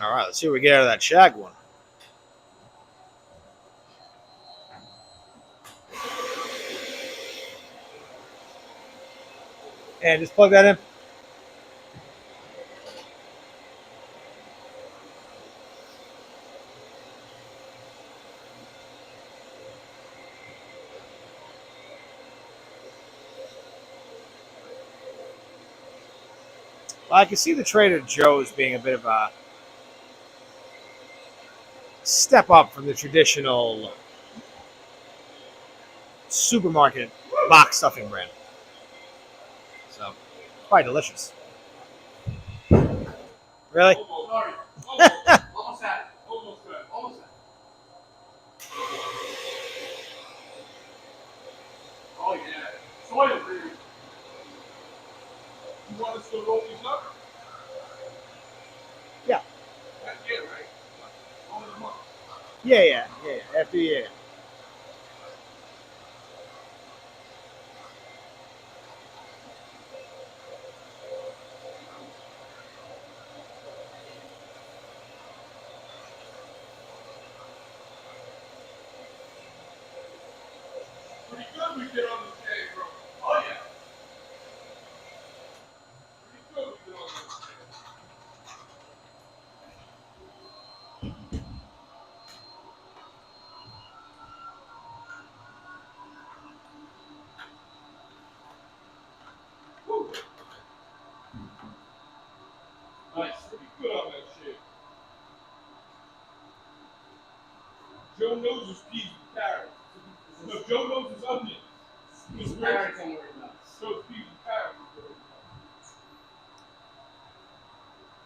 All right, let's see what we get out of that shag one. And just plug that in. Well, I can see the Trader Joe's being a bit of a step up from the traditional supermarket box stuffing brand. So quite delicious. Really? Sorry. Almost had it. Almost there. Almost had it. Oh, yeah. Soil, baby. You want us to roll these up? Yeah. That's it, right? Only a month. Yeah. After yeah. Pretty good we did on this day, bro. Oh, yeah. Pretty good we did on this day. Woo. Nice. Pretty good on that shit. Joe knows his peas and carrots. No, Joe knows his onions. These parents ain't worried about it. Joe's peas and carrots.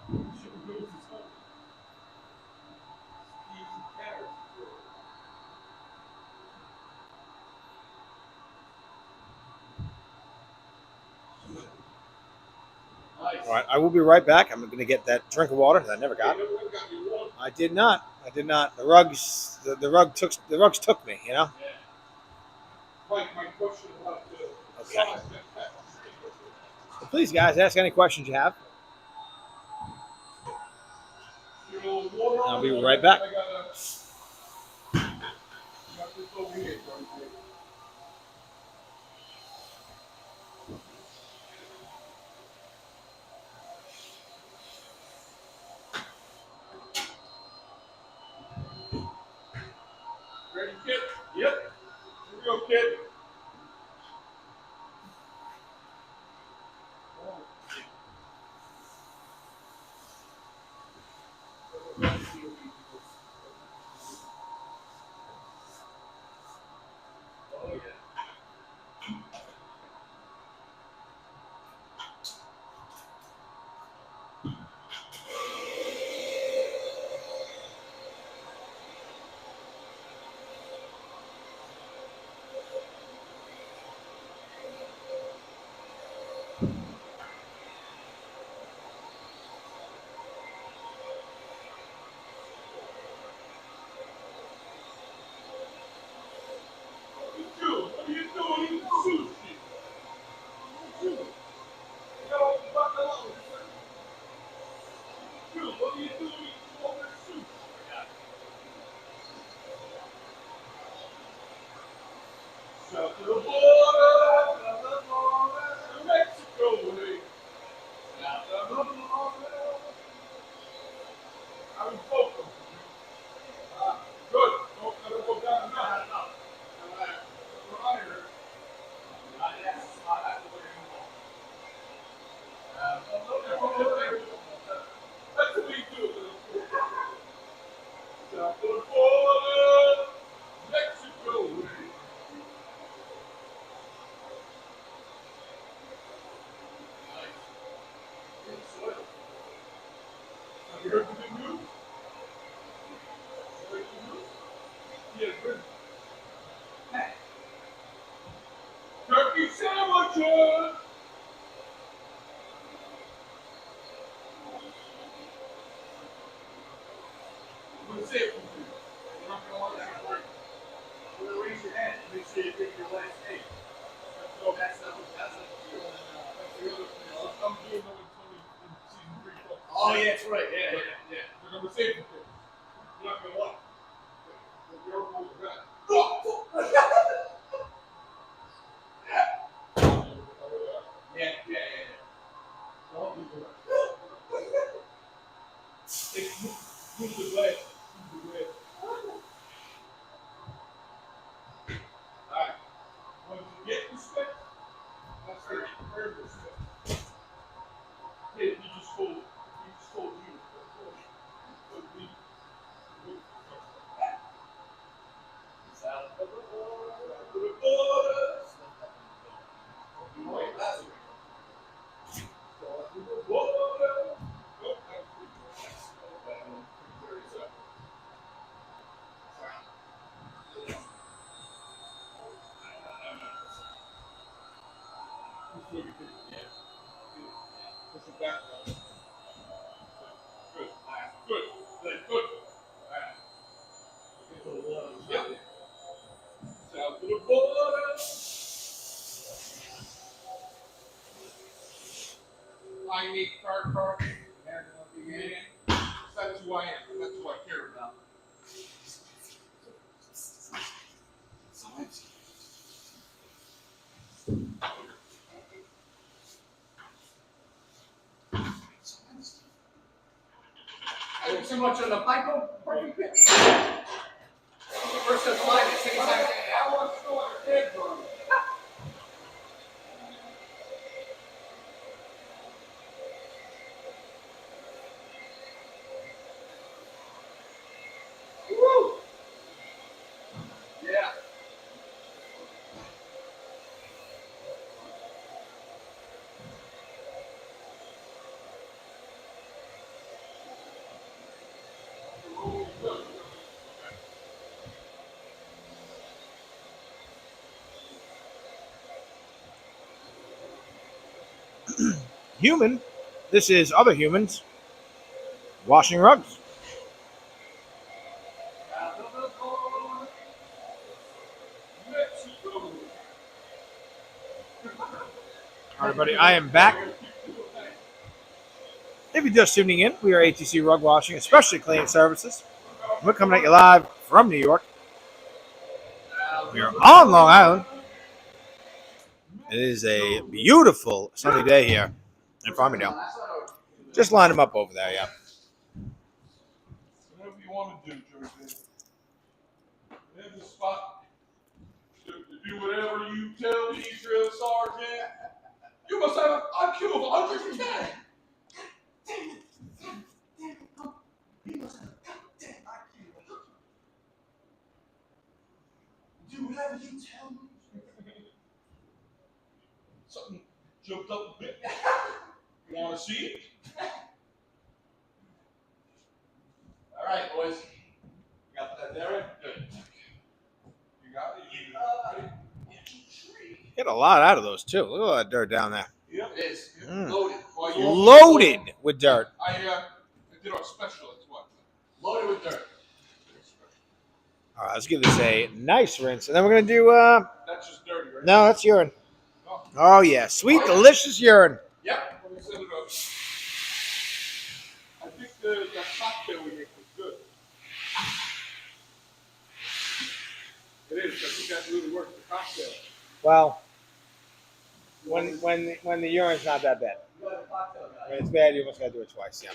Joe knows his onions. Peas and carrots. Nice. All right, I will be right back. I'm going to get that drink of water that I never got. Hey, no one got me water. I did not. The rugs took me. You know. Yeah. My question about the Okay. size. So please, guys, ask any questions you have. You know, water I'll on be it, right back. I got this over here, bro. Ready, kid? Yep. Here we go, kid. Oh, yeah. What are you doing eating sushi? You got all the bacalao. What are you doing eating all that sushi? South of the border, Mexico way. South of the border. I was vocal. Good. Don't let it go down now. That's what we do. South of the border, Mexico way. Have you heard the good news? Heard the news? Yeah, good. Turkey sandwiches! I'm gonna say it for you. You're not gonna want that word. I'm gonna raise your hand. Make sure you take your last name. So That's the that's the other thing. I'm doing that with Tony in season 3. Oh, yeah, that's right. Yeah. But I'm gonna say it for you. You're not gonna lie. But you're all over that. Yeah. Don't do that. Move the glass. Move the glass. Alright. Once you get respect, that's the third respect. Yeah, you just told you. So we South of the border. to the border. Good. Push it back. Good. Good. Good. Yep. South to the border. I need car. That's who I am. That's who I care about. I look so much on the Pico. Perfect fit. First that's mine. Second time. I want to know what your head burns. Woo! Yeah. Human. This is other humans washing rugs. Mexico. All right, everybody. I am back. If you're just tuning in, we are ATC Rug Washing, especially cleaning services. We're coming at you live from New York. We are on Long Island. It is a beautiful sunny day here in Farmingdale. Just line them up over there, yeah. Whatever you want to do, Jersey. There's a spot to do whatever you tell me, drill sergeant. You must have an IQ of 110. Do whatever you tell me. Something jumped up a bit. You want to see it? All right, boys. You got that there? Good. You got it? Get a lot out of those, too. Look at all that dirt down there. Yep. It is. Mm. Loaded. Loaded with dirt. I did our special. That's what. Loaded with dirt. All right, let's give this a nice rinse. And then we're going to do, That's just dirty, right? no, that's urine. Oh. Oh, yeah. Sweet, delicious urine. Yep. Let me set it up. I think the cocktail we make was good. It is. I think that really works. The cocktail. Well, when the urine's not that bad. You got a cocktail guy. When it's bad, you almost got to do it twice, yeah.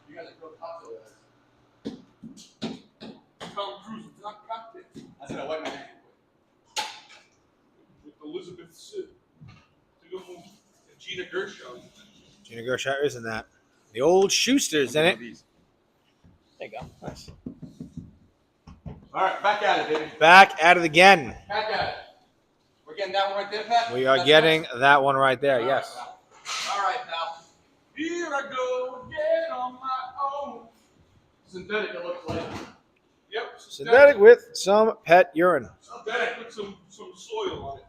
You guys are good cocktail guys. Tom Cruise is not cocktail. I said I wipe my hands. With Elizabeth Sid. To go home. And Gina Gershon. Gina Gershon is in that. The old Schuster's in it. There you go. Nice. All right, back at it, baby. Back at it again. Back at it. We're getting that one right there, Pat? We are That's getting nice. that one right there, yes. All right, pal. Here I go again on my own. Synthetic, it looks like. Yep. Synthetic with some pet urine. Synthetic with some soil on it.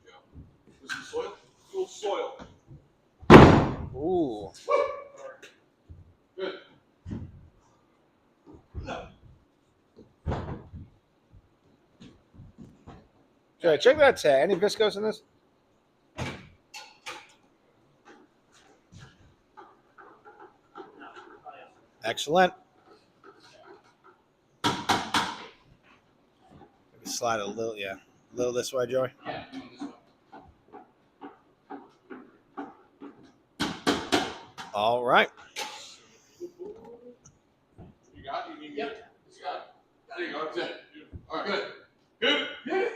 Yeah. With some soil? A little soil. Ooh. Good. Joey, check that tag. Any viscose in this? Excellent. Maybe slide a little, yeah. A little this way, Joey. Yeah, doing this one. All right. You got it? You need Yep. it? It's got it. There you go. That's it. All right. Good. Good. Good.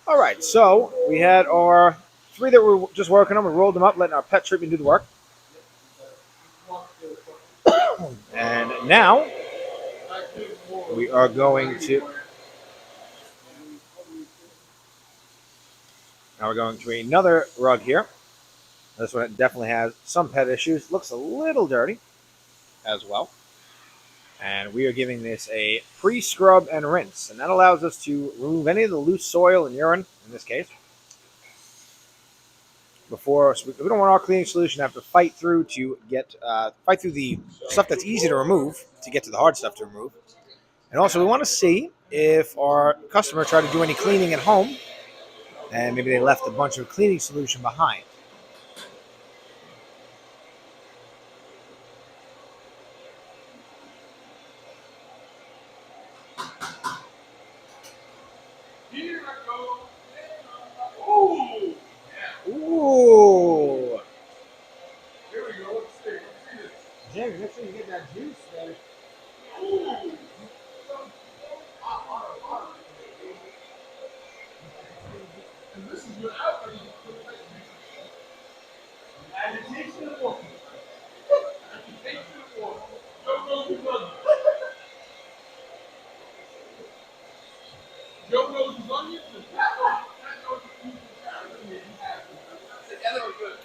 All right, so we had our three that we were just working on. We rolled them up, letting our pet treatment do the work. And now we are going to another rug here. This one definitely has some pet issues. Looks a little dirty as well. And we are giving this a pre-scrub and rinse. And that allows us to remove any of the loose soil and urine, in this case, before. So we don't want our cleaning solution to have to fight through the stuff that's easy to remove to get to the hard stuff to remove. And also, we want to see if our customer tried to do any cleaning at home, and maybe they left a bunch of cleaning solution behind. Here I go. Ooh. Ooh. Here we go. Let's see. Let's see this. Jamie, make sure you get that juice, man. Ooh. And this is without any Agitation of water. agitation of water. Joe knows his onions. Joe knows his onions, and Pat knows his carrots. Together we're good.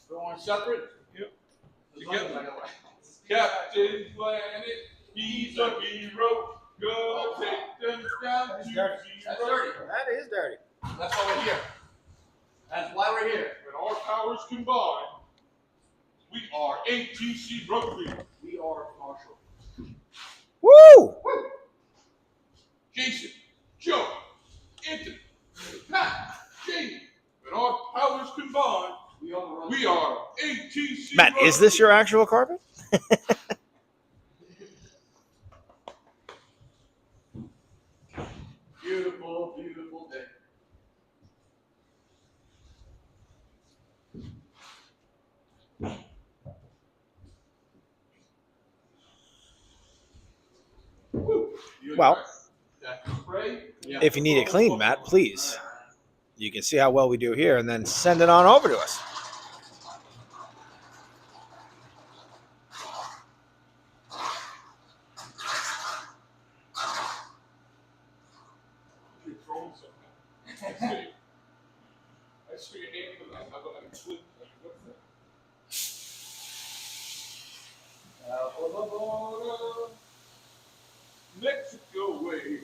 Go on separate. Yep. Together. Captain Planet, he's a hero. Gonna take them down to zero. That's dirty. That is dirty. That's why we're here. That's why we're here. When our powers combine, we are ATC Rugby. We are Marshall. Woo! Jason, Joe, Anthony, Pat, Jamie. When our powers combine, we are ATC Matt, Rugby. is this your actual carpet? Beautiful, beautiful day. Well, Spray? Yeah. if you need it clean, Matt, please. You can see how well we do here, and then send it on over to us. You're throwing something. I see your hand for that. I'm slipping. What's that? Mexico way.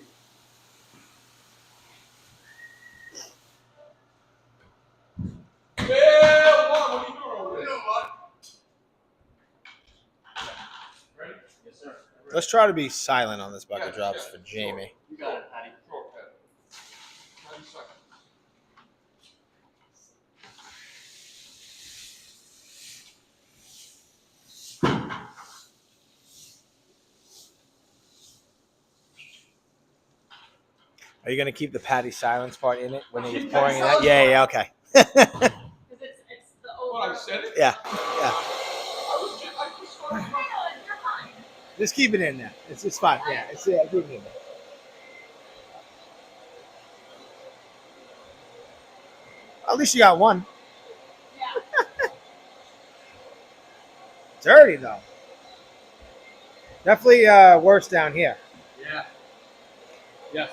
Well, Mom, what are you doing over there? Ready? Yes, sir. Let's try to be silent on this bucket drops for Jamie. You got it, Patty. Short pad. 90 seconds. Are you going to keep the patty silence part in it when he's Keep pouring it patty out? Yeah, okay. Because it's the What, I over. said it? Yeah. I just started. You're fine. Just keep it in there. It's fine. Yeah, keep it in there. At least you got one. Yeah. Dirty, though. Definitely worse down here. Yeah. Yes.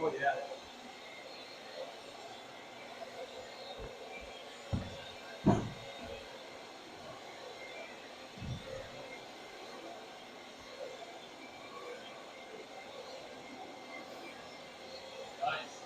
Oh, yeah. Nice.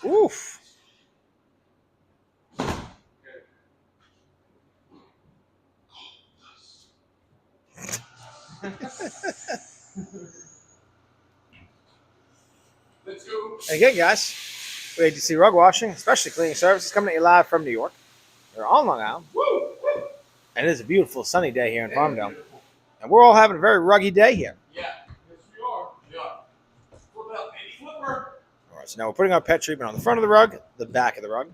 Oof. Let's go. And again, guys, we had to see rug washing, especially cleaning services, coming at you live from New York. We're on Long Island, and it is a beautiful sunny day here in Farmdale. And we're all having a very ruggy day here. Yeah. Yes, we are. We are. Flip it up, baby. Flipper. All right, so now we're putting our pet treatment on the front of the rug, the back of the rug,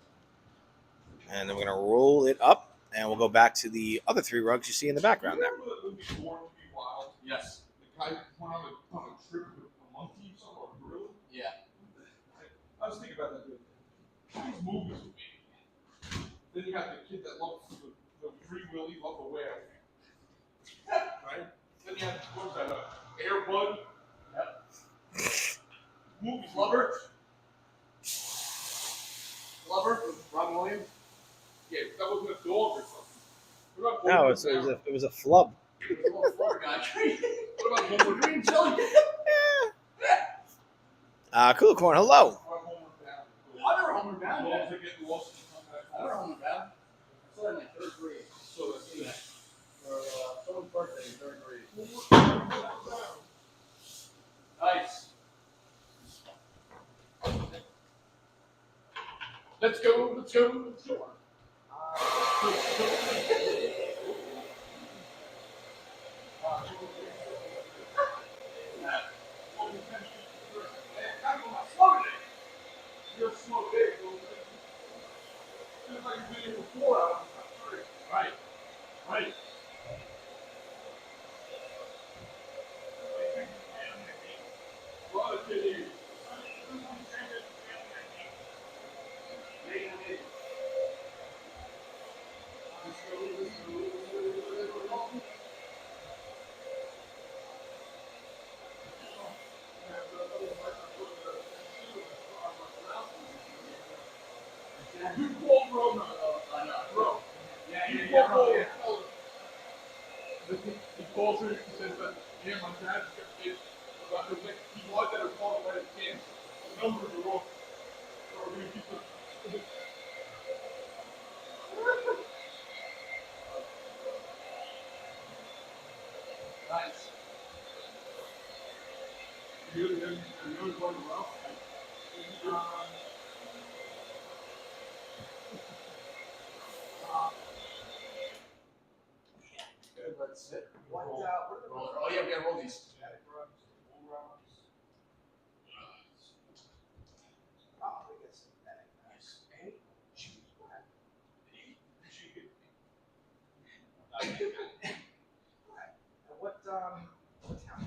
and then we're going to roll it up, and we'll go back to the other 3 rugs you see in the background there. Remember that movie Born to Be Wild? Yes. The guy went on a trip with a monkey or something, or a gorilla? Yeah. I was thinking about that. These movies with me. Then you got the kid that loves the Free Willy, love the whale. Right? Then you have, what was that, Air Bud? Yep. Movies. Flubber. Flubber with Robin Williams. Yeah, that wasn't a dog or something. What about No, Homeward it was a flub. It was a little Flubber guy. What about Homeward Green chili. Cool Corn, hello. I never Homeward Bound. Dogs that get lost and come back. I never Homeward Bound. I saw that in like 3rd grade. So that's Yeah. For someone's birthday in 3rd grade. Nice. Let's go, let's go, let's go. You're slow big, feels like you've been here for 4 hours. Right. Right. Well, it's good here. You called Rona. Bro. Yeah. He calls her, he says that, yeah, my dad just got kids. But it was like, he wanted to call him by his kids. The numbers are wrong. So we're going to keep the. Nice. You really going well? Let's sit. What are the rollers? Oh yeah, we gotta roll these.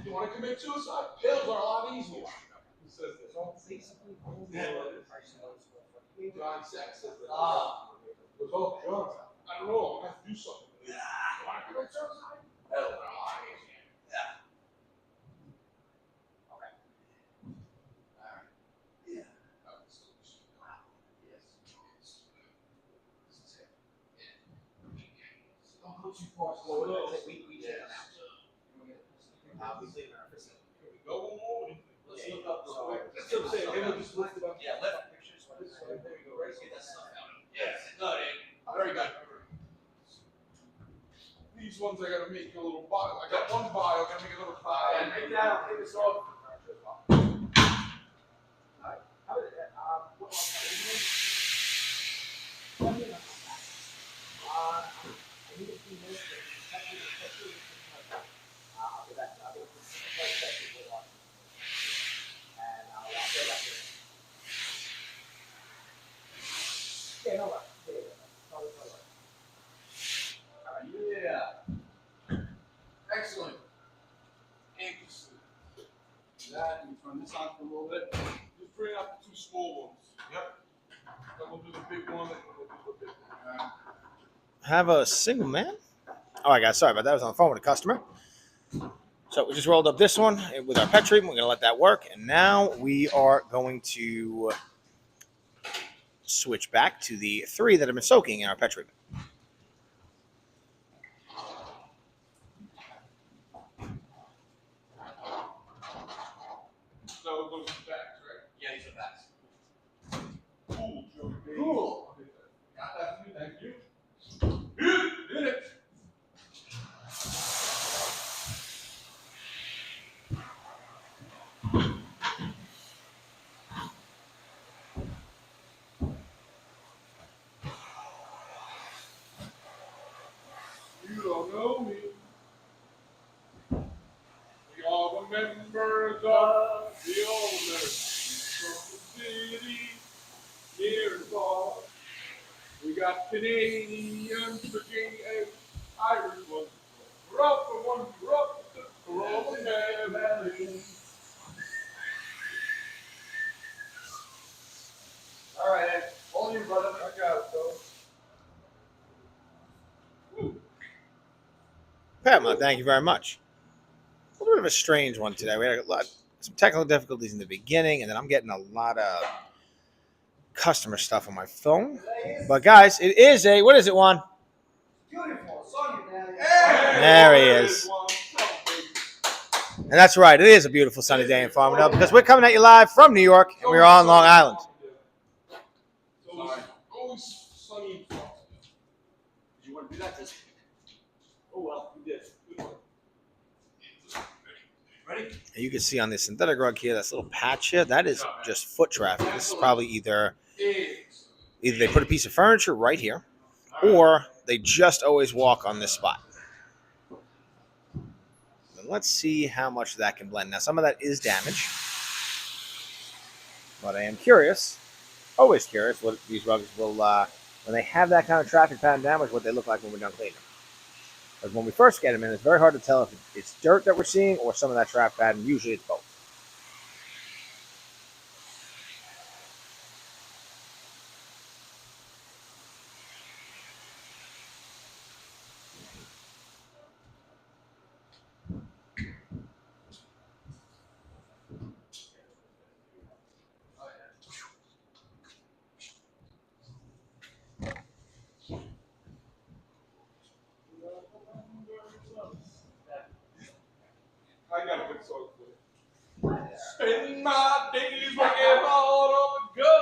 You want to commit suicide? Pills are a lot easier. He says this. John Sex says this. Goes, oh, John, I don't know. I have to do something. You want to commit suicide? Pills are a lot easier. Don't go too far. Slow it down. We take it out. Go one more. Let's look up real quick. That's what I'm saying. Maybe we'll just lift it up. Yeah, lift pictures. There we go. Let's get that stuff out. Yes, good. Very good. These ones I gotta make a little vial. I got one vial, I gotta make a little vial. And take that out. Take this off. Yeah. Excellent. That, you turn this on for a little bit. Just bring out the 2 small ones. Yep. Then we'll do the big one, and we'll do the big one. Have a single man? All right, guys, sorry about that. I was on the phone with a customer. So we just rolled up this one with our pet treatment. We're going to let that work. And now we are going to switch back to the 3 that have been soaking in our pet treatment. So those are bags, right? Yeah, these are backs. America, the old America. From the city, near and far. We got Canadians, Virginia, Irish ones. We're up for one, we're up for rolling valley. All right, Ed. All you, brother. I got it, though. Pat, thank you very much. A little bit of a strange one today. We had some technical difficulties in the beginning, and then I'm getting a lot of customer stuff on my phone. But guys, it is what is it, Juan? Beautiful. Sunny, man. There he is. And that's right, it is a beautiful sunny day in Farmingdale because we're coming at you live from New York, and we're on Long Island. Sorry. Always sunny. Did you want to do that? Oh, well, we did. Ready? And you can see on this synthetic rug here, this little patch here, that is just foot traffic. This is probably either they put a piece of furniture right here, or they just always walk on this spot. And let's see how much that can blend. Now, some of that is damage, but I am curious, always curious, what these rugs will, when they have that kind of traffic pattern damage, what they look like when we're done cleaning them. Because when we first get them in, it's very hard to tell if it's dirt that we're seeing or some of that traffic pattern. Usually it's both. I got a good song for you. Spend my days working hard on the go.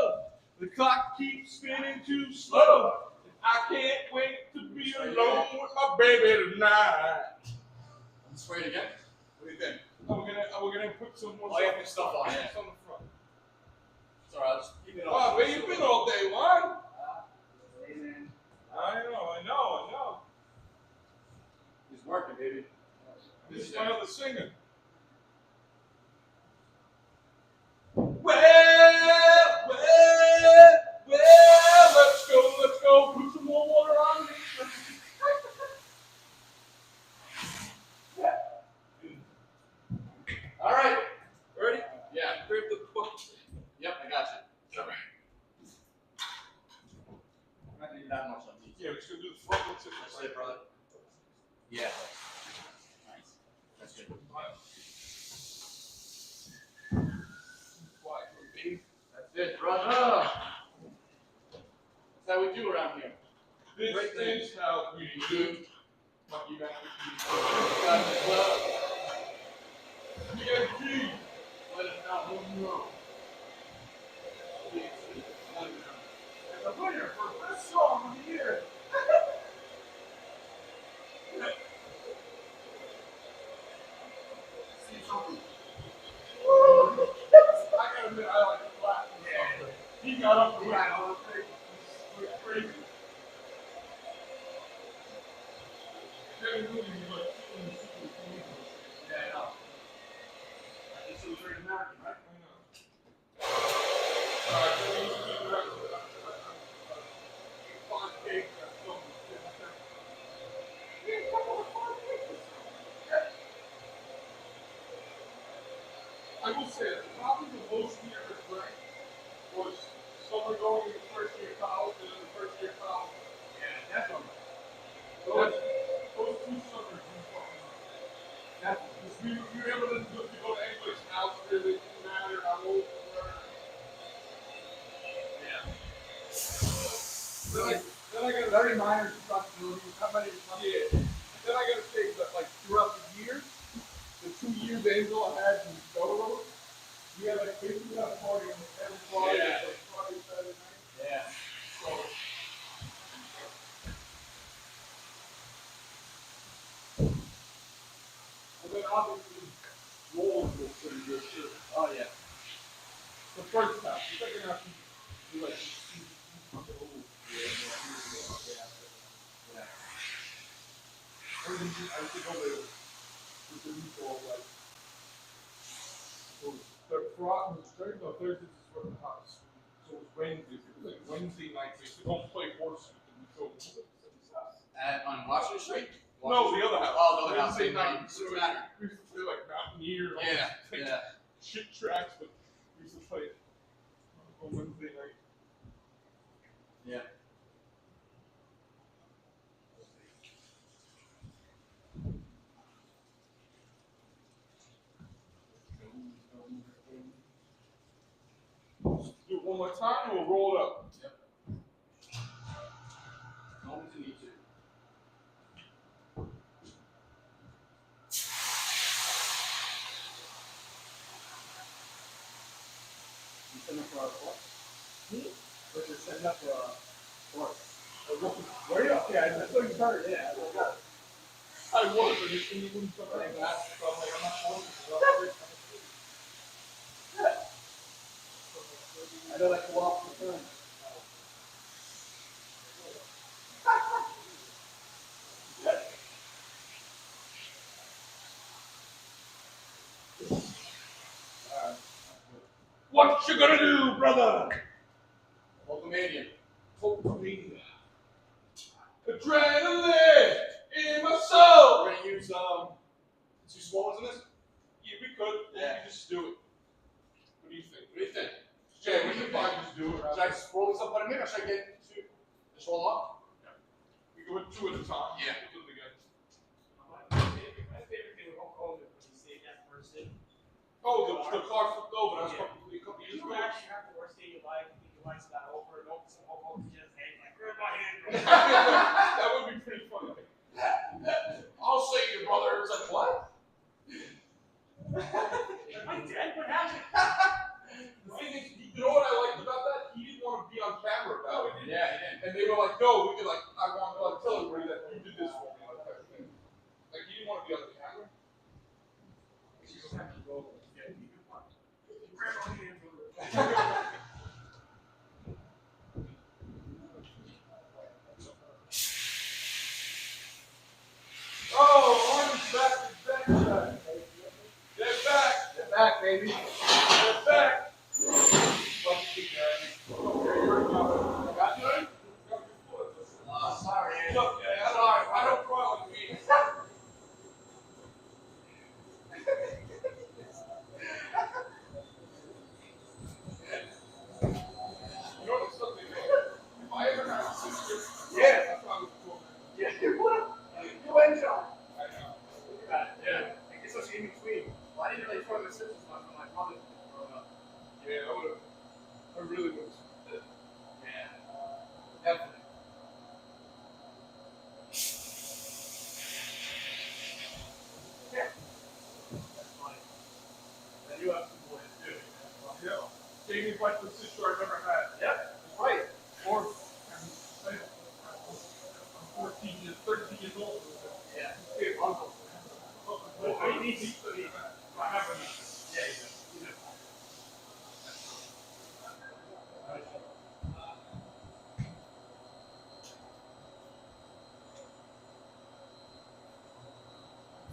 The clock keeps spinning too slow. I can't wait to be alone with my baby tonight. Let's wait again. What do you think? We're gonna put some more Oh, you have your stuff on, yeah. on the front. It's all right. I'll just keep it on. Oh, where you been all day, Juan? Hey, man. I know. He's working, baby. This is my other singer. Well, let's go. Put some more water on me. All right. Ready? Yeah. Grab the book. Yep, I got you. All right. I'm not gonna do that much on these. Yeah, we're just gonna do the front one too. That's it, brother. Yeah. Nice. That's good. That's it, brother. That's how we do around here. This is how we do. Lucky man. Got the club. PNG. Let it know. And the winner for best song of the year. See something. I gotta admit, I like the black. Yeah. He got up and Yeah. went crazy. Kevin Mooney was like in the super cool. Yeah, I know. This was very American, right? I know. Alright, so we should do that. Fun cake, something. Yeah, a couple of fun cakes. I will say that probably the most we ever drank was summer going into first year college and then the first year college. Yeah, definitely. Those 2 summers we fucking we were able to go to anybody's house, really didn't matter how old we were. Yeah. Then I got very minor responsibilities. How many responsibilities? Yeah. Then I got to say that like throughout the years, the 2 years Angel had in Solo, we had like basically had a party on every Friday, Yeah. like Friday, Saturday night. Yeah. So and then obviously Rolls was pretty good too. Oh, yeah. The first half, the second half, you like you Yeah. everything I think over with the meatball like Thursday, no, Thursdays is for the house. So it was Wednesdays. It was like Wednesday nights. They used to go play horse. On Washington Street? No, the other house. Oh, the other house. Wednesday Same night. night. We used to play like Mountaineer. And all Yeah, these, like, yeah. shit tracks, but we used to play on Wednesday night. Yeah. Do it one more time, and we'll roll it up. Yep. Moment to need to. You setting up for a course? Or you're setting up for a course? Where are you? Yeah, I thought you started. Yeah, I got it. I was, but you wouldn't come back. So I'm like, I'm not sure. I don't like to walk the turn. What you gonna do, brother? Hulkamania. Hulkamania. Adrenaline in my soul. We're gonna use two small ones in this? Yeah, we could. Yeah. We could just do it. What do you think? What do you think? Yeah, we can probably just do it. Should I just roll this up on a minute or should I get two? Just roll them up? We go with two at a time. Yeah. We'll do it again. My favorite thing with Hulk Hogan was he saved that person. Oh, the car flipped over. That was probably a couple You years don't ago. actually have the worst day of your life. You think your life's not over and open some Hulk Hogan just hang like, grab my hand. That would be pretty funny. I'll save you, brother. It's like, what? Am I dead? What happened? The thing is, you know what I liked about that? He didn't want to be on camera about it. Yeah, he did. And they were like, no, we could like, I want to tell everybody that you did this for me. Like, type of thing. Like, he didn't want to be on the camera. You just have to go. Yeah, you can walk. Grab my hand, brother. Oh, Army's back to back. Get back. Get back, baby. Get back. Got you? Sorry. Look, sorry, I don't cry like me. You know what's something? If I ever had a sister, Yeah. that's why I was cool. Yeah, you would have. You went, John. I know. Yeah. I guess that's in between. Well, I didn't really throw my sisters much when my brother was growing up. Yeah, I would have. I really would have. Yeah. Definitely. Yeah. That's funny. And you have two boys too. Yeah. Jamie's like the sister I've ever had. Yep. That's right. Or, I'm 14 years, 13 years old. Yeah. Yeah, uncle. What do you need to be? I have a niece. Yeah, you do.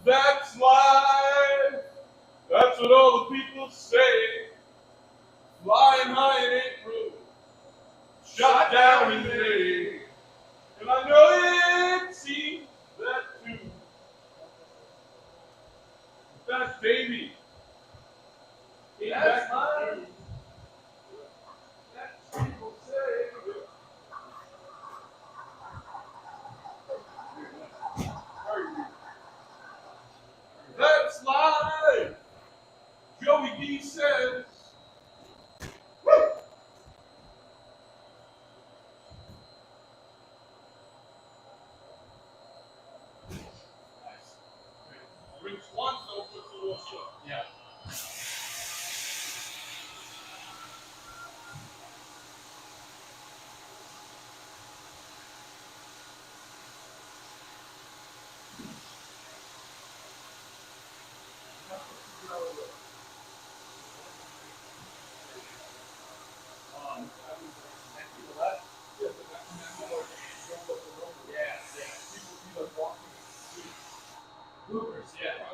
That's life. That's what all the people say. Flying high in April, shot down in May. And I know it seems that too. That baby. Ain't That's that mine? That's what people say. That's life. Joey D says. Drinks once, though, puts a little shot. Yeah. Bloopers, yeah.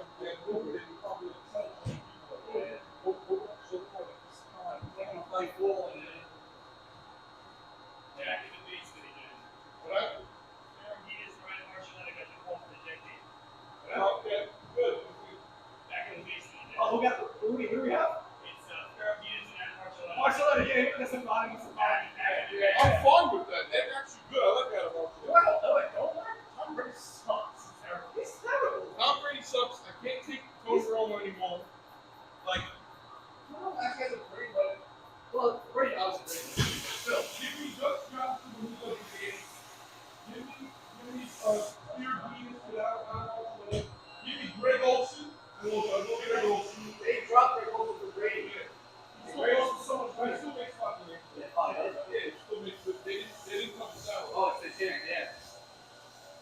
I'm fine with that. They're actually good. I like that about them. Tom Brady sucks. He's terrible. Tom Brady sucks. I can't take Tony Romo anymore. Like, No, that guy's a great, but well, great. I was great. Still, give me Gus Johnson when he does the game. Give me Spear Venus without whatever. Give me Greg Olson. I will get Greg Olson. they dropped their goals for Brady. Greg Olson so much better. He still makes $5 million. Yeah, Yeah, he still makes it. They didn't come to salary. oh, it's the chair, yeah.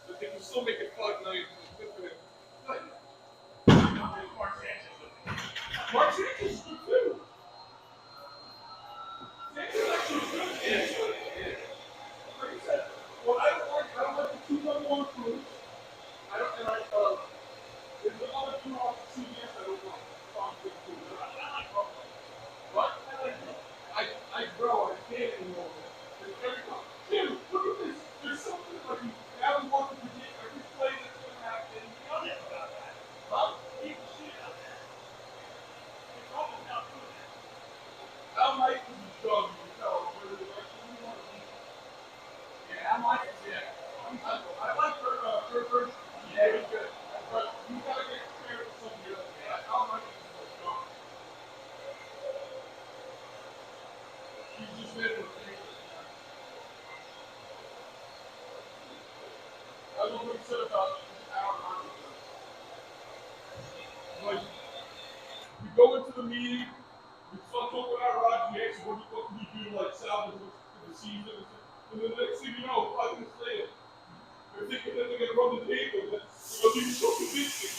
But they can still make it $5 million. Good for him. Good. Mark Sanchez is good too. Sanchez actually is good. Yeah. Like I said, well, I don't like the two number one crews. I don't, and there's the other two off the CBS I don't like. Fox and two. What? Bro, I can't anymore. There's every time. Dude, look at this. There's something like you haven't wanted to predict every play that's going to happen. Huh? Al Mike is a dog, you can tell. Whether the rest of them want to be. Yeah, Al Mike is, I like her first. Yeah, he's good. But you got to get compared to somebody else. Yeah, Al Mike is a dog. She's just made a mistake. I was going to say about Al Mike. Like, we go into the meeting, we start talking about Roger Yates, what can we do to like salvage the season, and then the next thing you know, 5 minutes later, they're thinking that they're gonna run the table, and be so convincing.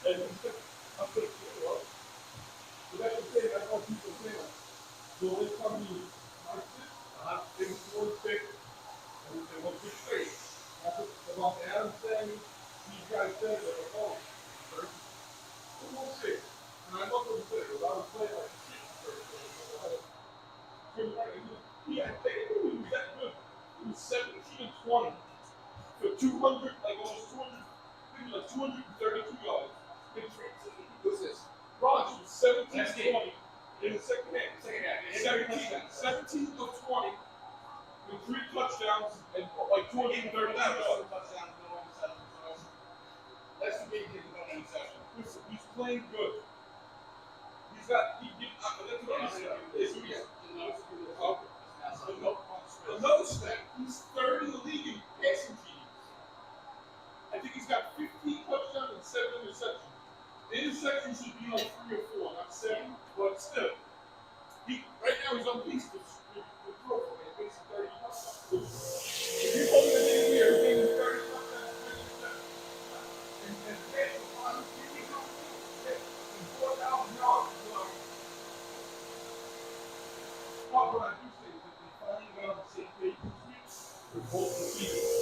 And I'm like, well, but that's the thing, that's what people say. Like, so they come to me, they was 1-6, and they won 6 straight. That's about the Adam saying, these guys said that, oh, we'll see. And I love what he said, because I was playing like shit first. I think he was that good. He was 17 and 20 for 200, like almost 200, I think like 232 yards. Who's this? Raj was 17 and 20 in the second half. Second half. 17 of 20 with 3 touchdowns and like 230 yards. That's the big kid with no interception. Listen, he's playing good. He's got, that's what I'm saying. Another stat, he's third in the league in passing teams. I think he's got 15 touchdowns and 7 interceptions. The interceptions should be like 3 or 4, not 7, but still. Right now he's on pace to throw for like basically 30 touchdowns. If you told me that he's here, he's getting 30 touchdowns and 3 interceptions. And passing on, he's on pace and 4,000 yards. What I do say is that they finally got on the same page this week with both the seasons.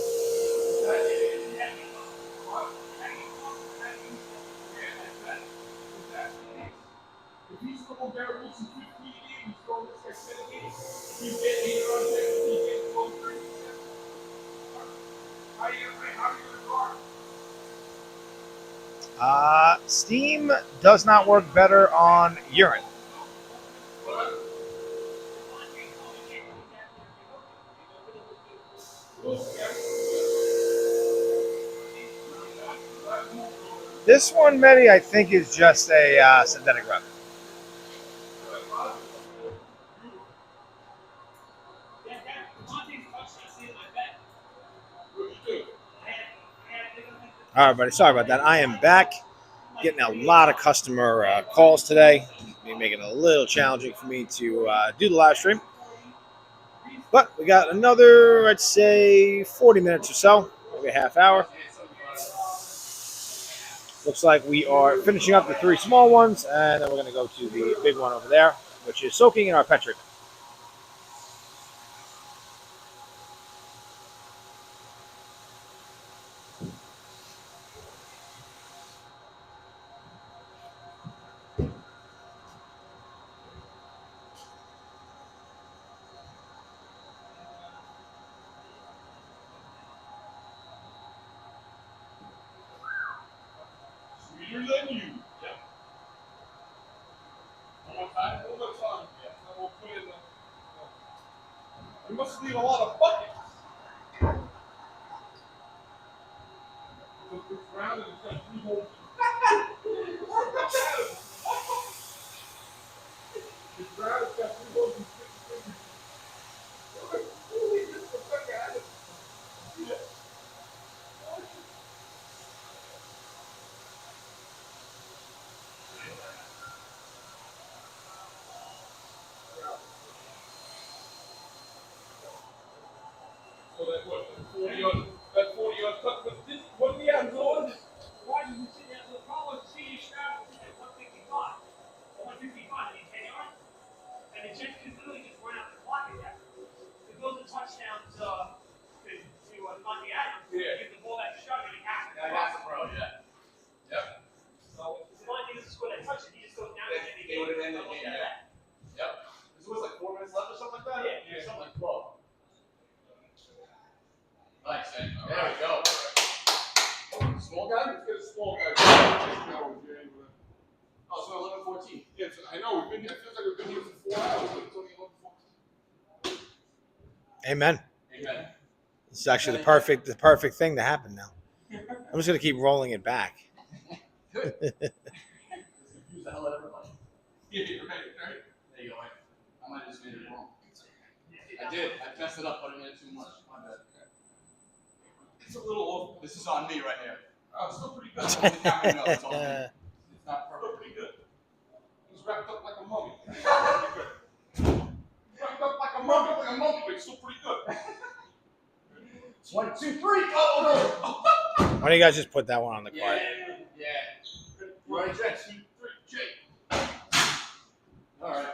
If he's throwing Garrett Wilson 15 games, he's throwing this guy 10 games. He's getting 8 runs, he's getting 12, 30. How are you going to guard? Steam does not work better on urine. This one, Medi, I think is just a synthetic rubber. All right, buddy. Sorry about that. I am back. Getting a lot of customer calls today. Making it a little challenging for me to do the live stream. But we got another, I'd say, 40 minutes or so, maybe a half hour. Looks like we are finishing up the 3 small ones, and then we're going to go to the big one over there, which is soaking in our pet treatment. Sweeter than you. Yeah. One more time. Yeah. And we'll put it You must need a lot of buckets. It's round and it's got 3 holes. It's round, it's got 3 holes and 6 fingers. So that what? That 40 yard cut. But this, what we have on is. Why did you see that? The problem is, see, you strap at 155 or 155 in 10 yards, and it just literally just run out the clock at that. It goes to touchdowns to Monty Adams. Yeah. Give the ball that shot and he has to. Yeah, that's a pro, yeah. Yep. So the only thing is to score that touchdown. He just goes down and They would have ended the game, yeah. Yep. This was like 4 minutes left or something like that? Yeah. Something like 12. Nice, man. There we go. Small guy? Let's get a small guy. Oh, so 11:14. Yes, I know. We've been here. It feels like we've been here for 4 hours, but it's only 11:14. Amen. Amen. This is actually the perfect thing to happen now. I'm just gonna keep rolling it back. Good. Use the hell out of everybody. Yeah, right. There you go. I might have just made it wrong. I did. I messed it up, putting in too much. My bad. It's a little off. This is on me right here. Oh, it's still pretty good. It's on the camera, no, it's on me. It's not Still perfect. pretty good. He's wrapped up like a mummy. Wrapped up like a mummy, but it's still pretty good. 1, 2, 3. Oh, no. Why don't you guys just put that one on the card? Yeah. You ready, Jake? 2, 3, Jake. All right.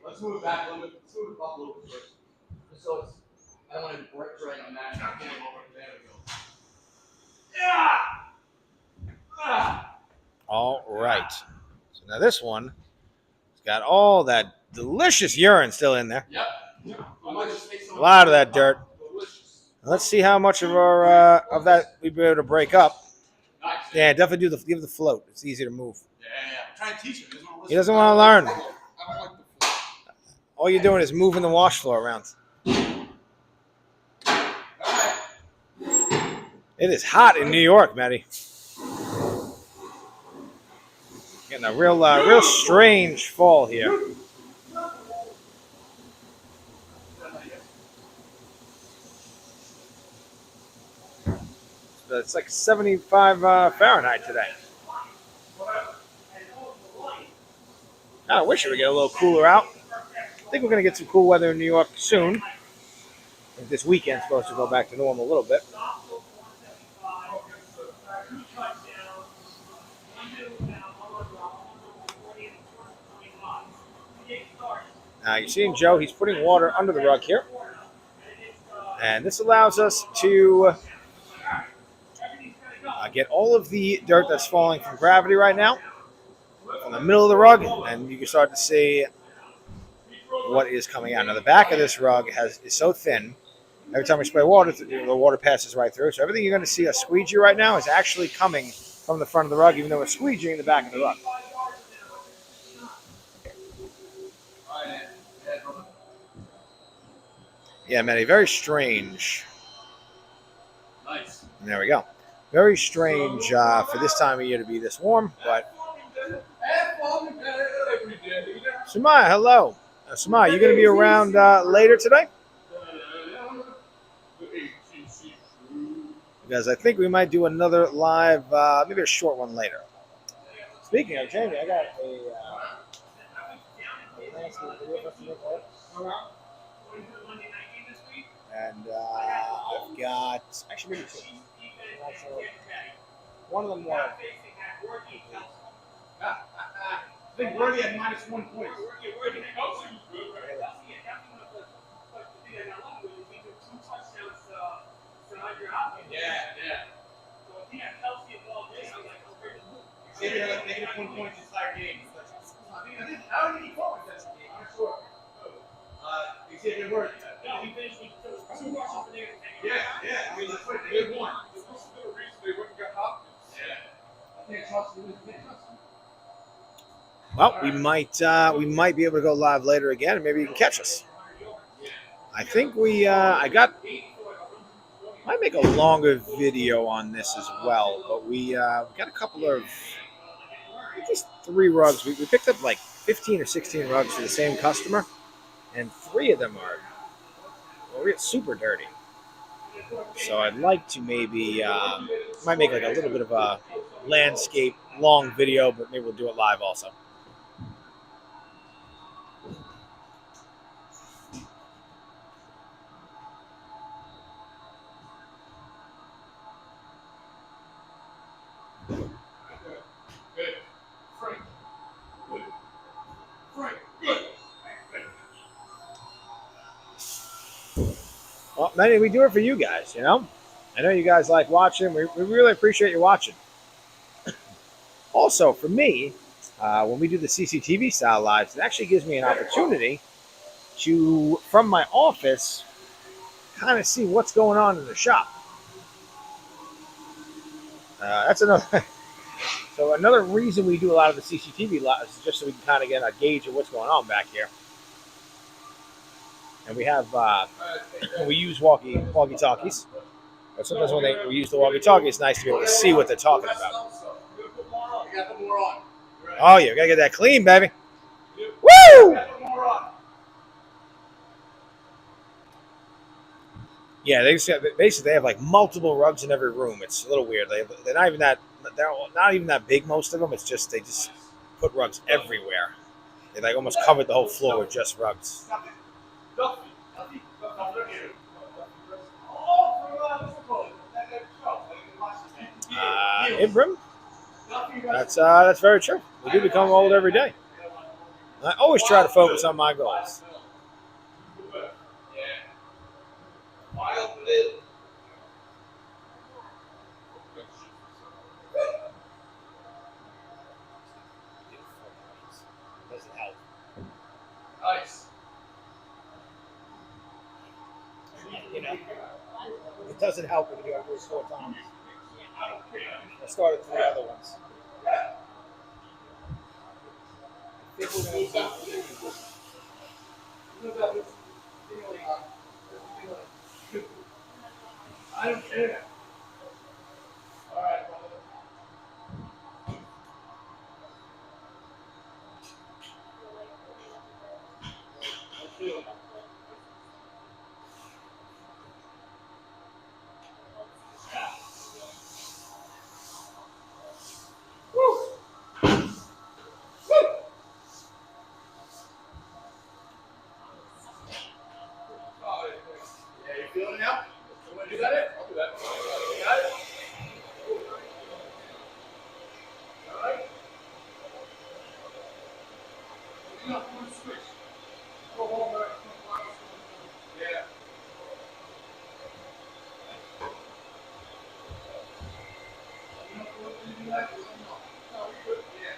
Let's move it back a little bit. Let's move it up a little bit first. Just so it's, I don't want to break right on that. There we go. Yeah! Ah! All right. So now this one has got all that delicious urine still in there. Yep. I might just make some A lot of that dirt. Delicious. Let's see how much of our of that we'd be able to break up. Nice. Yeah, definitely give the float. It's easy to move. Yeah. I'm trying to teach him. He doesn't want to learn. I don't like the food. All you're doing is moving the wash floor around. All right. It is hot in New York, Matty. Getting a real strange fall here. It's like 75 Fahrenheit today. I wish it would get a little cooler out. I think we're going to get some cool weather in New York soon. I think this weekend's supposed to go back to normal a little bit. Now you're seeing Joe, he's putting water under the rug here. And this allows us to get all of the dirt that's falling from gravity right now from the middle of the rug, and you can start to see what is coming out. Now the back of this rug is so thin, every time we spray water, the water passes right through. So everything you're going to see us squeegee right now is actually coming from the front of the rug, even though we're squeegeeing the back of the rug. Yeah, Matty, very strange. Nice. And there we go. Very strange for this time of year to be this warm, but Samaya, hello. Samaya, you going to be around later today? Because I think we might do another live, maybe a short one later. Speaking of Jamie, I got a landscape video for us to make later. And I've got, actually maybe two. One of them more. I think Brody had -1 point. Yeah. Xavier had like -1 point the entire game. I don't think he called it that game. I'm not sure. Xavier worked. Yeah. I mean, that's what they won. This is the reason they went and got Hopkins. Yeah. I think trust him. Well, we might be able to go live later again, and maybe you can catch us. Yeah. I think I might make a longer video on this as well, but we got a couple of, at least 3 rugs. We picked up like 15 or 16 rugs for the same customer, and 3 of them are, well, we get super dirty. So I'd like to maybe, might make like a little bit of a landscape long video, but maybe we'll do it live also. Good. Frank. Good. Frank. Good. Well, Manny, we do it for you guys, you know? I know you guys like watching. We really appreciate you watching. Also, for me, when we do the CCTV style lives, it actually gives me an opportunity to, from my office, kind of see what's going on in the shop. That's another. So another reason we do a lot of the CCTV lives is just so we can kind of get a gauge of what's going on back here. And we have we use walkie talkies. But sometimes when we use the walkie talkie, it's nice to be able to see what they're talking about. Oh yeah, we gotta get that clean, baby. Woo! Yeah, basically they have like multiple rugs in every room. It's a little weird. They're not even that. They're not even that big. Most of them. It's just they just put rugs everywhere. They like almost covered the whole floor with just rugs. Ibram, that's very true. We do become old every day. I always try to focus on my goals. Doesn't help. Nice. You know, it doesn't help when you do it 4 times. I started 3 other ones. I don't care. All right, brother. Yeah, you feeling it now? You want to do that? I'll do that. You got it? All right. You know, one switch. Go home back. Yeah. You know what to do that? No, we good. Yeah.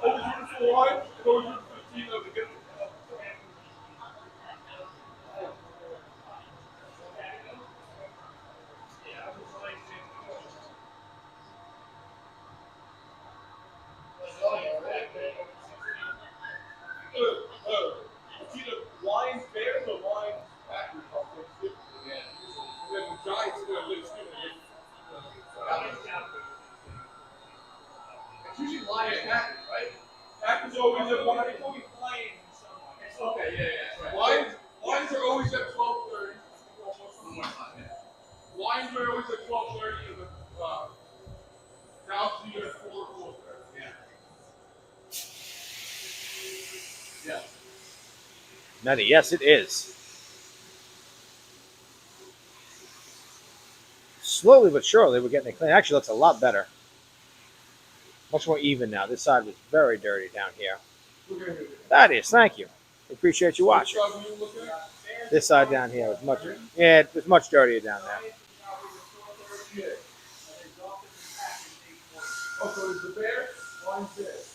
Always rooting for the Lions and always rooting for the team that would get them. It's either Lions Bears or Lions Packers on Thanksgiving. Yeah. And then the Giants are going to Thanksgiving. It's usually Lions Packers, right? Packers always at 1. Okay, yeah. Lions are always at 12:30. One more time, yeah. Lions are always at 12:30, and the Falcons are at 4:30. Yeah. Nettie, yes, it is. Slowly but surely, we're getting it clean. Actually, looks a lot better. Much more even now. This side was very dirty down here. Look at it. That is, thank you. Appreciate you watching. Which side were you looking at? This side down here was much, it was much dirtier down there. Yeah. Oh, so it's the Bears? Lions Bears.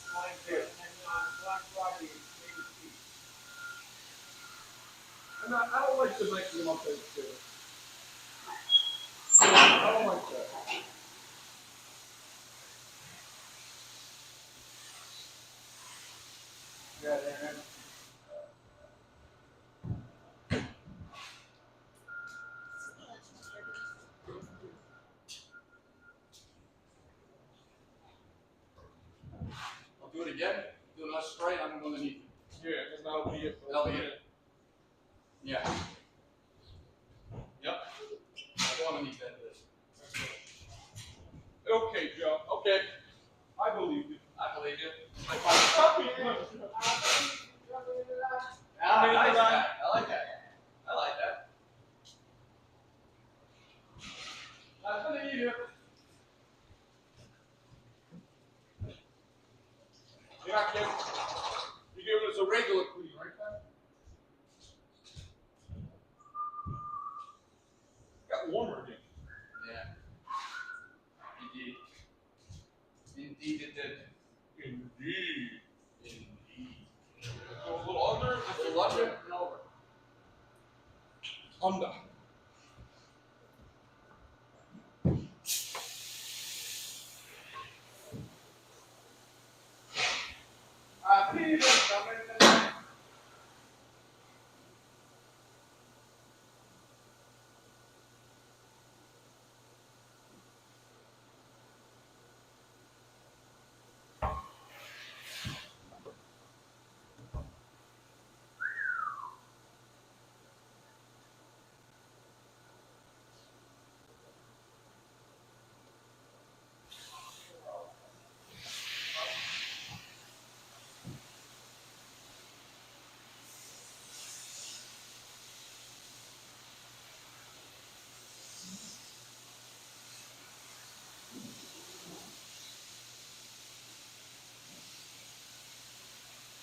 And I don't like the night game on Thanksgiving. I don't like that. Yeah, man. I'll do it again. Do another spray. I'm going to need. Yeah, and that'll be it. That'll be it. Yeah. Yep. I don't want to need that. Okay, Joe. Okay. I believe you. I believe you. Stop me. I like that. I like that. I like that. I believe you. You're not giving, you're giving us a regular clean, right, man? Got warmer again. Yeah. Indeed. Indeed it did. Indeed. Indeed. Go a little under, Just a lunch and over. under. Peter, come in.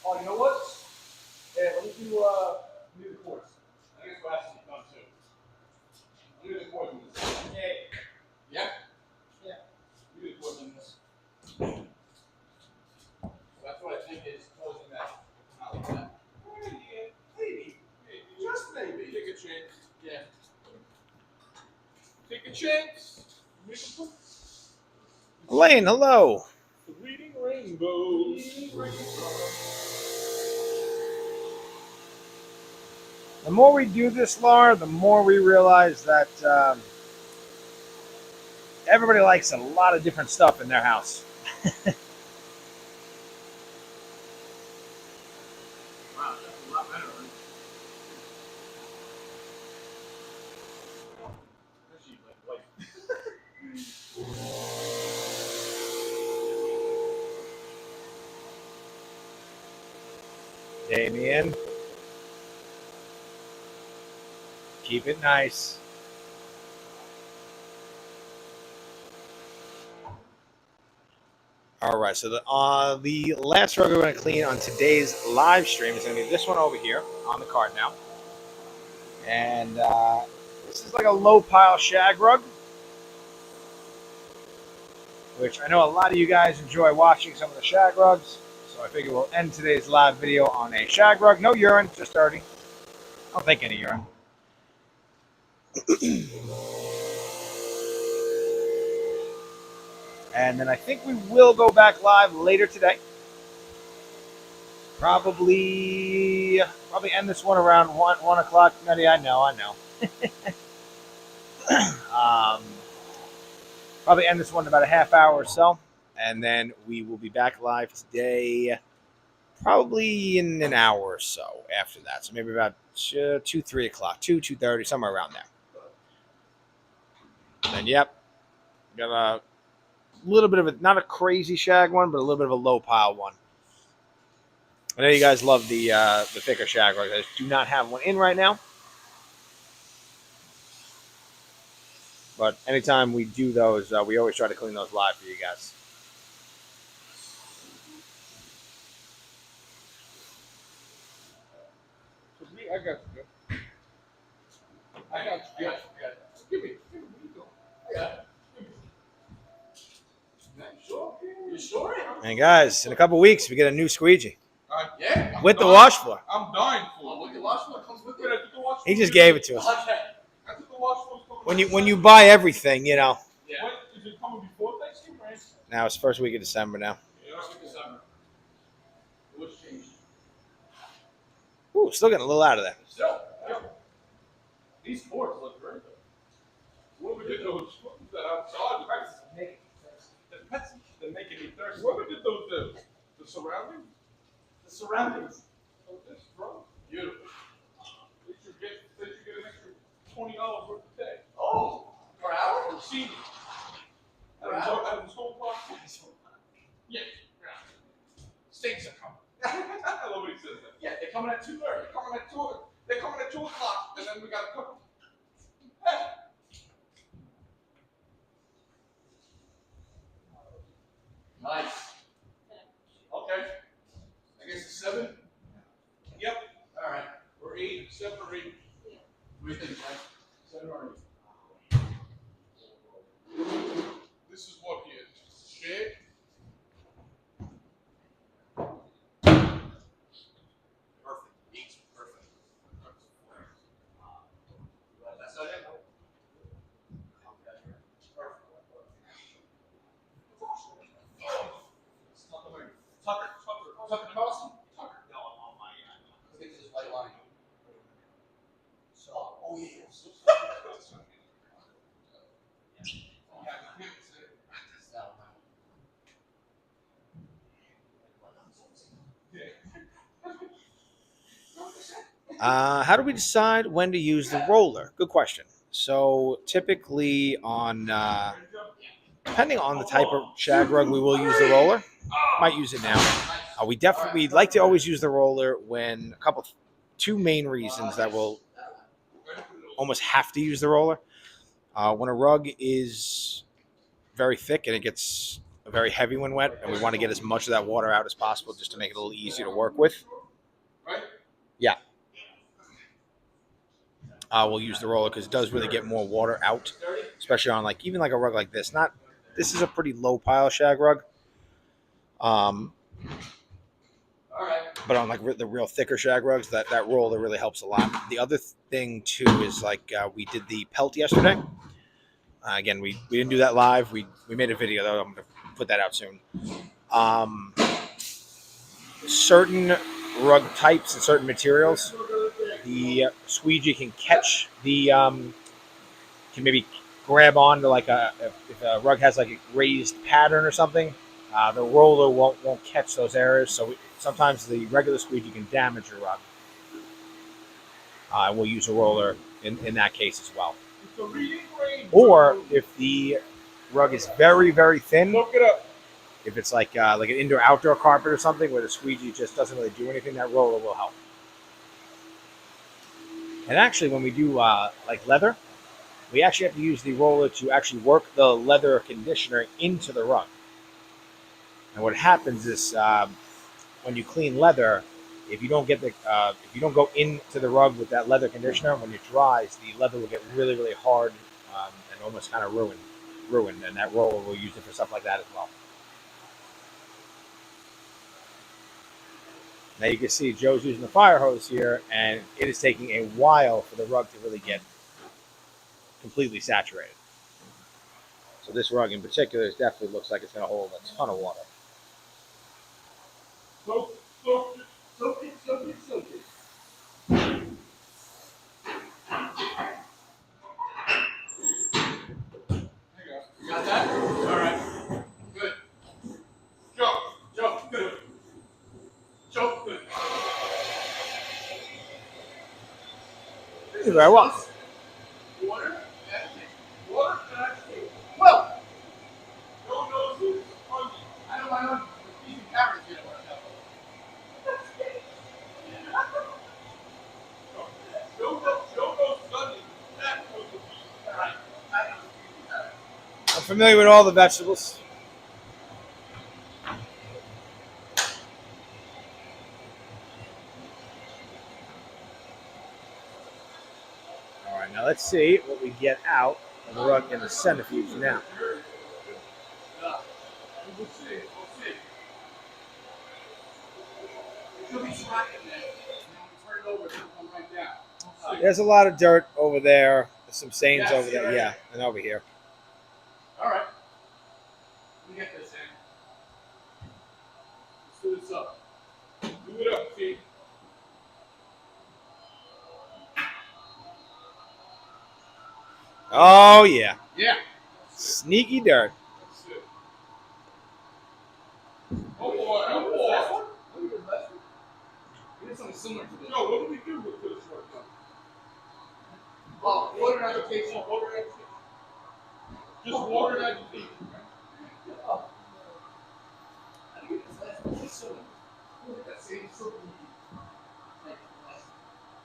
Oh, you know what? Yeah, let me do the course. I guess we'll have to come too. Let me do the course in this. Yeah? Yeah. You do the course in this. That's what I think is causing that. Not like that. Maybe. Just maybe. Take a chance. Yeah. Take a chance. Make a book. Elaine, hello. Reading rainbows. The more we do this, Laura, the more we realize that everybody likes a lot of different stuff in their house. Wow, that's a lot better, right? Especially like white. Damien. Keep it nice. All right, so the last rug we're going to clean on today's live stream is going to be this one over here on the card now. And this is like a low pile shag rug, which I know a lot of you guys enjoy watching some of the shag rugs. So I figure we'll end today's live video on a shag rug. No urine, just dirty. I don't think any urine. And then I think we will go back live later today. Probably end this one around 1 o'clock. Nutty, I know. Probably end this one in about a half hour or so. And then we will be back live today, probably in an hour or so after that. So maybe about 3 o'clock, 2:30, somewhere around there. And yep, got a little bit of a, not a crazy shag one, but a little bit of a low pile one. I know you guys love the thicker shag rugs. I just do not have one in right now. But anytime we do those, we always try to clean those live for you guys. For me, I got you. I got you. Give me. Where you go? You sure? And guys, in a couple weeks, we get a new squeegee Yeah. with the wash floor. I'm dying for it. With the wash floor comes with it. He just gave it to us. Okay. I took the wash floor. When you buy everything, you know. Yeah. When is it coming before Thanksgiving? Right? Now it's first week of December now. Yeah. December. What's changed? Ooh, still getting a little out of there. Still. Yeah. These boards look very good. Whoever did those that outside, They're making me thirsty. whoever did those, the surrounding, The surroundings. of this, bro, Beautiful. they should get an extra $20 worth of pay. Oh, per hour? For seniors. Per Out hour? of his whole park. Yeah. Steaks are coming. I love when he says that. Yeah, they're coming at 2:30. They're coming at 2. They're coming at 2 o'clock, and then we got a couple. Nice. Okay. I guess it's 7. Yep. All right. Or 8, 7 or 8. What do you think, Frank? 7 or 8? This is what he is. Shade. Perfect. 8's perfect. That's not it? Tucker Carlson? Tucker. No, I'm on my. Let's get to this white line. So, oh yeah. How do we decide when to use the roller? Good question. So typically depending on the type of shag rug, we will use the roller. Might use it now. We'd like to always use the roller when two main reasons that we'll almost have to use the roller. When a rug is very thick and it gets very heavy when wet, and we want to get as much of that water out as possible just to make it a little easier to work with. Yeah. We'll use the roller because it does really get more water out, especially on even a rug like this. This is a pretty low pile shag rug. But on the real thicker shag rugs, that roller really helps a lot. The other thing too is we did the pelt yesterday. Again, we didn't do that live. We made a video though. I'm gonna put that out soon. Certain rug types and certain materials, the squeegee can catch can maybe grab onto if a rug has a raised pattern or something. The roller won't catch those areas, so sometimes the regular squeegee can damage your rug. We'll use a roller in that case as well. Or if the rug is very, very thin, Look it up. if it's like an indoor-outdoor carpet or something where the squeegee just doesn't really do anything, that roller will help. And actually, when we do leather, we actually have to use the roller to actually work the leather conditioner into the rug. And what happens is when you clean leather, if you don't go into the rug with that leather conditioner, when it dries, the leather will get really, really hard and almost kind of ruined. And that roller, we'll use it for stuff like that as well. Now you can see Joe's using the fire hose here, and it is taking a while for the rug to really get completely saturated. So this rug in particular definitely looks like it's going to hold a ton of water. Soak it. You got that? All right. Good. Joe, good. Joe, good. This is very well. Water? Yeah. Water and actually, Well, Joe knows his onion. I know my own easy carrots here. Joe knows his onion. That was the piece. All right. I know easy carrots. I'm familiar with all the vegetables. All right, now let's see what we get out of the rug in the centrifuge now. We'll see. We'll see. There'll be some rock in there. Turn it over. It'll come right down. There's a lot of dirt over there. There's some stains Yeah, I over see it there. right Yeah, here. and over here. All right. Let me get this in. Let's do this up. Do it up, see. Oh yeah, Yeah. sneaky dirt. That's it. Oh boy, oh boy. We did something similar to this. Joe, what do we do with this right now? Oh, water agitation. Water agitation. Just water and agitation. I think it's less than similar. Look at that same circle.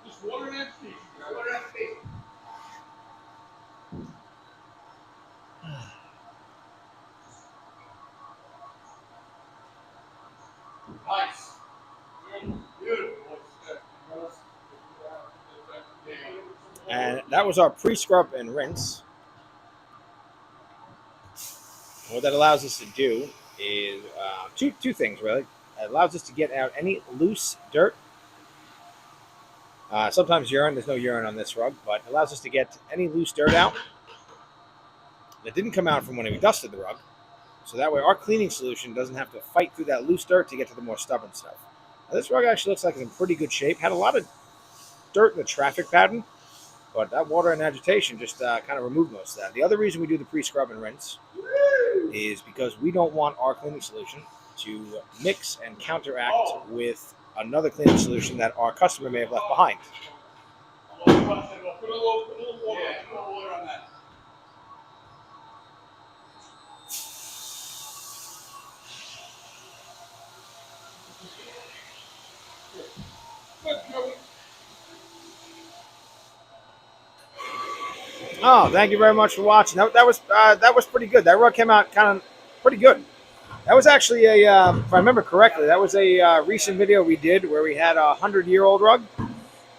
Just water and agitation. Water agitation. Nice. Beautiful. And that was our pre-scrub and rinse. What that allows us to do is two things, really. It allows us to get out any loose dirt. Sometimes urine. There's no urine on this rug, but it allows us to get any loose dirt out that didn't come out from when we dusted the rug. So that way our cleaning solution doesn't have to fight through that loose dirt to get to the more stubborn stuff. Now, this rug actually looks like it's in pretty good shape. Had a lot of dirt in the traffic pattern, but that water and agitation just kind of removed most of that. The other reason we do the pre-scrub and rinse is because we don't want our cleaning solution to mix and counteract with another cleaning solution that our customer may have left behind. Put a little water. Yeah, put a little water on that. Good, Joey. Oh, thank you very much for watching. That was pretty good. That rug came out kind of pretty good. That was actually if I remember correctly, that was a recent video we did where we had a 100-year-old rug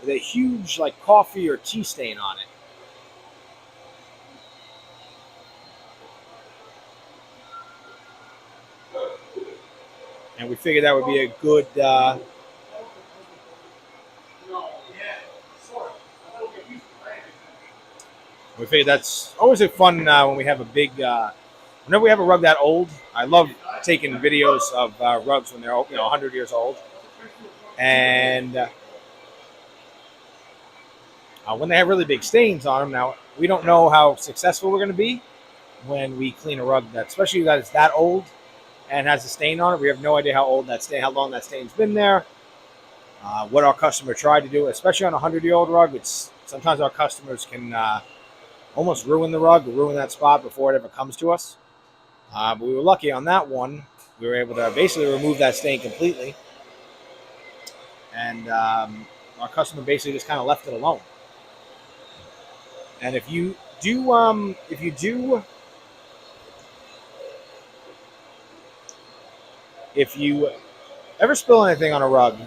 with a huge like coffee or tea stain on it. And we figured that would be a good. We figured that's always a fun when we have a big. Whenever we have a rug that old, I love taking videos of rugs when they're 100 years old, and when they have really big stains on them. Now we don't know how successful we're going to be when we clean a rug that, especially that is that old and has a stain on it. We have no idea how long that stain's been there. What our customer tried to do, especially on a 100-year-old rug, it's sometimes our customers can almost ruin the rug, ruin that spot before it ever comes to us. But we were lucky on that one. We were able to basically remove that stain completely, and our customer basically just kind of left it alone. And if you ever spill anything on a rug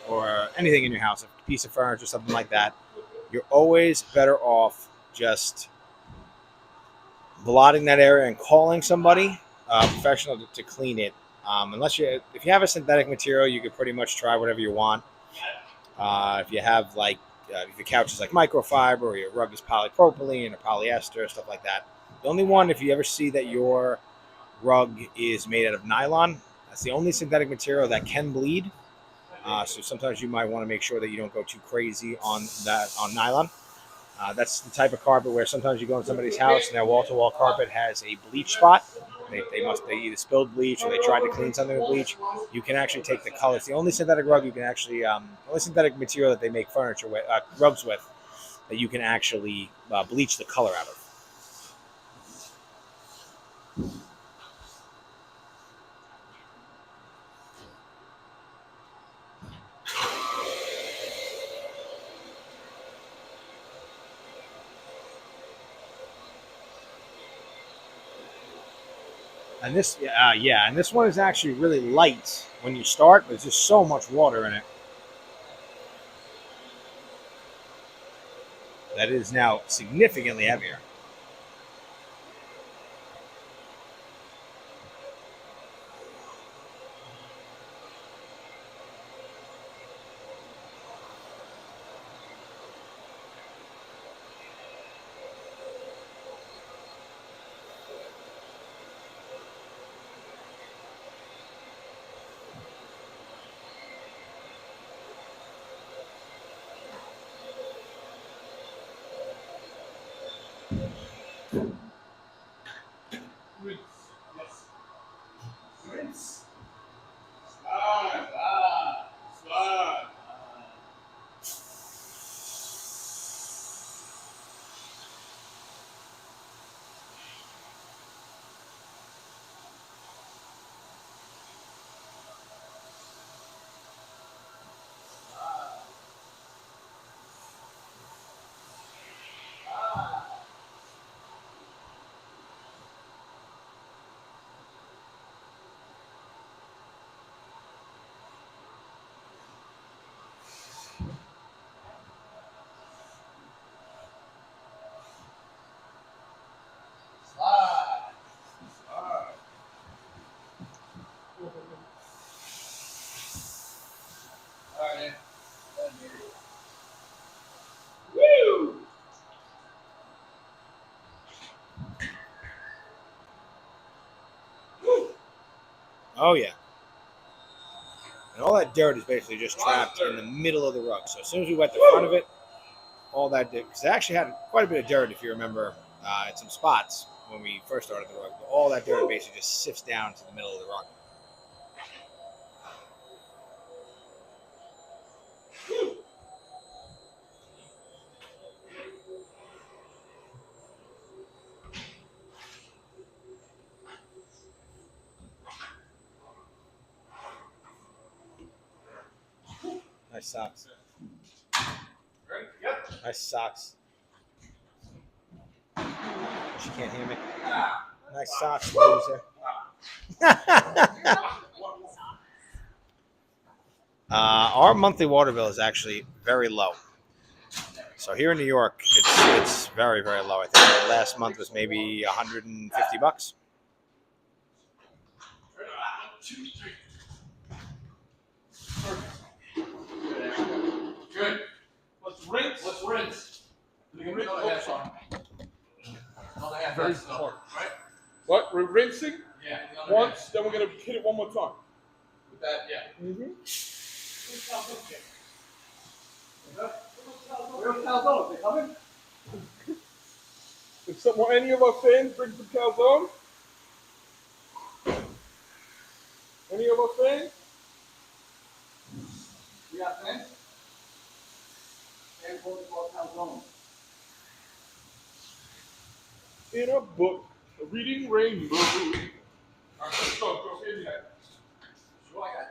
or anything in your house, a piece of furniture, something like that, you're always better off just blotting that area and calling somebody professional to clean it If you have a synthetic material, you could pretty much try whatever you want. If you have if your couch is like microfiber or your rug is polypropylene or polyester, stuff like that. The only one, if you ever see that your rug is made out of nylon, that's the only synthetic material that can bleed. So sometimes you might want to make sure that you don't go too crazy on nylon. That's the type of carpet where sometimes you go in somebody's house and their wall-to-wall carpet has a bleach spot. They either spilled bleach or they tried to clean something with bleach. You can actually take the color. It's the only synthetic rug you can actually, only synthetic material that they make furniture with, rugs with, that you can actually bleach the color out of. And and this one is actually really light when you start, but there's just so much water in it that it is now significantly heavier. Rinse. Yes. Rinse. Slide. Slide. Slide. All right, man. Woo! Oh yeah. And all that dirt is basically just trapped in the middle of the rug. So as soon as we wet the front of it, all that dirt, because it actually had quite a bit of dirt, if you remember, in some spots when we first started the rug. All that dirt basically just sifts down to the middle of the rug. Nice socks. Ready? Yep. Nice socks. She can't hear me. Nice socks, loser. Our monthly water bill is actually very low. So here in New York, it's very, very low. I think the last month was maybe $150. Good. Let's rinse. Let's rinse. We can Another half on. Another half. Very That's hard. right? What? We're rinsing Yeah. The other once, half. then we're gonna hit it one more time. With that, yeah. Mm-hmm. Where's calzone? They coming? If any of our fans bring some calzone, any of our fans? We got fans? And what about calzone? In a book, a reading rainbow. All right, let's go. Give me that. Sure, I got it.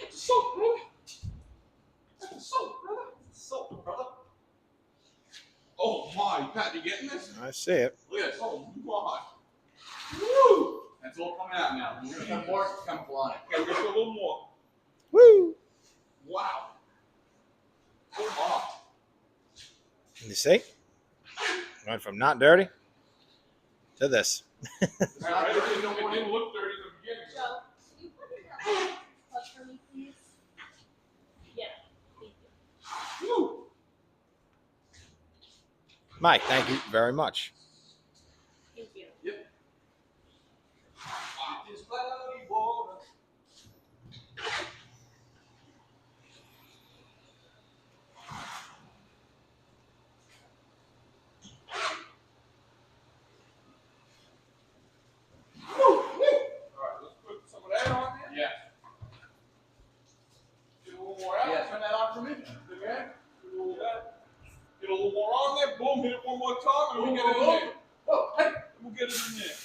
It's soap, brother. It's soap, brother. It's soap, brother. Oh my, Pat, you getting this? I see it. Look at this. Oh my. Woo! That's all coming out now. We're gonna have more chemical on it. Okay, we're gonna do a little more. Woo! Wow. Oh You see? Went from not dirty to this. All right, it didn't look dirty in the beginning. Joe, can you put in that plug for me, please? Yeah, thank you. Woo. Mike, thank you very much. Thank you. Yep. It is cloudy water. All right, let's put some of that on there. Yeah. Get a little more out. Yeah, turn that on for me. Okay. Get a little more on there. Boom, hit it one more time, and we get it in Boom, boom, there. Oh, hey. We'll get it in there.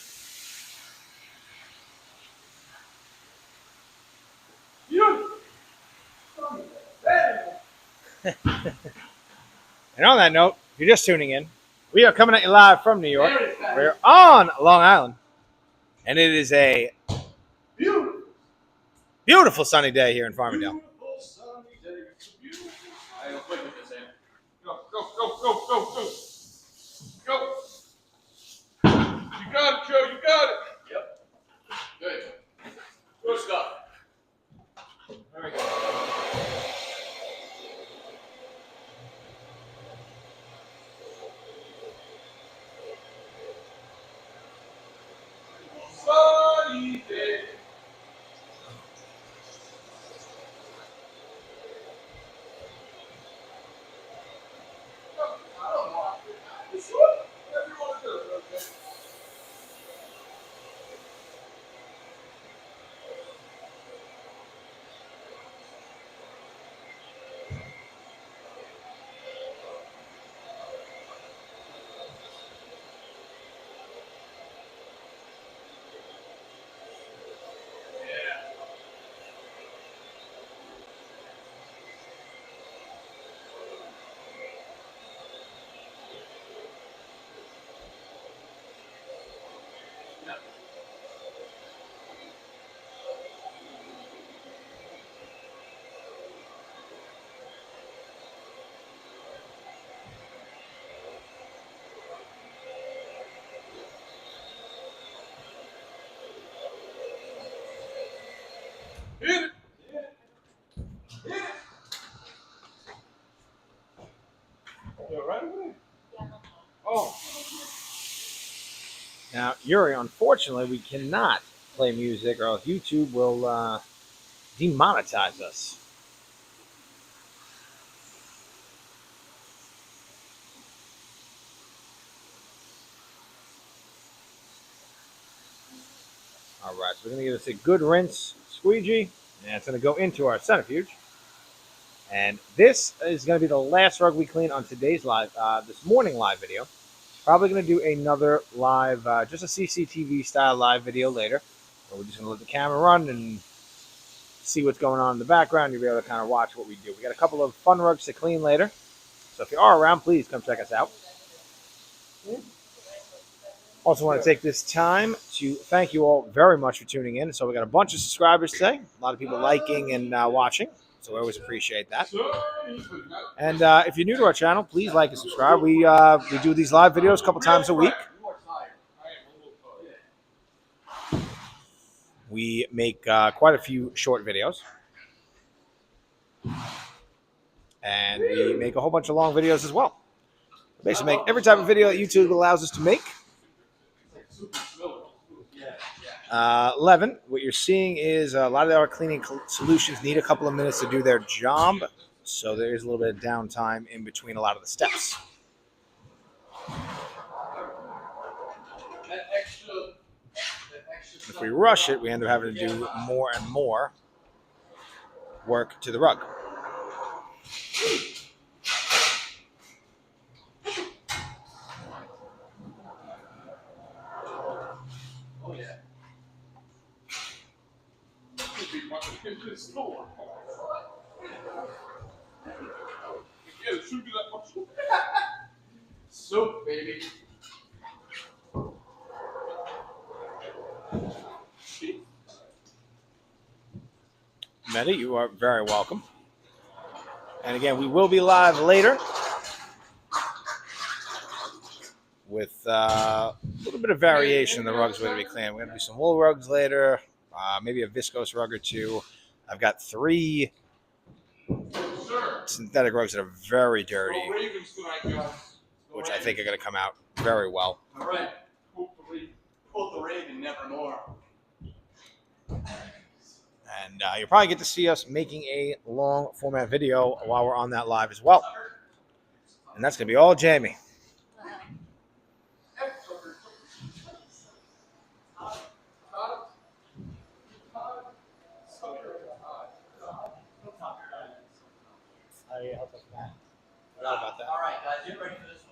And on that note, if you're just tuning in, we are coming at you live from New York. There it is, guys. We're on Long Island, and it is a Beautiful. beautiful sunny day here in Farmingdale. Beautiful sunny day. It's beautiful. I gotta put this in. Go, go, go, go, go, go. Go. You got it, Joe. You got it. Yep. Good. Good stuff. There we go. Sunny day. I don't know. You sure? Whatever you want to do, okay? Hit it. You all right over there? Yeah. Oh. Now, Yuri, unfortunately, we cannot play music, or else YouTube will demonetize us. All right, so we're going to give this a good rinse squeegee, and it's going to go into our centrifuge. And this is going to be the last rug we clean on today's live, this morning live video. Probably going to do another live, just a CCTV style live video later. Where we're just going to let the camera run and see what's going on in the background. You'll be able to kind of watch what we do. We got a couple of fun rugs to clean later. So if you are around, please come check us out. Also want to take this time to thank you all very much for tuning in. So we got a bunch of subscribers today. A lot of people liking and watching. So we always appreciate that. And if you're new to our channel, please like and subscribe. We do these live videos a couple times a week. We make quite a few short videos. And we make a whole bunch of long videos as well. We basically make every type of video that YouTube allows us to make. 11, what you're seeing is a lot of our cleaning solutions need a couple of minutes to do their job. So there is a little bit of downtime in between a lot of the steps. If we rush it, we end up having to do more and more work to the rug. Oh, yeah. Soup, baby. Mehdi, you are very welcome. And again, we will be live later with little bit of variation in the rugs we're going to be cleaning. We're going to do some wool rugs later, maybe a viscose rug or two. I've got 3 synthetic rugs that are very dirty, which I think are going to come out very well. All right. Quote the Raven, nevermore. And you'll probably get to see us making a long format video while we're on that live as well. And that's going to be all Jamie. All right, guys, get ready for this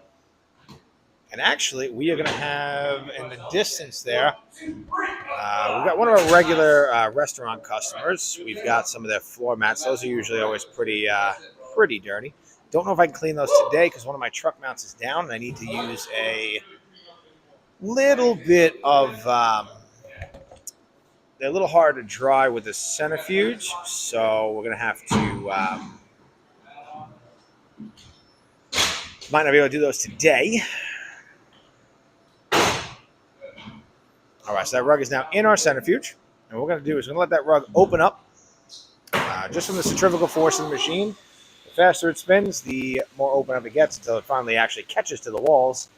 one. And actually, we are going to have in the distance there, we've got one of our regular restaurant customers. We've got some of their floor mats. Those are usually always pretty dirty. Don't know if I can clean those today because one of my truck mounts is down and I need to use a little bit of, they're a little hard to dry with the Centrifuge, so we're going to have to, might not be able to do those today. All right, so that rug is now in our Centrifuge. And what we're going to do is we're going to let that rug open up just from the centrifugal force of the machine. The faster it spins, the more open up it gets until it finally actually catches to the walls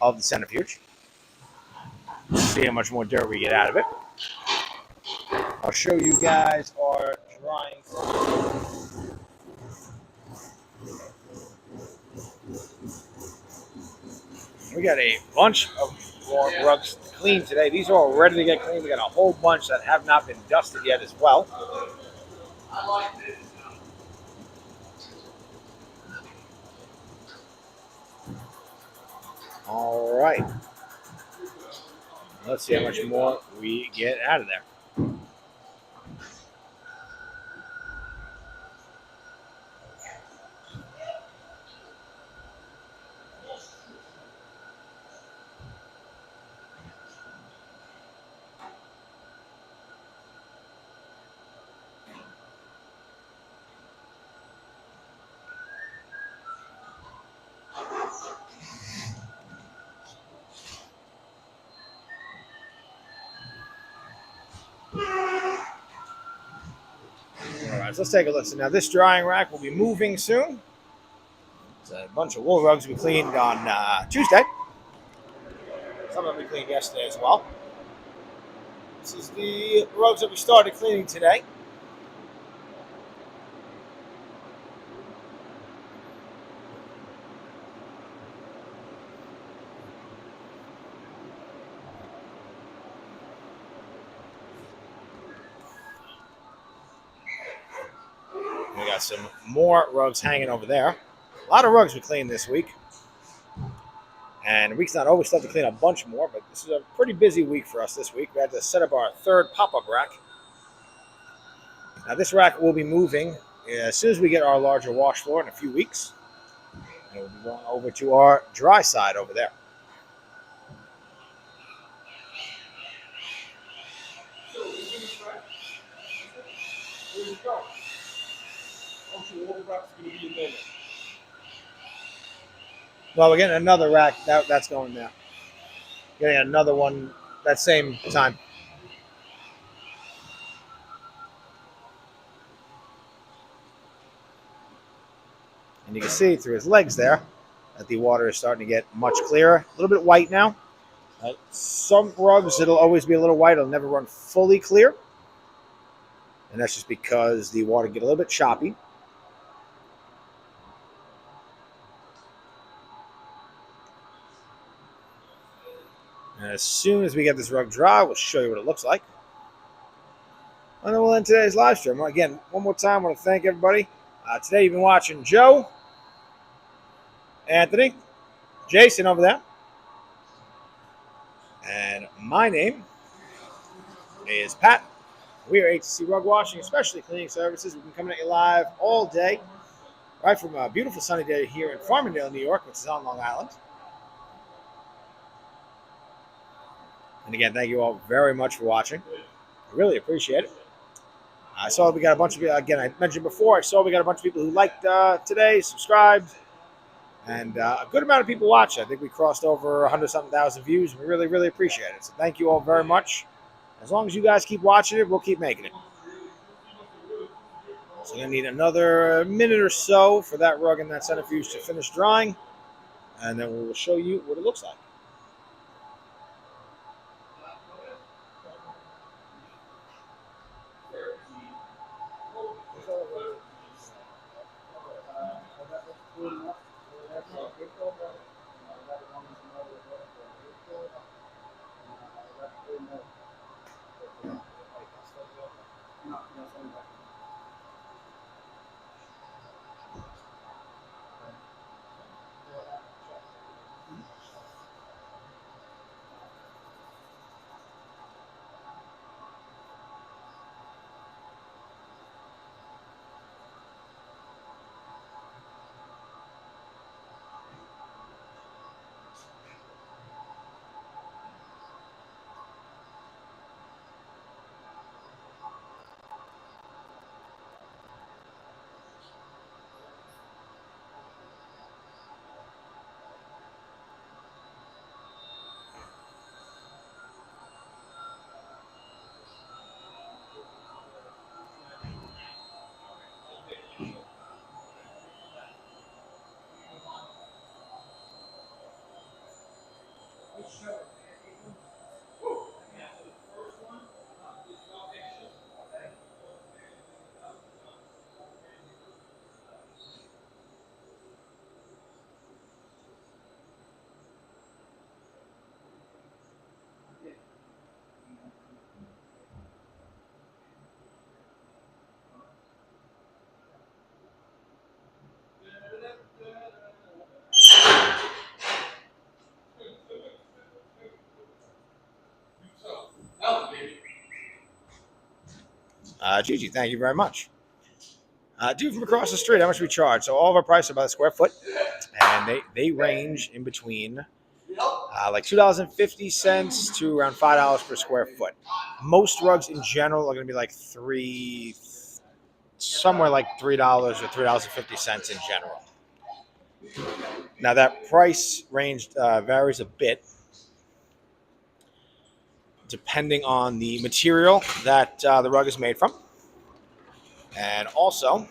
of the Centrifuge. See how much more dirt we get out of it. I'll show you guys our drying process. We got a bunch of more rugs to clean today. These are all ready to get cleaned. We got a whole bunch that have not been dusted yet as well. I like this. All right. Let's see how much more we get out of there. All right, so let's take a look. So now this drying rack will be moving soon. It's a bunch of wool rugs we cleaned on Tuesday. Some of them we cleaned yesterday as well. This is the rugs that we started cleaning today. We got some more rugs hanging over there. A lot of rugs we cleaned this week. And the week's not over. We still have to clean a bunch more, but this is a pretty busy week for us this week. We had to set up our 3rd pop-up rack. Now this rack will be moving as soon as we get our larger wash floor in a few weeks. And we'll be going over to our dry side over there. Where'd it go? All the racks are going to be in there. Well, we're getting another rack. That's going there. Getting another one that same time. And you can see through his legs there that the water is starting to get much clearer. A little bit white now. Some rugs, it'll always be a little white. It'll never run fully clear. And that's just because the water get a little bit choppy. And as soon as we get this rug dry, we'll show you what it looks like. And then we'll end today's live stream. Again, one more time, I want to thank everybody. Today you've been watching Joe, Anthony, Jason over there. And my name is Pat. We are HTC Rug Washing, especially cleaning services. We've been coming at you live all day, right from a beautiful sunny day here in Farmingdale, New York, which is on Long Island. And again, thank you all very much for watching. I really appreciate it. I saw we got a bunch of, again, I mentioned before, I saw we got a bunch of people who liked today, subscribed, And a good amount of people watch. I think we crossed over 100-something thousand views. We really, really appreciate it. So thank you all very much. As long as you guys keep watching it, we'll keep making it. So I'm going to need another minute or so for that rug and that centrifuge to finish drying. And then we will show you what it looks like. Gigi, thank you very much. Dude from across the street, how much we charge? So all of our prices are by the square foot, and they range in between like $2.50 to around $5 per square foot. Most rugs in general are going to be like somewhere like $3 or $3.50 in general. Now that price range varies a bit depending on the material that the rug is made from, and also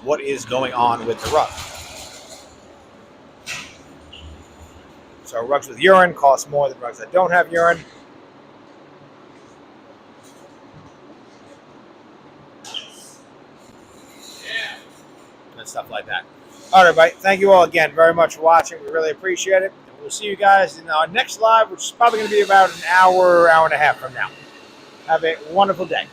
what is going on with the rug. So rugs with urine cost more than rugs that don't have urine. And stuff like that. All right, everybody. Thank you all again very much for watching. We really appreciate it. And we'll see you guys in our next live, which is probably going to be about an hour and a half from now. Have a wonderful day.